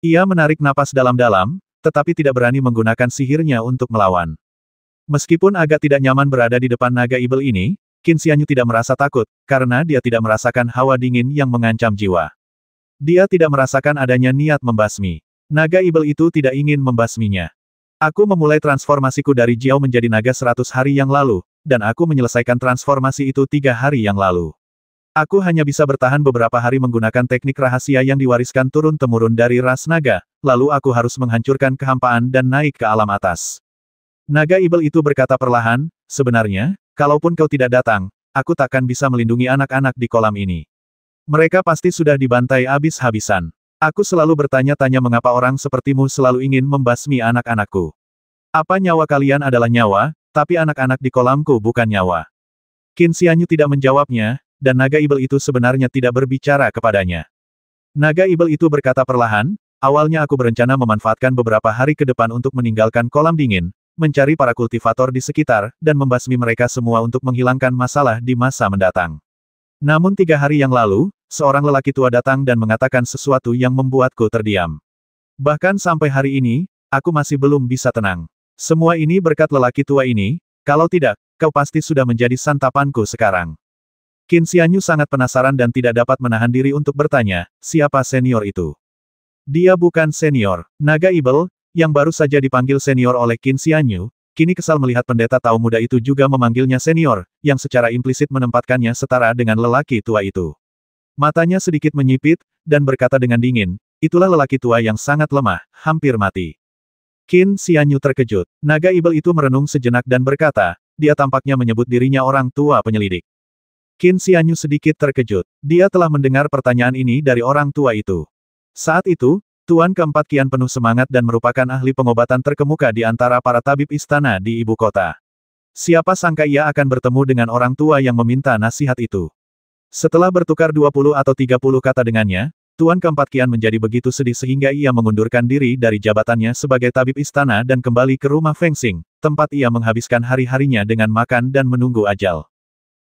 Ia menarik napas dalam-dalam, tetapi tidak berani menggunakan sihirnya untuk melawan. Meskipun agak tidak nyaman berada di depan naga Ibel ini, Qin Xianyu tidak merasa takut, karena dia tidak merasakan hawa dingin yang mengancam jiwa. Dia tidak merasakan adanya niat membasmi. Naga Ibel itu tidak ingin membasminya. "Aku memulai transformasiku dari Jiao menjadi naga 100 hari yang lalu, dan aku menyelesaikan transformasi itu 3 hari yang lalu. Aku hanya bisa bertahan beberapa hari menggunakan teknik rahasia yang diwariskan turun-temurun dari ras naga, lalu aku harus menghancurkan kehampaan dan naik ke alam atas." Naga Ibel itu berkata perlahan, "Sebenarnya, kalaupun kau tidak datang, aku takkan bisa melindungi anak-anak di kolam ini. Mereka pasti sudah dibantai habis-habisan. Aku selalu bertanya-tanya mengapa orang sepertimu selalu ingin membasmi anak-anakku. Apa nyawa kalian adalah nyawa, tapi anak-anak di kolamku bukan nyawa." Qin Xianyu tidak menjawabnya, dan naga Ibel itu sebenarnya tidak berbicara kepadanya. Naga Ibel itu berkata perlahan, "Awalnya aku berencana memanfaatkan beberapa hari ke depan untuk meninggalkan kolam dingin, mencari para kultivator di sekitar, dan membasmi mereka semua untuk menghilangkan masalah di masa mendatang. Namun 3 hari yang lalu, seorang lelaki tua datang dan mengatakan sesuatu yang membuatku terdiam. Bahkan sampai hari ini, aku masih belum bisa tenang. Semua ini berkat lelaki tua ini, kalau tidak, kau pasti sudah menjadi santapanku sekarang." Qin Xianyu sangat penasaran dan tidak dapat menahan diri untuk bertanya, siapa senior itu? Dia bukan senior. Naga Ibel, yang baru saja dipanggil senior oleh Qin Xianyu, kini kesal melihat pendeta Tao muda itu juga memanggilnya senior, yang secara implisit menempatkannya setara dengan lelaki tua itu. Matanya sedikit menyipit, dan berkata dengan dingin, "Itulah lelaki tua yang sangat lemah, hampir mati." Qin Xianyu terkejut. Naga ibel itu merenung sejenak dan berkata, dia tampaknya menyebut dirinya orang tua penyelidik. Qin Xianyu sedikit terkejut. Dia telah mendengar pertanyaan ini dari orang tua itu. Saat itu, Tuan keempat kian penuh semangat dan merupakan ahli pengobatan terkemuka di antara para tabib istana di ibu kota. Siapa sangka ia akan bertemu dengan orang tua yang meminta nasihat itu. Setelah bertukar 20 atau 30 kata dengannya, Tuan keempat kian menjadi begitu sedih sehingga ia mengundurkan diri dari jabatannya sebagai tabib istana dan kembali ke rumah Feng Xing, tempat ia menghabiskan hari-harinya dengan makan dan menunggu ajal.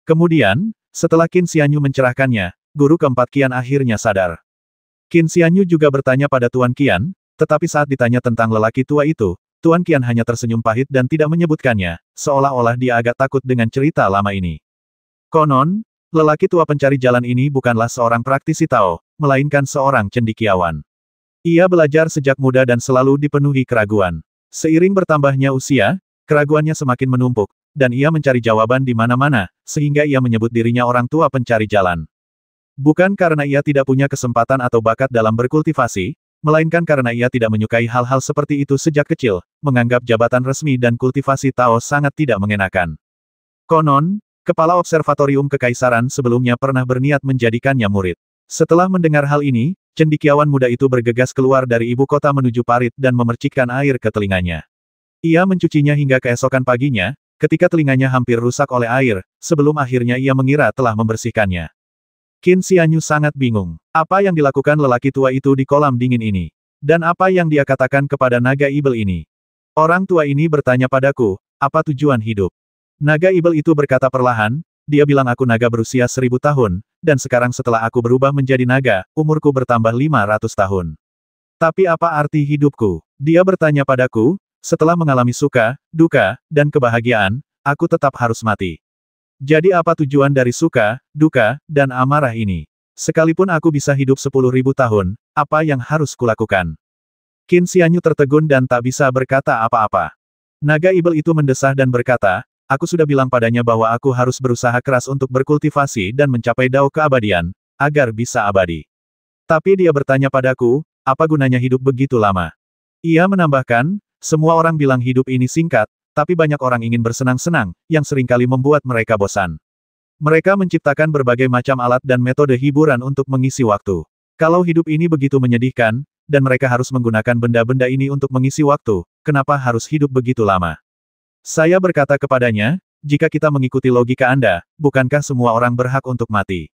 Kemudian, setelah Qin Xianyu mencerahkannya, guru keempat kian akhirnya sadar. Qin Xianyu juga bertanya pada Tuan Qian, tetapi saat ditanya tentang lelaki tua itu, Tuan Qian hanya tersenyum pahit dan tidak menyebutkannya, seolah-olah dia agak takut dengan cerita lama ini. Konon, lelaki tua pencari jalan ini bukanlah seorang praktisi Tao, melainkan seorang cendekiawan. Ia belajar sejak muda dan selalu dipenuhi keraguan. Seiring bertambahnya usia, keraguannya semakin menumpuk, dan ia mencari jawaban di mana-mana, sehingga ia menyebut dirinya orang tua pencari jalan. Bukan karena ia tidak punya kesempatan atau bakat dalam berkultivasi, melainkan karena ia tidak menyukai hal-hal seperti itu sejak kecil, menganggap jabatan resmi dan kultivasi Tao sangat tidak mengenakan. Konon, Kepala Observatorium Kekaisaran sebelumnya pernah berniat menjadikannya murid. Setelah mendengar hal ini, cendekiawan muda itu bergegas keluar dari ibu kota menuju parit dan memercikkan air ke telinganya. Ia mencucinya hingga keesokan paginya, ketika telinganya hampir rusak oleh air, sebelum akhirnya ia mengira telah membersihkannya. Qin Xianyu sangat bingung. Apa yang dilakukan lelaki tua itu di kolam dingin ini? Dan apa yang dia katakan kepada naga ibel ini? Orang tua ini bertanya padaku, apa tujuan hidup? Naga ibel itu berkata perlahan, dia bilang aku naga berusia 1000 tahun, dan sekarang setelah aku berubah menjadi naga, umurku bertambah 500 tahun. Tapi apa arti hidupku? Dia bertanya padaku, setelah mengalami suka, duka, dan kebahagiaan, aku tetap harus mati. Jadi apa tujuan dari suka, duka, dan amarah ini? Sekalipun aku bisa hidup 10.000 tahun, apa yang harus kulakukan? Qin Xianyu tertegun dan tak bisa berkata apa-apa. Naga ibel itu mendesah dan berkata, aku sudah bilang padanya bahwa aku harus berusaha keras untuk berkultivasi dan mencapai dao keabadian, agar bisa abadi. Tapi dia bertanya padaku, apa gunanya hidup begitu lama? Ia menambahkan, semua orang bilang hidup ini singkat, tapi banyak orang ingin bersenang-senang, yang seringkali membuat mereka bosan. Mereka menciptakan berbagai macam alat dan metode hiburan untuk mengisi waktu. Kalau hidup ini begitu menyedihkan, dan mereka harus menggunakan benda-benda ini untuk mengisi waktu, kenapa harus hidup begitu lama? Saya berkata kepadanya, jika kita mengikuti logika Anda, bukankah semua orang berhak untuk mati?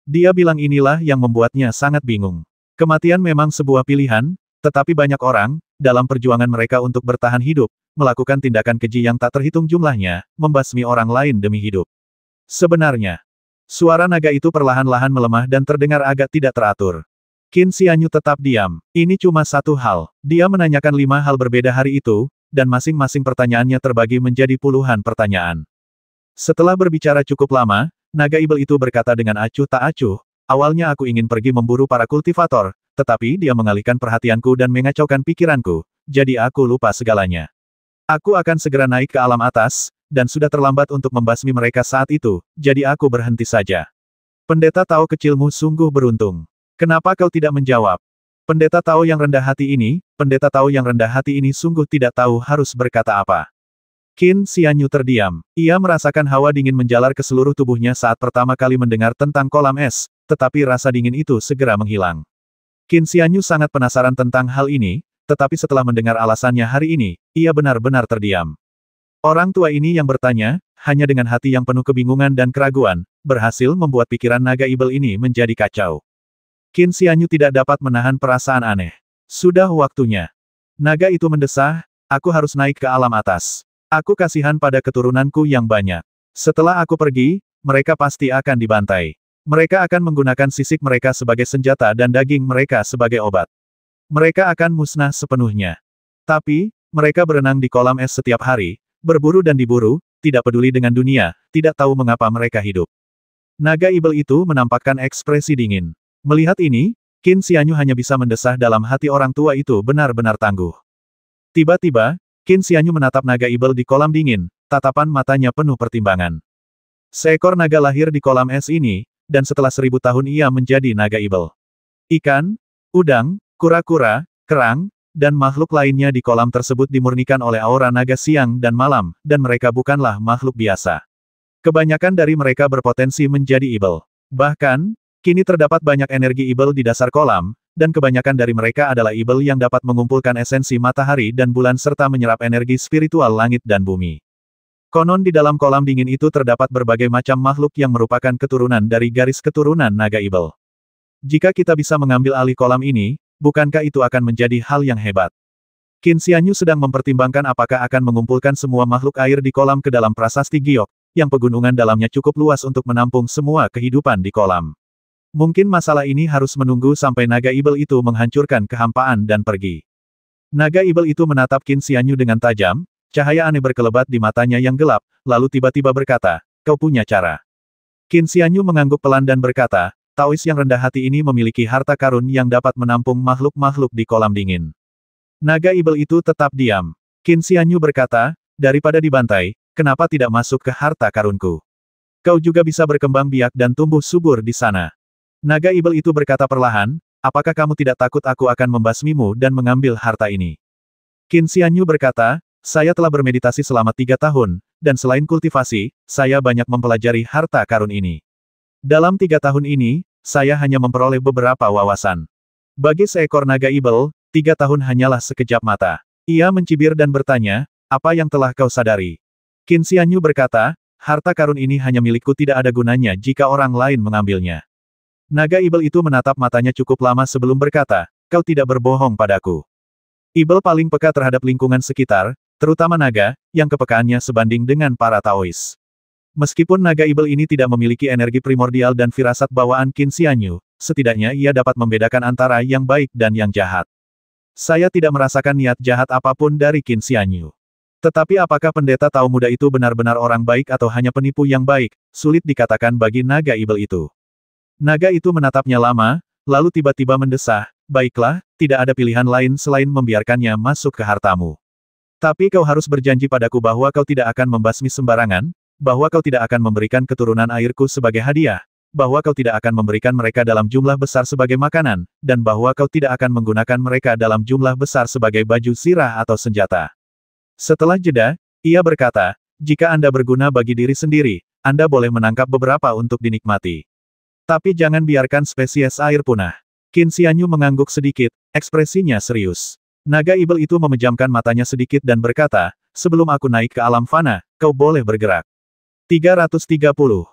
Dia bilang inilah yang membuatnya sangat bingung. Kematian memang sebuah pilihan, tetapi banyak orang, dalam perjuangan mereka untuk bertahan hidup, melakukan tindakan keji yang tak terhitung jumlahnya, membasmi orang lain demi hidup. Sebenarnya, suara naga itu perlahan-lahan melemah dan terdengar agak tidak teratur. Qin Xianyu tetap diam. Ini cuma satu hal. Dia menanyakan 5 hal berbeda hari itu, dan masing-masing pertanyaannya terbagi menjadi puluhan pertanyaan. Setelah berbicara cukup lama, naga ibel itu berkata dengan acuh tak acuh, awalnya aku ingin pergi memburu para kultivator, tetapi dia mengalihkan perhatianku dan mengacaukan pikiranku, jadi aku lupa segalanya. Aku akan segera naik ke alam atas, dan sudah terlambat untuk membasmi mereka saat itu, jadi aku berhenti saja. Pendeta Tao kecilmu sungguh beruntung. Kenapa kau tidak menjawab? Pendeta Tao yang rendah hati ini sungguh tidak tahu harus berkata apa. Qin Xianyu terdiam. Ia merasakan hawa dingin menjalar ke seluruh tubuhnya saat pertama kali mendengar tentang kolam es, tetapi rasa dingin itu segera menghilang. Qin Xianyu sangat penasaran tentang hal ini, tetapi setelah mendengar alasannya hari ini, ia benar-benar terdiam. Orang tua ini yang bertanya, hanya dengan hati yang penuh kebingungan dan keraguan, berhasil membuat pikiran naga ibel ini menjadi kacau. Qin Xianyu tidak dapat menahan perasaan aneh. Sudah waktunya. Naga itu mendesah, aku harus naik ke alam atas. Aku kasihan pada keturunanku yang banyak. Setelah aku pergi, mereka pasti akan dibantai. Mereka akan menggunakan sisik mereka sebagai senjata dan daging mereka sebagai obat. Mereka akan musnah sepenuhnya. Tapi, mereka berenang di kolam es setiap hari, berburu dan diburu, tidak peduli dengan dunia, tidak tahu mengapa mereka hidup. Naga ibel itu menampakkan ekspresi dingin. Melihat ini, Qin Xianyu hanya bisa mendesah dalam hati orang tua itu benar-benar tangguh. Tiba-tiba, Qin Xianyu menatap naga ibel di kolam dingin, tatapan matanya penuh pertimbangan. Seekor naga lahir di kolam es ini, dan setelah 1000 tahun ia menjadi naga ibel. Ikan, udang, kura-kura, kerang, dan makhluk lainnya di kolam tersebut dimurnikan oleh aura naga siang dan malam, dan mereka bukanlah makhluk biasa. Kebanyakan dari mereka berpotensi menjadi evil. Bahkan, kini terdapat banyak energi evil di dasar kolam, dan kebanyakan dari mereka adalah evil yang dapat mengumpulkan esensi matahari dan bulan serta menyerap energi spiritual langit dan bumi. Konon di dalam kolam dingin itu terdapat berbagai macam makhluk yang merupakan keturunan dari garis keturunan naga evil. Jika kita bisa mengambil alih kolam ini, bukankah itu akan menjadi hal yang hebat? Qin Xianyu sedang mempertimbangkan apakah akan mengumpulkan semua makhluk air di kolam ke dalam prasasti giok, yang pegunungan dalamnya cukup luas untuk menampung semua kehidupan di kolam. Mungkin masalah ini harus menunggu sampai naga evil itu menghancurkan kehampaan dan pergi. Naga evil itu menatap Qin Xianyu dengan tajam, cahaya aneh berkelebat di matanya yang gelap, lalu tiba-tiba berkata, "Kau punya cara." Qin Xianyu mengangguk pelan dan berkata, Taois yang rendah hati ini memiliki harta karun yang dapat menampung makhluk-makhluk di kolam dingin. Naga evil itu tetap diam. Qin Xianyu berkata, daripada dibantai, kenapa tidak masuk ke harta karunku? Kau juga bisa berkembang biak dan tumbuh subur di sana. Naga evil itu berkata perlahan, apakah kamu tidak takut aku akan membasmimu dan mengambil harta ini? Qin Xianyu berkata, saya telah bermeditasi selama 3 tahun, dan selain kultivasi, saya banyak mempelajari harta karun ini. Dalam 3 tahun ini, saya hanya memperoleh beberapa wawasan. Bagi seekor naga evil, 3 tahun hanyalah sekejap mata. Ia mencibir dan bertanya, apa yang telah kau sadari? Qin Xianyu berkata, harta karun ini hanya milikku, tidak ada gunanya jika orang lain mengambilnya. Naga evil itu menatap matanya cukup lama sebelum berkata, kau tidak berbohong padaku. Evil paling peka terhadap lingkungan sekitar, terutama naga, yang kepekaannya sebanding dengan para Taois. Meskipun naga evil ini tidak memiliki energi primordial dan firasat bawaan Qin Xianyu, setidaknya ia dapat membedakan antara yang baik dan yang jahat. Saya tidak merasakan niat jahat apapun dari Qin Xianyu. Tetapi apakah pendeta Tao muda itu benar-benar orang baik atau hanya penipu yang baik, sulit dikatakan bagi naga evil itu. Naga itu menatapnya lama, lalu tiba-tiba mendesah, baiklah, tidak ada pilihan lain selain membiarkannya masuk ke hartamu. Tapi kau harus berjanji padaku bahwa kau tidak akan membasmi sembarangan, bahwa kau tidak akan memberikan keturunan airku sebagai hadiah, bahwa kau tidak akan memberikan mereka dalam jumlah besar sebagai makanan, dan bahwa kau tidak akan menggunakan mereka dalam jumlah besar sebagai baju sirah atau senjata. Setelah jeda, ia berkata, jika Anda berguna bagi diri sendiri, Anda boleh menangkap beberapa untuk dinikmati. Tapi jangan biarkan spesies air punah. Qin Xianyu mengangguk sedikit, ekspresinya serius. Naga evil itu memejamkan matanya sedikit dan berkata, sebelum aku naik ke alam fana, kau boleh bergerak. 330.